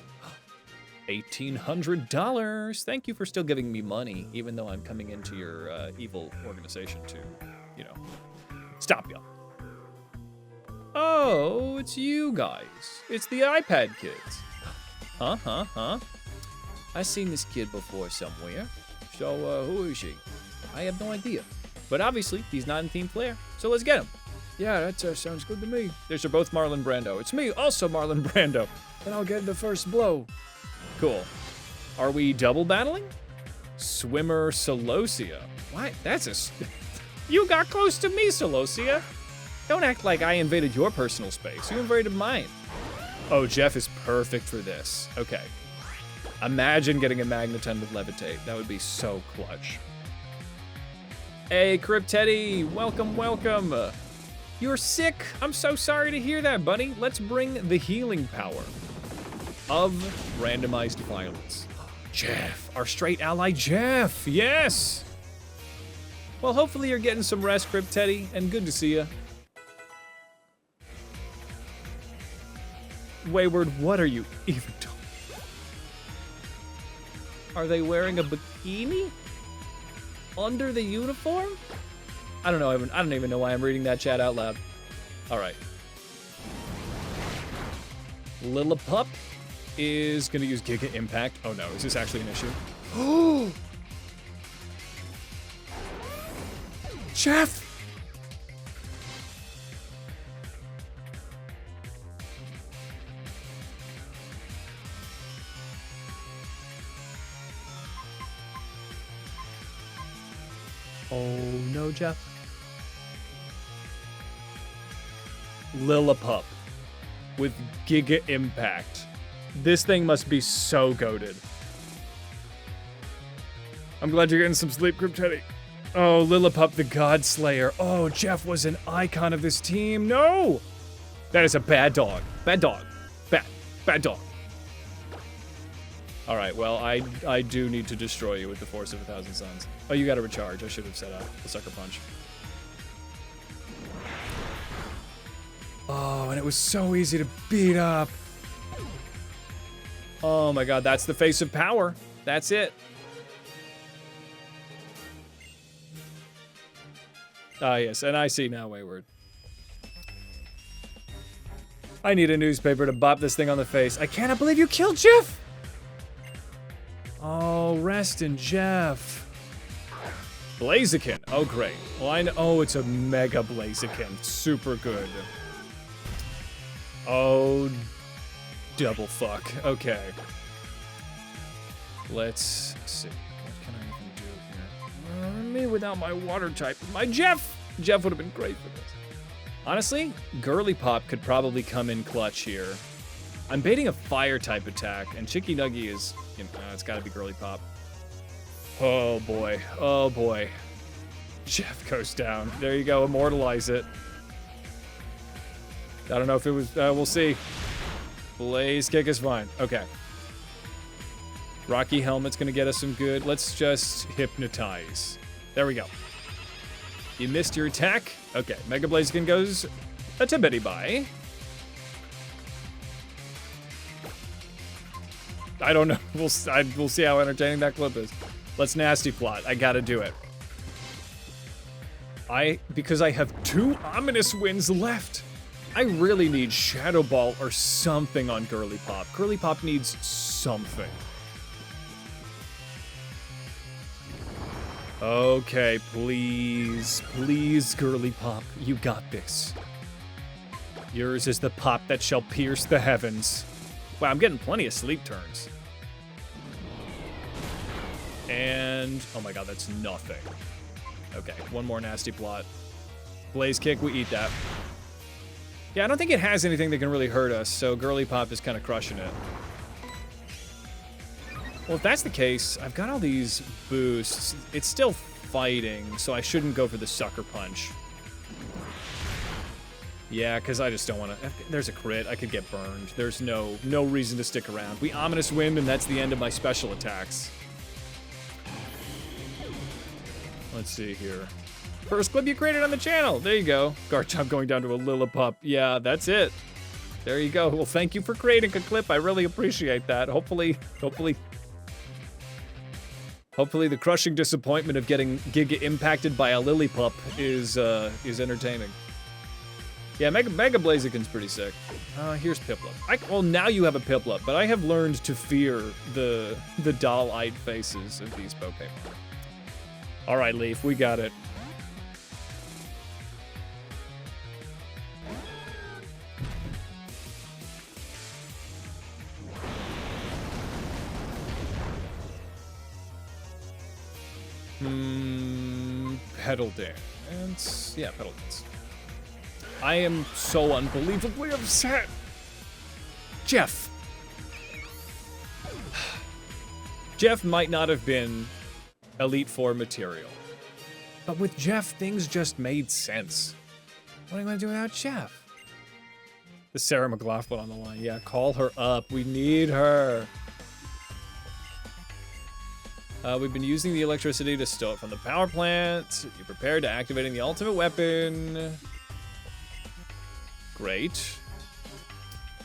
S1: $1,800. Thank you for still giving me money, even though I'm coming into your evil organization to, you know, stop you. Oh, it's you guys. It's the iPad kids. Huh? I've seen this kid before somewhere. So, who is she? I have no idea. But obviously, he's not in Team Flare, so let's get him. Yeah, that sounds good to me. These are both Marlon Brando. It's me, also Marlon Brando. Then I'll get the first blow. Cool. Are we double battling? Swimmer Celosia. What? That's a... You got close to me, Celosia. Don't act like I invaded your personal space. You invaded mine. Oh, Jeff is perfect for this. Okay. Imagine getting a Magneton with Levitate. That would be so clutch. Hey, Crypteddy. Welcome. You're sick. I'm so sorry to hear that, buddy. Let's bring the healing power of randomized violence. Jeff, our straight ally Jeff. Yes. Well, hopefully you're getting some rest, Crypteddy, and good to see you. Wayward, what are you even doing? Are they wearing a bikini under the uniform? I don't know. I don't even know why I'm reading that chat out loud. All right. Lillipup is going to use Giga Impact. Oh no, is this actually an issue? Oh! Jeff! Oh no, Jeff. Lillipup with Giga Impact. This thing must be so goated. I'm glad you're getting some sleep, Crypteddy. Oh, Lillipup the God Slayer. Oh, Jeff was an icon of this team. No! That is a bad dog. Bad dog. Bad dog. All right, well, I do need to destroy you with the force of 1,000 suns. Oh, you gotta recharge. I should have set up the Sucker Punch. Oh, and it was so easy to beat up. Oh my god, that's the face of power. That's it. Ah, yes, and I see now, Wayward. I need a newspaper to bop this thing on the face. I cannot believe you killed Jeff! Oh, rest in Jeff. Blaziken. Oh, great. Well, I know. Oh, it's a Mega Blaziken. Super good. Oh, double fuck. Okay. Let's see. What can I even do here? Me without my water type. My Jeff! Jeff would have been great for this. Honestly, Girly Pop could probably come in clutch here. I'm baiting a fire type attack, and Chicky Nuggy is, you know, it's gotta be Girly Pop. Oh boy, oh boy. Jeff goes down. There you go, immortalize it. I don't know if it was, we'll see. Blaze Kick is fine, okay. Rocky Helmet's gonna get us some good. Let's just hypnotize. There we go. You missed your attack. Okay, Mega Blaziken goes a tibbity bye. I don't know. We'll see how entertaining that clip is. Let's nasty plot. I gotta do it. Because I have 2 ominous wins left. I really need Shadow Ball or something on Girly Pop. Girly Pop needs something. Okay, please, please, Girly Pop, you got this. Yours is the pop that shall pierce the heavens. Wow, I'm getting plenty of sleep turns. And, oh my god, that's nothing. Okay, one more nasty plot. Blaze Kick, we eat that. Yeah, I don't think it has anything that can really hurt us, so Girly Pop is kind of crushing it. Well, if that's the case, I've got all these boosts. It's still fighting, so I shouldn't go for the Sucker Punch. Yeah, because I just don't want to. There's a crit. I could get burned. There's no reason to stick around. We Ominous Wind, and that's the end of my special attacks. Let's see here. First clip you created on the channel. There you go. Garchomp going down to a Lillipup. Yeah, that's it. There you go. Well, thank you for creating a clip. I really appreciate that. Hopefully the crushing disappointment of getting Giga impacted by a Lillipup is entertaining. Yeah, Mega Blaziken's pretty sick. Here's Piplup. Well, now you have a Piplup, but I have learned to fear the doll-eyed faces of these Pokemon. All right, Leaf, we got it. Pedal Dance. Yeah, Pedal Dance. I am so unbelievably upset. Jeff. Jeff might not have been Elite Four material, but with Jeff, things just made sense. What are you gonna do without Jeff? The Sarah McLaughlin on the line. Yeah, call her up. We need her. We've been using the electricity to stow it from the power plant. You're prepared to activating the ultimate weapon. Great.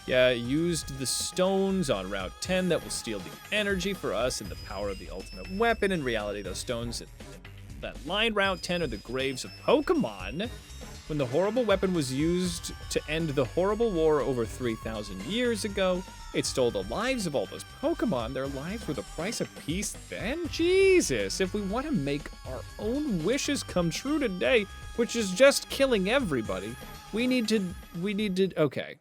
S1: Yeah, used the stones on Route 10 that will steal the energy for us and the power of the ultimate weapon. In reality, those stones that line Route 10 are the graves of Pokemon. When the horrible weapon was used to end the horrible war over 3,000 years ago, it stole the lives of all those Pokemon. Their lives were the price of peace then? Jesus, if we want to make our own wishes come true today, which is just killing everybody, we need to, okay.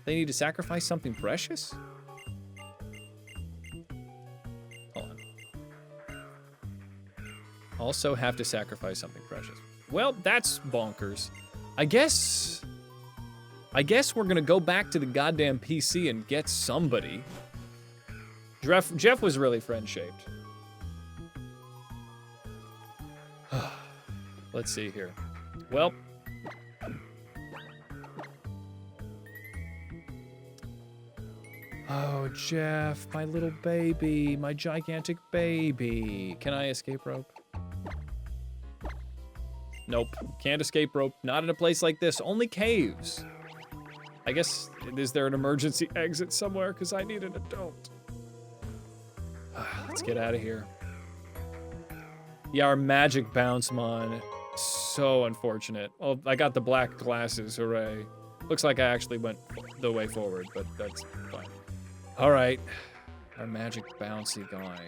S1: They need to sacrifice something precious? Hold on. Also have to sacrifice something precious. Well, that's bonkers. I guess we're gonna go back to the goddamn PC and get somebody. Jeff was really friend-shaped. Let's see here. Well. Oh, Jeff, my little baby, my gigantic baby. Can I escape rope? Nope. Can't escape rope. Not in a place like this. Only caves. I guess, is there an emergency exit somewhere? Because I need an adult. Let's get out of here. Yeah, our magic bounce mon. So unfortunate. Oh, I got the black glasses. Hooray. Looks like I actually went the way forward, but that's fine. All right. Our magic bouncy guy.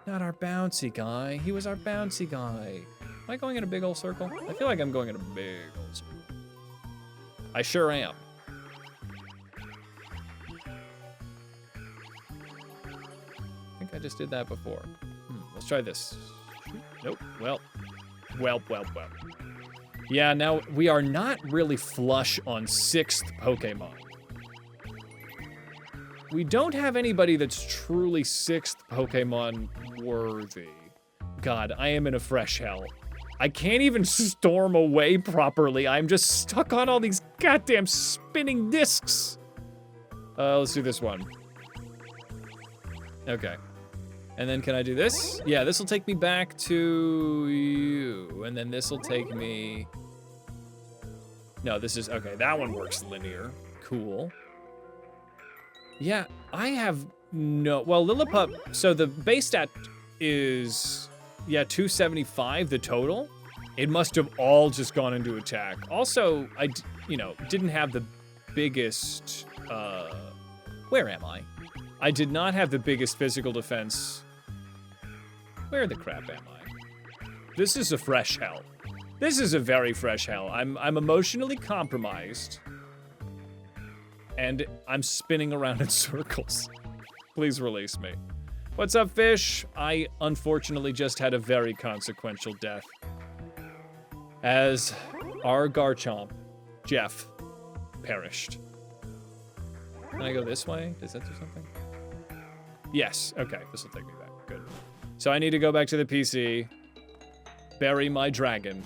S1: Not our bouncy guy. He was our bouncy guy. Am I going in a big old circle? I feel like I'm going in a big old circle. I sure am. I think I just did that before. Let's try this. Nope. Well. Yeah, now we are not really flush on 6th Pokemon. We don't have anybody that's truly 6th Pokemon worthy. God, I am in a fresh hell. I can't even storm away properly. I'm just stuck on all these goddamn spinning discs. Let's do this one. Okay. And then can I do this? Yeah, this will take me back to you. And then this will take me... No, this is... Okay, that one works linear. Cool. Yeah, I have no... Well, Lillipup... So the base stat is... Yeah, 275, the total. It must have all just gone into attack. Also, I, didn't have the biggest... Where am I? I did not have the biggest physical defense. Where the crap am I? This is a fresh hell. This is a very fresh hell. I'm emotionally compromised. And I'm spinning around in circles. Please release me. What's up, fish? I unfortunately just had a very consequential death. As our Garchomp, Jeff, perished. Can I go this way? Does that do something? Yes, okay, this will take me back, good. So I need to go back to the PC, bury my dragon,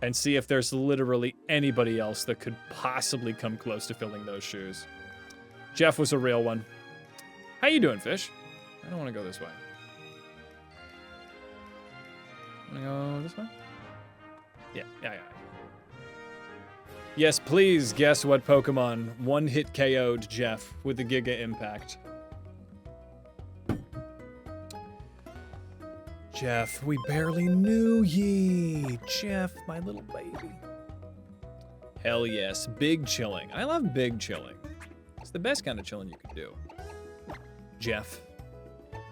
S1: and see if there's literally anybody else that could possibly come close to filling those shoes. Jeff was a real one. How you doing, fish? I don't want to go this way. Want to go this way? Yeah. Yes, please guess what Pokemon one-hit KO'd Jeff with the Giga Impact. Jeff, we barely knew ye. Jeff, my little baby. Hell yes, big chilling. I love big chilling. It's the best kind of chilling you can do. Jeff,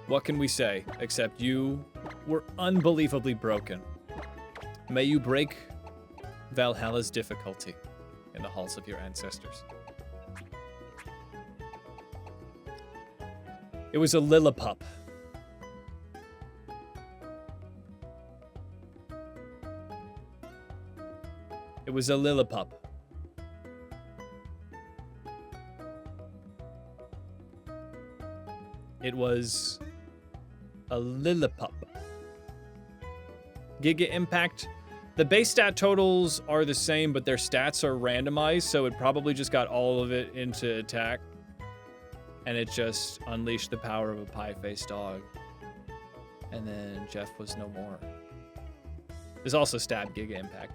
S1: what can we say except you were unbelievably broken. May you break Valhalla's difficulty in the halls of your ancestors. It was a Lillipup. It was a Lillipup. It was a Lillipup. Giga Impact. The base stat totals are the same, but their stats are randomized, so it probably just got all of it into attack. And it just unleashed the power of a pie-faced dog. And then Jeff was no more. There's also stab Giga Impact.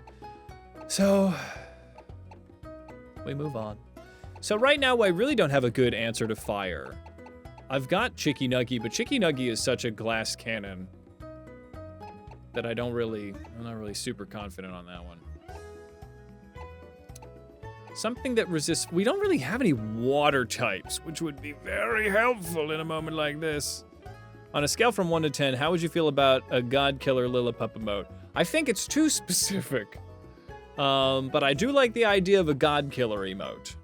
S1: So, we move on. So right now, I really don't have a good answer to fire. I've got Chicky Nuggy, but Chicky Nuggy is such a glass cannon that I'm not really super confident on that one. Something that resists, we don't really have any water types, which would be very helpful in a moment like this. On a scale from 1 to 10, how would you feel about a God Killer Lillipup emote? I think it's too specific. But I do like the idea of a God Killer emote.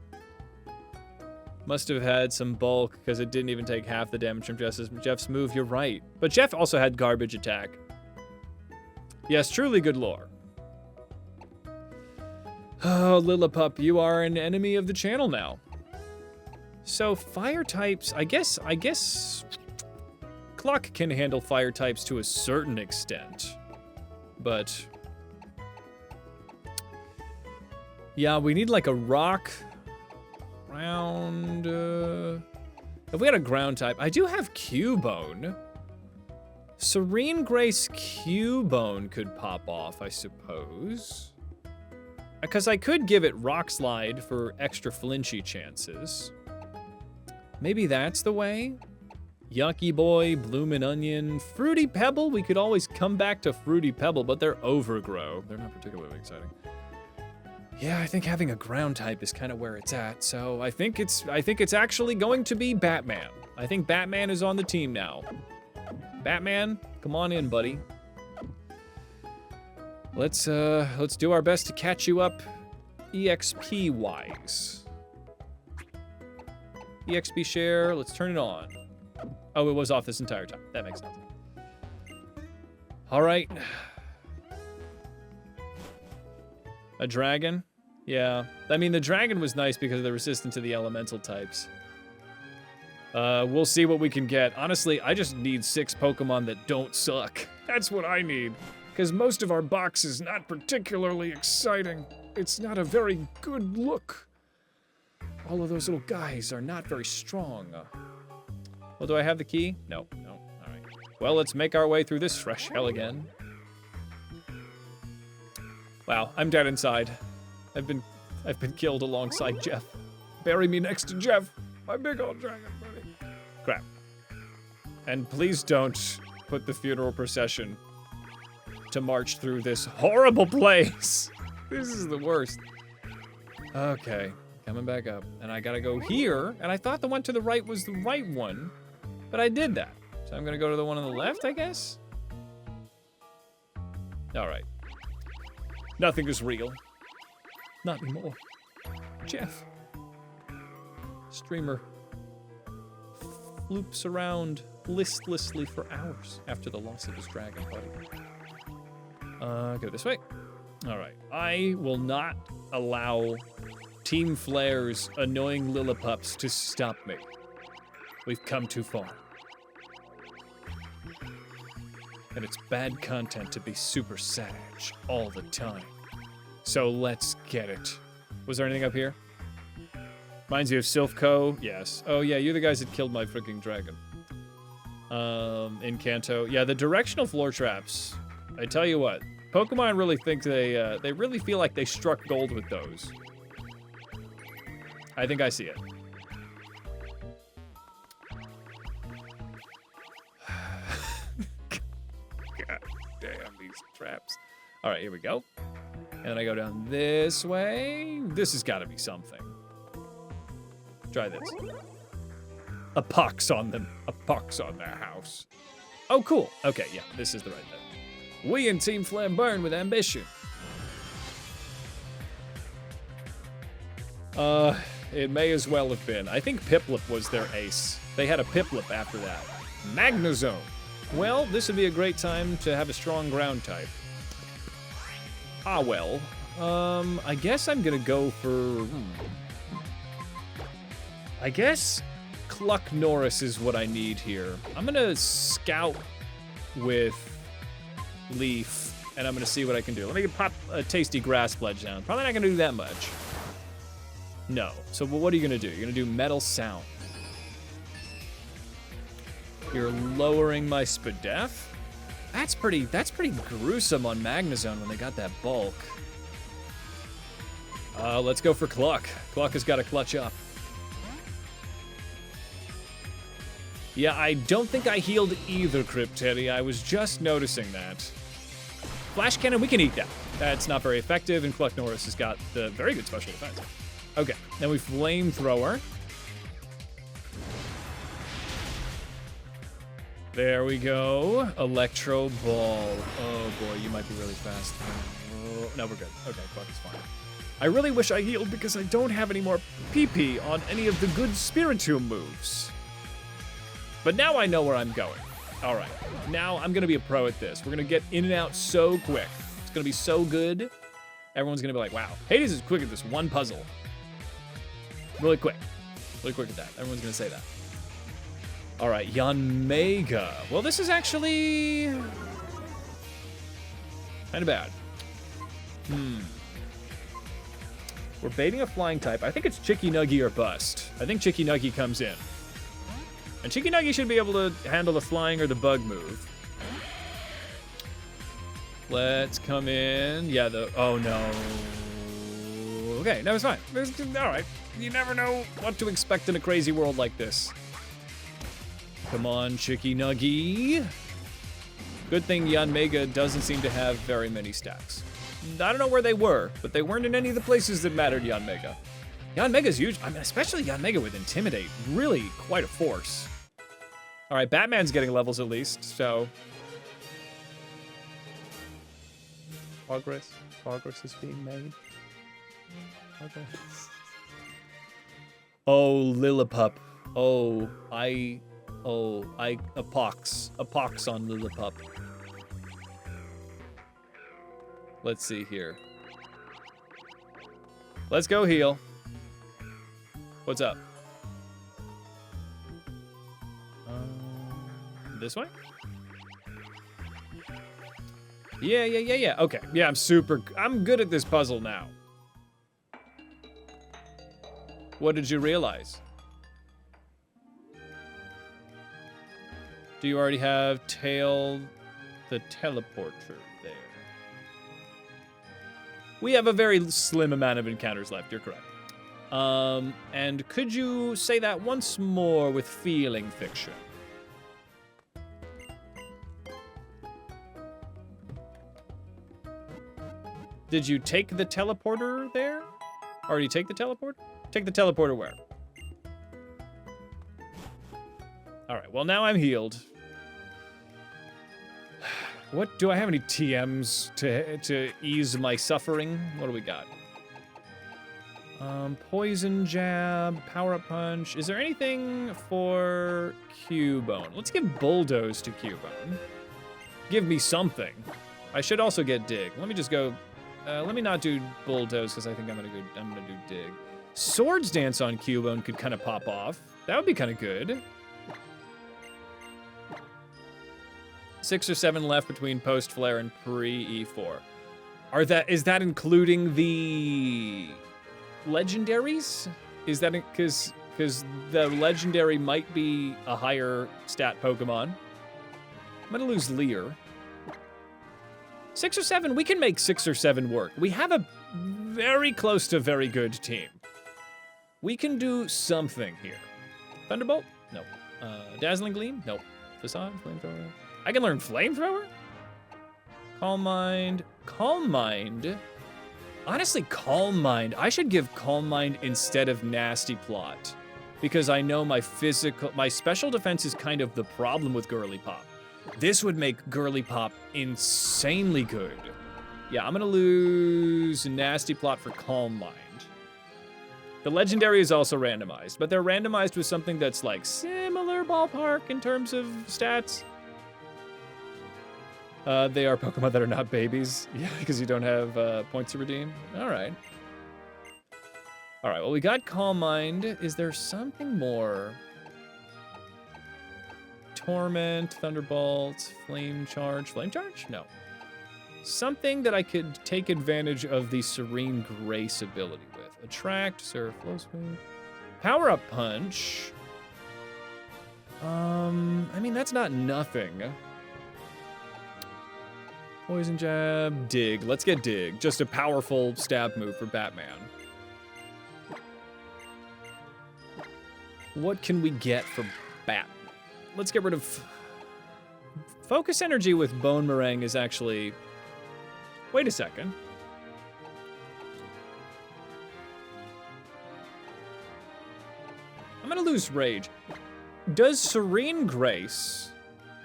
S1: Must have had some bulk, because it didn't even take half the damage from Jeff's move, you're right. But Jeff also had garbage attack. Yes, truly good lore. Oh, Lillipup, you are an enemy of the channel now. So, fire types, I guess... Clock can handle fire types to a certain extent. But... yeah, we need like a rock... ground... If we had a ground type... I do have Cubone. Serene Grace Cubone could pop off, I suppose. Because I could give it Rock Slide for extra flinchy chances. Maybe that's the way? Yucky Boy, Bloomin' Onion, Fruity Pebble. We could always come back to Fruity Pebble, but they're overgrow. They're not particularly exciting. Yeah, I think having a ground type is kind of where it's at. So I think it's actually going to be Batman. I think Batman is on the team now. Batman, come on in, buddy. Let's do our best to catch you up EXP wise. EXP share, let's turn it on. Oh, it was off this entire time. That makes sense. All right. A dragon? Yeah. I mean, the dragon was nice because they're resistant to the elemental types. We'll see what we can get. Honestly, I just need 6 Pokemon that don't suck. That's what I need. Because most of our box is not particularly exciting. It's not a very good look. All of those little guys are not very strong. Well, do I have the key? No. All right. Well, let's make our way through this fresh hell again. Wow, I'm dead inside. I've been killed alongside Jeff. Bury me next to Jeff, my big old dragon buddy. Crap. And please don't put the funeral procession to march through this horrible place. This is the worst. Okay, coming back up. And I gotta go here, and I thought the one to the right was the right one, but I did that. So I'm gonna go to the one on the left, I guess? All right. Nothing is real. Not anymore. Jeff. Streamer floops around listlessly for hours after the loss of his dragon buddy. Go this way. All right. I will not allow Team Flare's annoying Lillipups to stop me. We've come too far. And it's bad content to be super savage all the time. So let's get it. Was there anything up here? Reminds you of Silphco? Yes. Oh yeah, you're the guys that killed my freaking dragon. In Kanto. Yeah, the directional floor traps. I tell you what, Pokemon really think they really feel like they struck gold with those. I think I see it. God damn these traps. All right, here we go. And then I go down this way. This has got to be something. Try this. A pox on them. A pox on their house. Oh, cool. Okay, yeah, this is the right thing. We in Team Flare burn with ambition. It may as well have been. I think Piplup was their ace. They had a Piplup after that. Magnezone. Well, this would be a great time to have a strong ground type. Ah, well. I guess I'm gonna go for... I guess Cluck Norris is what I need here. I'm gonna scout with Leaf, and I'm gonna see what I can do. Let me pop a tasty grass pledge down. Probably not gonna do that much. No. So what are you gonna do? You're gonna do Metal Sound. You're lowering my Spadef? That's pretty gruesome on Magnezone when they got that bulk. Let's go for Cluck. Cluck has got to clutch up. Yeah, I don't think I healed either, Crypteddy. I was just noticing that. Flash Cannon, we can eat that. That's not very effective, and Cluck Norris has got the very good special defense. Okay, then we Flamethrower. There we go. Electro Ball. Oh boy, you might be really fast. Oh, no, we're good. Okay, Cluck is fine. I really wish I healed because I don't have any more PP on any of the good Spiritomb moves. But now I know where I'm going. All right, now I'm gonna be a pro at this. We're gonna get in and out so quick. It's gonna be so good. Everyone's gonna be like, wow, Hades is quick at this one puzzle. Really quick at that. Everyone's gonna say that. All right, Yanmega. Well, this is actually kind of bad. We're baiting a flying type. I think it's Chicky Nuggy or bust. I think Chicky Nuggy comes in. And Chicky Nuggy should be able to handle the flying or the bug move. Let's come in. Yeah, oh no. Okay, no, it's fine. All right. You never know what to expect in a crazy world like this. Come on, Chicky Nuggy. Good thing Yanmega doesn't seem to have very many stats. I don't know where they were, but they weren't in any of the places that mattered, Yanmega. Yanmega's huge. I mean, especially Yanmega with Intimidate. Really quite a force. All right, Batman's getting levels at least, so... Progress is being made. Okay. Oh, Lillipup. A pox on Lillipup. Let's see here. Let's go heal. What's up? This way? Yeah. Okay. Yeah, I'm good at this puzzle now. What did you realize? Do you already have the teleporter there? We have a very slim amount of encounters left, you're correct. And could you say that once more with feeling fiction? Did you take the teleporter there? Already take the teleporter? Take the teleporter where? All right, well now I'm healed. What, do I have any TMs to ease my suffering? What do we got? Poison jab, power-up punch. Is there anything for Cubone? Let's give bulldoze to Cubone. Give me something. I should also get dig. Let me just go. Let me not do bulldoze because I think I'm gonna do dig. Swords dance on Cubone could kind of pop off. That would be kind of good. 6 or 7 left between post flare and pre E4. Is that including the legendaries? Is that because the legendary might be a higher stat Pokemon? I'm gonna lose Leer. 6 or 7, we can make 6 or 7 work. We have a very close to very good team. We can do something here. Thunderbolt? No. Dazzling Gleam? Nope. Facade? Flamethrower? I can learn Flamethrower? Calm Mind. Calm Mind? Honestly, Calm Mind. I should give Calm Mind instead of Nasty Plot. Because I know my special defense is kind of the problem with Girly Pop. This would make Girly Pop insanely good. Yeah, I'm gonna lose Nasty Plot for Calm Mind. The legendary is also randomized, but they're randomized with something that's like similar ballpark in terms of stats. They are Pokemon that are not babies. Yeah, because you don't have points to redeem. All right. All right, well, we got Calm Mind. Is there something more? Torment, Thunderbolt, Flame Charge. Flame Charge? No. Something that I could take advantage of the Serene Grace ability with. Attract, Surf, Flow Sweep. Power-Up Punch. I mean, that's not nothing. Poison Jab, Dig. Let's get Dig. Just a powerful stab move for Batman. What can we get for Bat? Let's get rid of... Focus Energy with Bone Meringue is actually... Wait a second. I'm gonna lose Rage. Does Serene Grace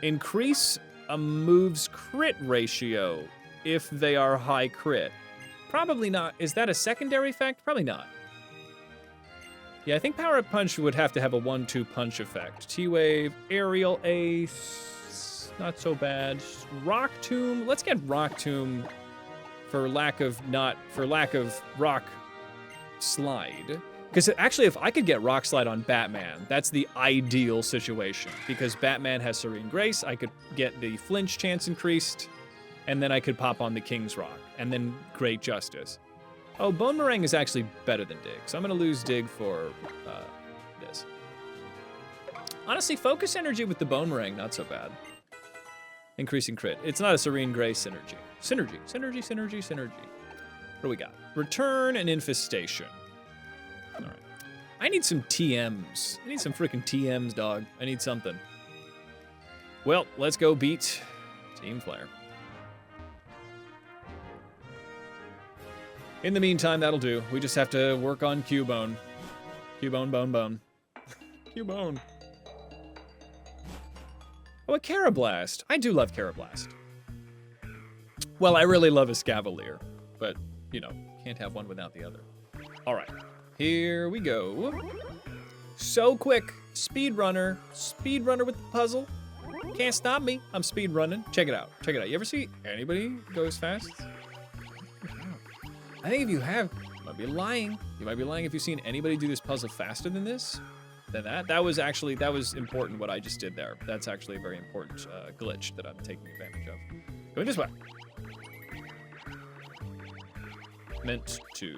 S1: increase a move's crit ratio if they are high crit? Probably not. Is that a secondary effect? Probably not. Yeah, I think Power-Up Punch would have to have a 1-2 punch effect. T-Wave, Aerial Ace, not so bad. Rock Tomb, let's get Rock Tomb for lack of Rock Slide. Because actually, if I could get Rock Slide on Batman, that's the ideal situation. Because Batman has Serene Grace, I could get the flinch chance increased, and then I could pop on the King's Rock, and then Great Justice. Oh, Bone Meringue is actually better than Dig, so I'm gonna lose Dig for this. Honestly, Focus Energy with the Bone Meringue, not so bad. Increasing crit. It's not a Serene Gray synergy. Synergy. What do we got? Return and Infestation. All right. I need some TMs. I need some freaking TMs, dog. I need something. Well, let's go beat Team Flare. In the meantime, that'll do. We just have to work on Cubone. Cubone, bone. Cubone. Oh, a Carablast. I do love Carablast. Well, I really love a Scavalier, but, you know, can't have one without the other. All right, here we go. So quick. Speedrunner. Speedrunner with the puzzle. Can't stop me. I'm speedrunning. Check it out. Check it out. You ever see anybody go as fast? I think if you have, you might be lying. You might be lying if you've seen anybody do this puzzle faster than this. Than that. That was important what I just did there. That's actually a very important glitch that I'm taking advantage of. Going this way. Meant to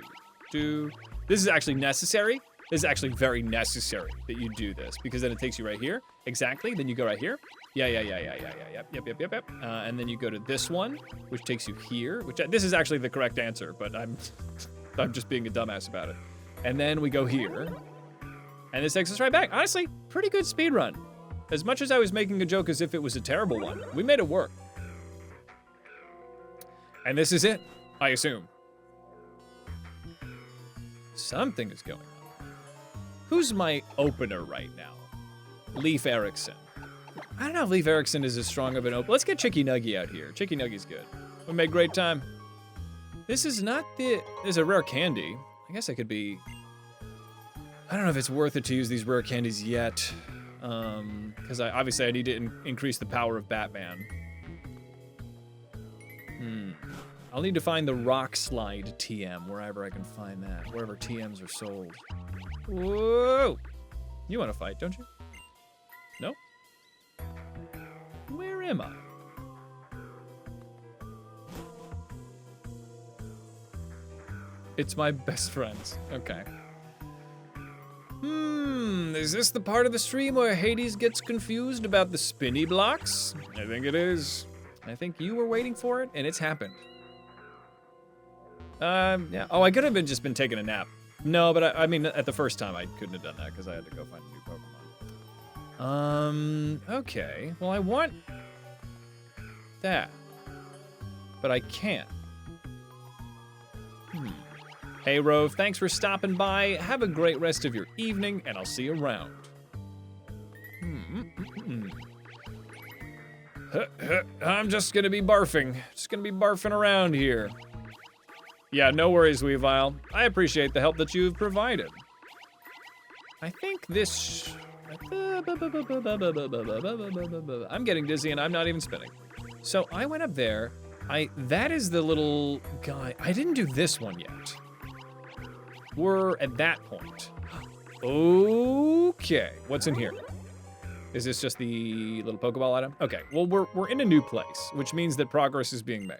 S1: do. This is actually necessary. This is actually very necessary that you do this because then it takes you right here. Exactly. Then you go right here. Yeah. Yep. And then you go to this one, which takes you here. This is actually the correct answer, but I'm just being a dumbass about it. And then we go here, and this takes us right back. Honestly, pretty good speed run. As much as I was making a joke as if it was a terrible one, we made it work. And this is it, I assume. Something is going on. Who's my opener right now? Leif Erikson. I don't know if Leif Erikson is as strong of an opener. Let's get Chicky Nuggy out here. Chicky Nuggy's good. We made great time. This is not the... There's a rare candy. I guess I could be... I don't know if it's worth it to use these rare candies yet. Because obviously I need to increase the power of Batman. I'll need to find the Rock Slide TM, wherever I can find that. Wherever TMs are sold. Whoa! You want to fight, don't you? No? Where am I? It's my best friends. Okay. Is this the part of the stream where Hades gets confused about the spinny blocks? I think it is. I think you were waiting for it, and it's happened. Yeah. Oh, I could have just been taking a nap. No, but I mean, at the first time, I couldn't have done that because I had to go find a new Pokemon. Okay. Well, I want that, but I can't. Hey, Rove, thanks for stopping by. Have a great rest of your evening, and I'll see you around. I'm just gonna be barfing. Just gonna be barfing around here. Yeah, no worries, Weavile. I appreciate the help that you've provided. I think this... I'm getting dizzy and I'm not even spinning. So I went up there. That is the little guy. I didn't do this one yet. We're at that point. Okay, what's in here? Is this just the little Pokeball item? Okay, well, we're in a new place, which means that progress is being made.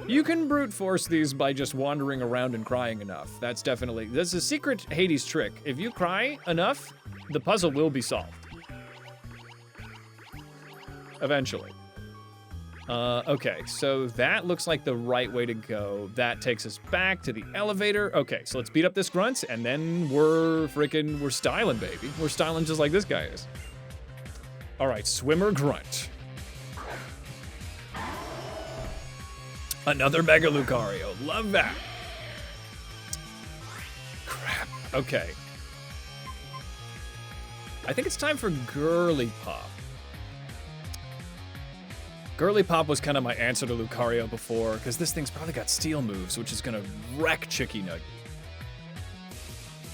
S1: You can brute force these by just wandering around and crying enough. That's a secret Hades trick. If you cry enough, the puzzle will be solved. Eventually. Okay, so that looks like the right way to go. That takes us back to the elevator. Okay, so let's beat up this grunt, and then we're styling, baby. We're styling just like this guy is. All right, Swimmer Grunt. Another Mega Lucario. Love that. Crap. Okay. I think it's time for Girly Pop. Girly Pop was kind of my answer to Lucario before, because this thing's probably got steel moves, which is going to wreck Chicky Nuggy.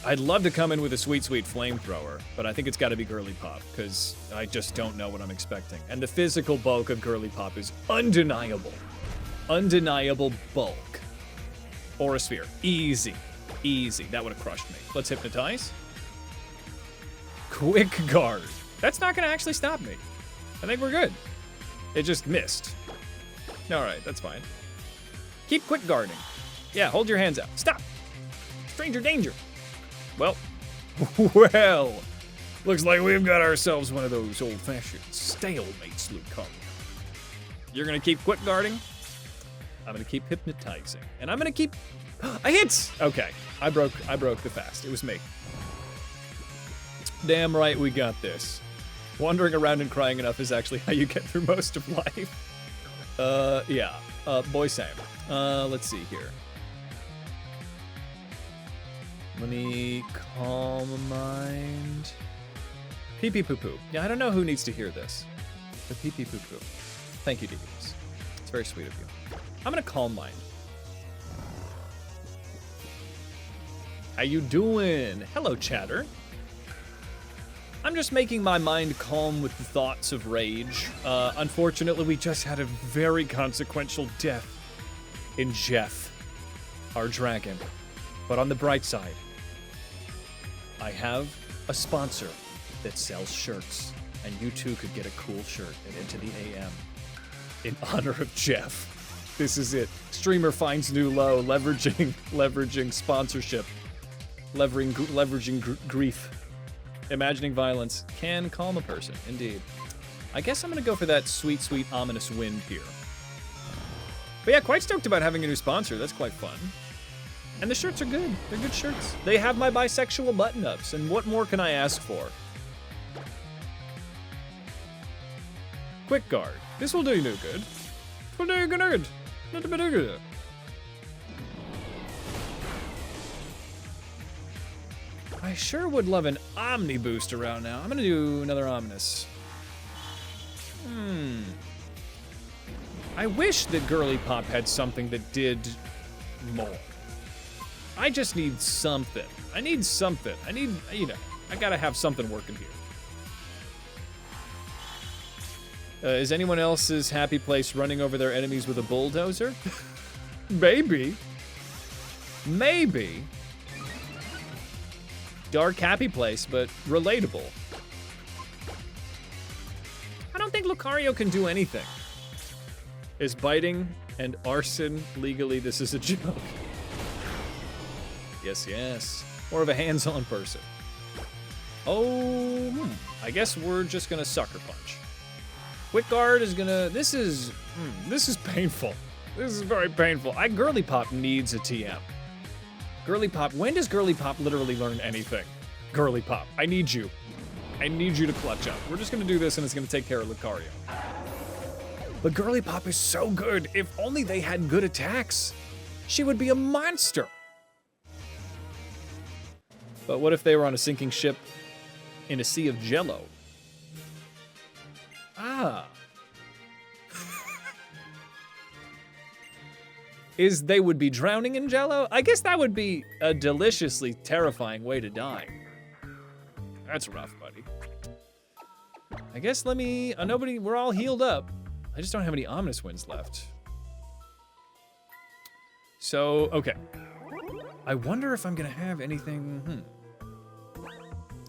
S1: I'd love to come in with a sweet, sweet flamethrower, but I think it's got to be Girly Pop, because I just don't know what I'm expecting. And the physical bulk of Girly Pop is undeniable. Undeniable bulk. Aura Sphere. Easy. Easy. That would have crushed me. Let's Hypnotize. Quick Guard. That's not going to actually stop me. I think we're good. It just missed. Alright, that's fine. Keep quick guarding. Yeah, hold your hands out. Stop! Stranger danger! Well. Looks like we've got ourselves one of those old-fashioned stalemates, Lucario. You're gonna keep quick guarding. I'm gonna keep hypnotizing, and I'm gonna keep. I hit. Okay, I broke the fast. It was me. Damn right, we got this. Wandering around and crying enough is actually how you get through most of life. Yeah. Boy Sam. Let's see here. Let me calm a mind. Pee pee poo poo. Yeah, I don't know who needs to hear this. The pee pee poo poo. Thank you, DVDs. It's very sweet of you. I'm gonna calm mind. How you doing? Hello, chatter. I'm just making my mind calm with the thoughts of rage. Unfortunately, we just had a very consequential death in Jeff, our dragon. But on the bright side, I have a sponsor that sells shirts, and you too could get a cool shirt at Into the AM in honor of Jeff. This is it. Streamer finds new low, leveraging sponsorship, leveraging grief. Imagining violence can calm a person, indeed. I guess I'm gonna go for that sweet, sweet, ominous wind here. But yeah, quite stoked about having a new sponsor. That's quite fun. And the shirts are good. They're good shirts. They have my bisexual button-ups, and what more can I ask for? Quick guard. This will do you no good. This will do you good. Not a bit good. I sure would love an Omni boost around now. I'm gonna do another Ominous. I wish that Girly Pop had something that did more. I just need something. I need something. I need, you know, I gotta have something working here. Is anyone else's happy place running over their enemies with a bulldozer? Maybe. Maybe. Dark happy place, but relatable. I don't think Lucario can do anything. Is biting and arson legally? This is a joke. Yes, yes. More of a hands-on person. Oh, I guess we're just gonna sucker punch. Quick guard is gonna. This is painful. This is very painful. Girly Pop needs a TM. Girly Pop, when does Girly Pop literally learn anything? Girly Pop, I need you. I need you to clutch up. We're just gonna do this and it's gonna take care of Lucario. But Girly Pop is so good. If only they had good attacks, she would be a monster. But what if they were on a sinking ship in a sea of jello? Ah. They would be drowning in jello? I guess that would be a deliciously terrifying way to die. That's rough, buddy. I guess we're all healed up. I just don't have any Ominous Winds left. So, okay. I wonder if I'm gonna have anything,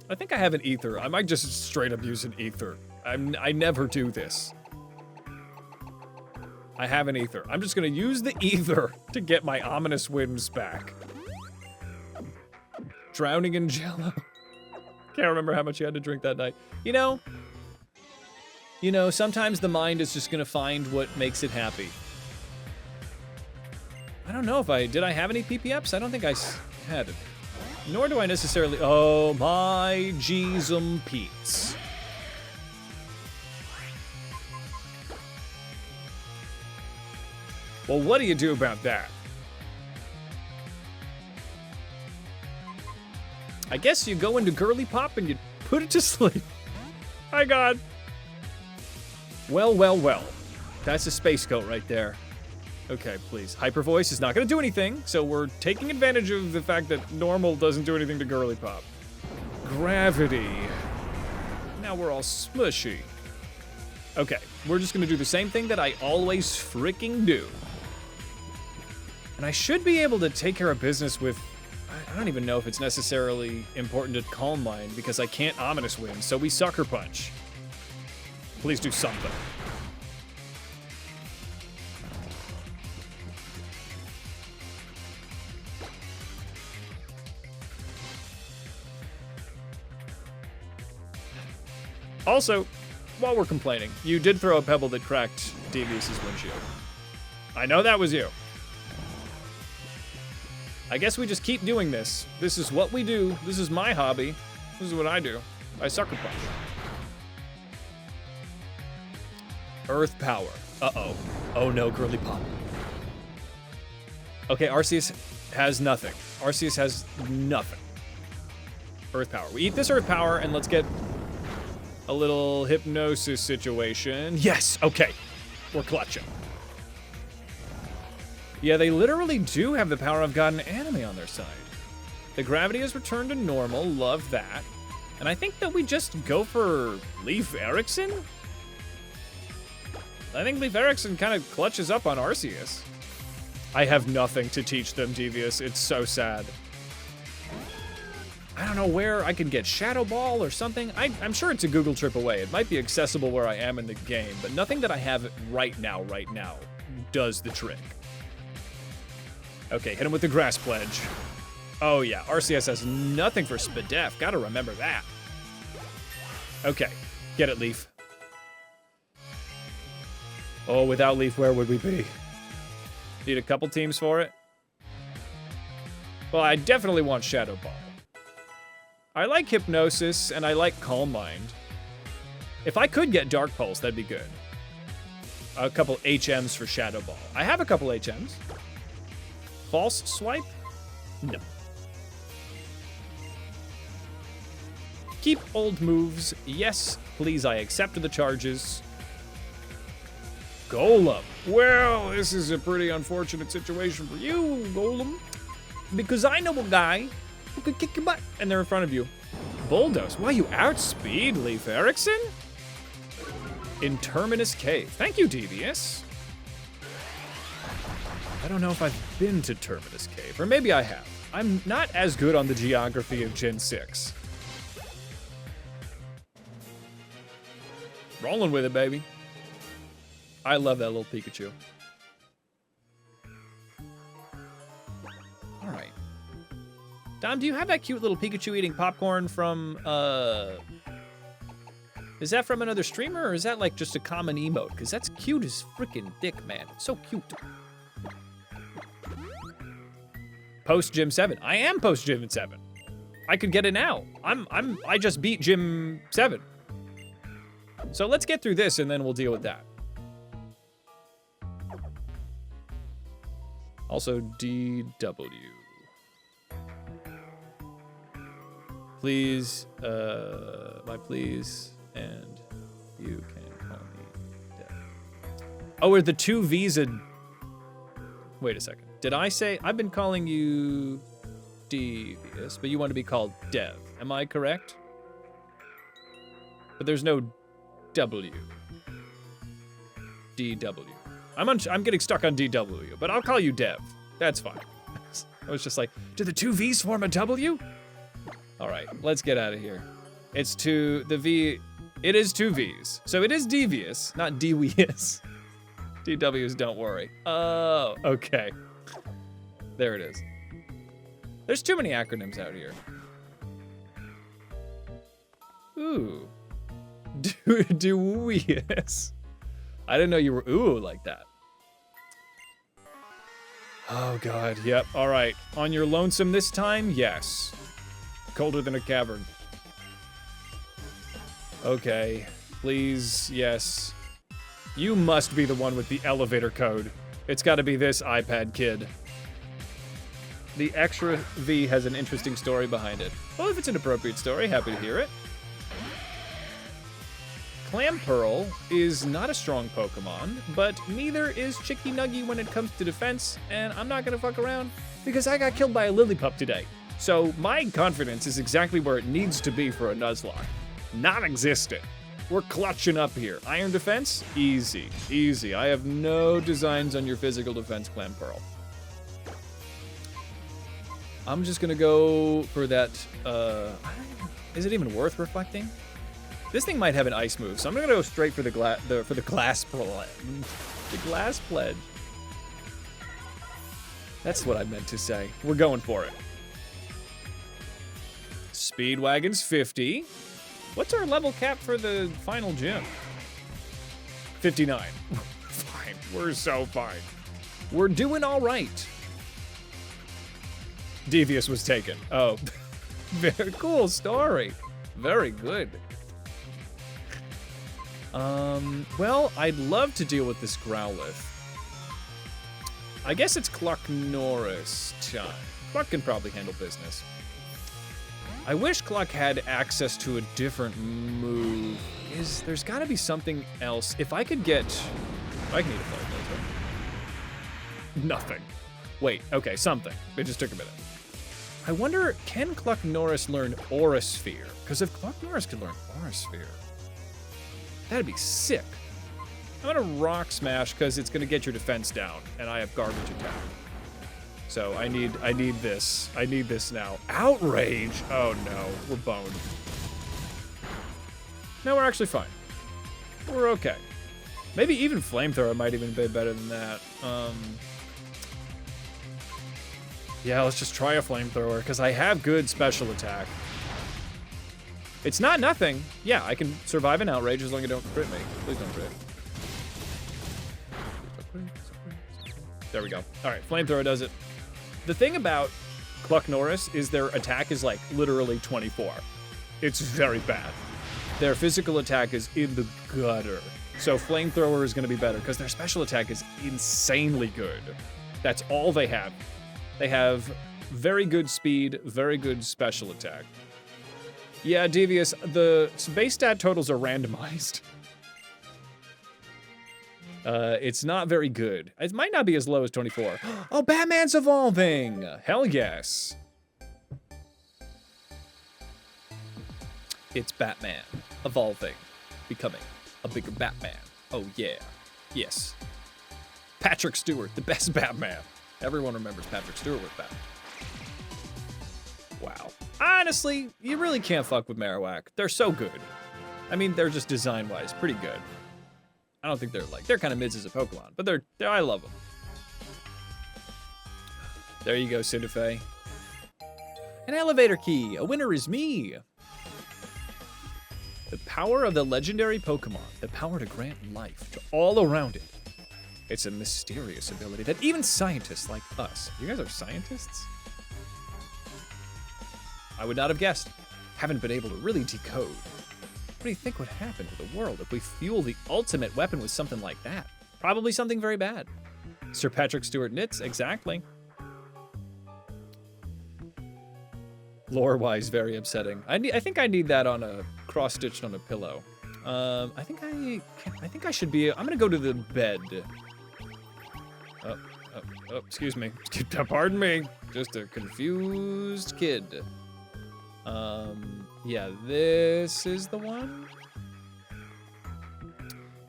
S1: I think I have an Ether. I might just straight up use an Ether. I never do this. I have an Ether. I'm just gonna use the Ether to get my Ominous Winds back. Drowning in jello. Can't remember how much you had to drink that night. You know, sometimes the mind is just gonna find what makes it happy. I don't know if did I have any PP-ups? I don't think I had it. Nor do I necessarily, oh my Jeezum Pete's. Well, what do you do about that? I guess you go into Girly Pop and you put it to sleep. My God. Well, well, well. That's a space coat right there. Okay, please. Hyper Voice is not gonna do anything, so we're taking advantage of the fact that normal doesn't do anything to Girly Pop. Gravity. Now we're all smushy. Okay, we're just gonna do the same thing that I always freaking do. And I should be able to take care of business with, I don't even know if it's necessarily important to Calm Mind because I can't Ominous Wind, so we Sucker Punch. Please do something. Also, while we're complaining, you did throw a pebble that cracked Devious's windshield. I know that was you. I guess we just keep doing this. This is what we do. This is my hobby. This is what I do. I sucker punch. Earth power. Uh-oh. Oh no, girly pop. Okay, Arceus has nothing. Arceus has nothing. Earth power. We eat this earth power and let's get a little hypnosis situation. Yes, okay. We're clutching. Yeah, they literally do have the power of God and anime on their side. The gravity has returned to normal. Love that. And I think that we just go for Leif Erikson. I think Leif Erikson kind of clutches up on Arceus. I have nothing to teach them, Devious. It's so sad. I don't know where I can get Shadow Ball or something. I'm sure it's a Google trip away. It might be accessible where I am in the game, but nothing that I have right now does the trick. Okay, hit him with the Grass Pledge. Oh yeah, Arceus has nothing for Spadef. Gotta remember that. Okay, get it, Leaf. Oh, without Leaf, where would we be? Need a couple teams for it? Well, I definitely want Shadow Ball. I like Hypnosis, and I like Calm Mind. If I could get Dark Pulse, that'd be good. A couple HMs for Shadow Ball. I have a couple HMs. False Swipe? No. Keep old moves. Yes, please, I accept the charges. Golem. Well, this is a pretty unfortunate situation for you, Golem. Because I know a guy who could kick your butt, and they're in front of you. Bulldoze. Wow, you outspeed Leif Erikson? In Terminus Cave. Thank you, Devious. I don't know if I've been to Terminus Cave, or maybe I have. I'm not as good on the geography of Gen 6. Rolling with it, baby. I love that little Pikachu. All right. Dom, do you have that cute little Pikachu eating popcorn from, is that from another streamer, or is that like just a common emote? Because that's cute as freaking dick, man. It's so cute. Post Gym 7. I am post Gym 7. I could get it now. I just beat Gym 7. So let's get through this and then we'll deal with that. Also, DW. Please, my please, and you can call me Dev. Oh, are the two V's a... Wait a second. Did I say... I've been calling you Devious, but you want to be called Dev. Am I correct? But there's no W. DW. I'm getting stuck on DW, but I'll call you Dev. That's fine. I was just like, do the two V's form a W? All right, let's get out of here. It's two, the V, it is two V's. So it is Devious, not Devious. DW's don't worry. Oh, okay. There it is. There's too many acronyms out here. Ooh. Devious. I didn't know you were ooh like that. Oh god, yep, all right. On your lonesome this time? Yes. Colder than a cavern. Okay, please, yes. You must be the one with the elevator code. It's gotta be this iPad kid. The extra V has an interesting story behind it. Well, if it's an appropriate story, happy to hear it. Clamperl is not a strong Pokemon, but neither is Chicky Nuggy when it comes to defense, and I'm not gonna fuck around because I got killed by a Lillipup today. So my confidence is exactly where it needs to be for a Nuzlocke. Non-existent. We're clutching up here. Iron defense? Easy, easy. I have no designs on your physical defense, Clamperl. I'm just gonna go for that, is it even worth reflecting? This thing might have an ice move, so I'm gonna go straight for the glass pledge. The glass pledge. That's what I meant to say. We're going for it. Speedwagon's 50. What's our level cap for the final gym? 59. Fine. We're so fine. We're doing all right. Devious was taken. Oh, very cool story. Very good. Well, I'd love to deal with this Growlithe. I guess it's Cluck Norris time. Cluck can probably handle business. I wish Cluck had access to a different move. There's gotta be something else. If I could get, I can need a Flamethrower. Nothing. Wait, okay, something. It just took a minute. I wonder, can Cluck Norris learn Aura Sphere? Because if Cluck Norris could learn Aura Sphere, that'd be sick. I'm gonna Rock Smash because it's gonna get your defense down, and I have garbage attack. So I need this. I need this now. Outrage! Oh no, we're boned. No, we're actually fine. We're okay. Maybe even Flamethrower might even be better than that. Yeah, let's just try a Flamethrower, because I have good special attack. It's not nothing. Yeah, I can survive an Outrage as long as you don't crit me. Please don't crit. There we go. All right, Flamethrower does it. The thing about Cluck Norris is their attack is like literally 24. It's very bad. Their physical attack is in the gutter. So Flamethrower is gonna be better because their special attack is insanely good. That's all they have. They have very good speed, very good special attack. Yeah, Devious, the base stat totals are randomized. It's not very good. It might not be as low as 24. Oh, Batman's evolving! Hell yes. It's Batman evolving, becoming a bigger Batman. Oh yeah, yes. Patrick Stewart, the best Batman. Everyone remembers Patrick Stewart with Batman. Wow. Honestly, you really can't fuck with Marowak. They're so good. I mean, they're just design-wise pretty good. I don't think they're kind of mids as a Pokemon, but they're I love them. There you go, Cinderfay. An elevator key. A winner is me. The power of the legendary Pokemon. The power to grant life to all around it. It's a mysterious ability that even scientists like us. You guys are scientists? I would not have guessed. Haven't been able to really decode. What do you think would happen to the world if we fuel the ultimate weapon with something like that? Probably something very bad. Sir Patrick Stewart knits, exactly. Lore-wise, very upsetting. I think I need that on a cross-stitched on a pillow. I think I should be. I'm gonna go to the bed. Oh, excuse me. Pardon me. Just a confused kid. Yeah, this is the one.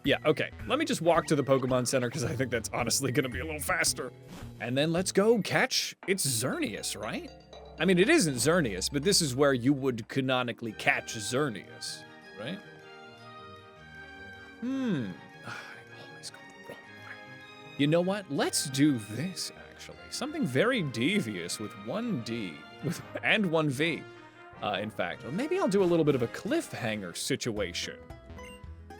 S1: Yeah, okay. Let me just walk to the Pokemon Center because I think that's honestly gonna be a little faster. And then let's go catch. It's Xerneas, right? I mean, it isn't Xerneas, but this is where you would canonically catch Xerneas, right? I always go the wrong way. You know what? Let's do this, actually. Something very devious with 1D and 1V. In fact, well, maybe I'll do a little bit of a cliffhanger situation.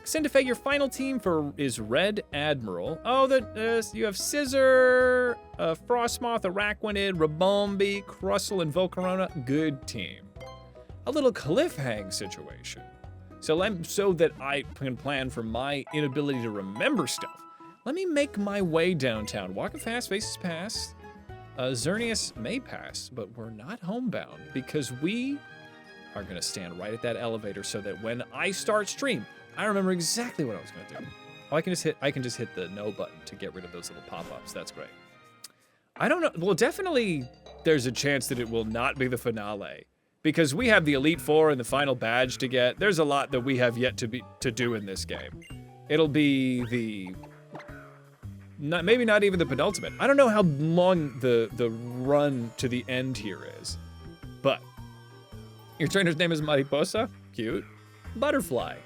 S1: Cinderfay, your final team is Red Admiral. Oh, you have Scizor, Frostmoth, Araquanid, Rabombi, Crustle, and Volcarona. Good team. A little cliffhang situation. So that I can plan for my inability to remember stuff. Let me make my way downtown. Walking fast, faces past. Xerneas may pass, but we're not homebound because we are gonna stand right at that elevator so that when I start stream, I remember exactly what I was gonna do. Oh, I can just hit the no button to get rid of those little pop-ups. That's great. I don't know. Well, definitely there's a chance that it will not be the finale because we have the Elite Four and the final badge to get. There's a lot that we have yet to do in this game. It'll be maybe not even the penultimate. I don't know how long the run to the end here is, but your trainer's name is Mariposa? Cute. Butterfly.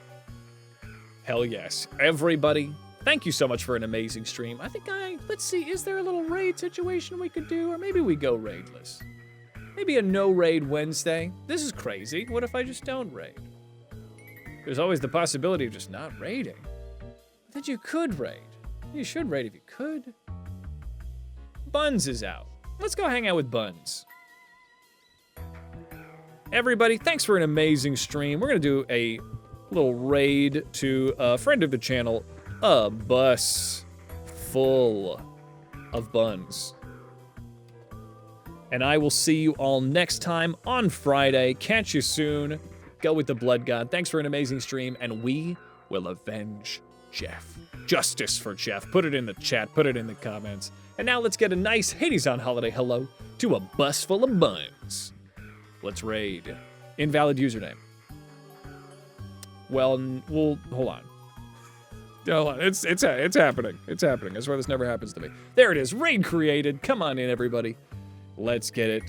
S1: Hell yes. Everybody, thank you so much for an amazing stream. Let's see, is there a little raid situation we could do? Or maybe we go raidless. Maybe a no raid Wednesday. This is crazy. What if I just don't raid? There's always the possibility of just not raiding. That you could raid. You should raid if you could. Buns is out. Let's go hang out with Buns. Everybody, thanks for an amazing stream. We're gonna do a little raid to a friend of the channel, a bus full of buns. And I will see you all next time on Friday. Catch you soon. Go with the Blood God. Thanks for an amazing stream, and we will avenge Jeff. Justice for Jeff. Put it in the chat. Put it in the comments. And now let's get a nice Hades on holiday hello to a bus full of buns. Let's raid. Invalid username. Well, we'll hold on. Hold on. It's happening. It's happening. I swear this never happens to me. There it is. Raid created. Come on in, everybody. Let's get it.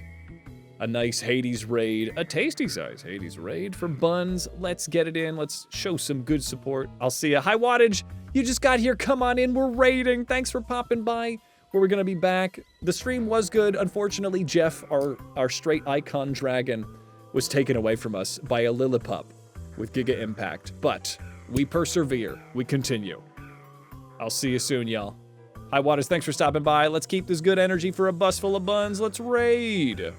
S1: A nice Hades raid. A tasty size Hades raid for buns. Let's get it in. Let's show some good support. I'll see ya. High wattage. You just got here. Come on in. We're raiding. Thanks for popping by. We're gonna be back. The stream was good. Unfortunately, Jeff, our straight icon dragon, was taken away from us by a Lillipup with Giga Impact. But we persevere. We continue. I'll see you soon, y'all. High Waters, thanks for stopping by. Let's keep this good energy for a bus full of buns. Let's raid.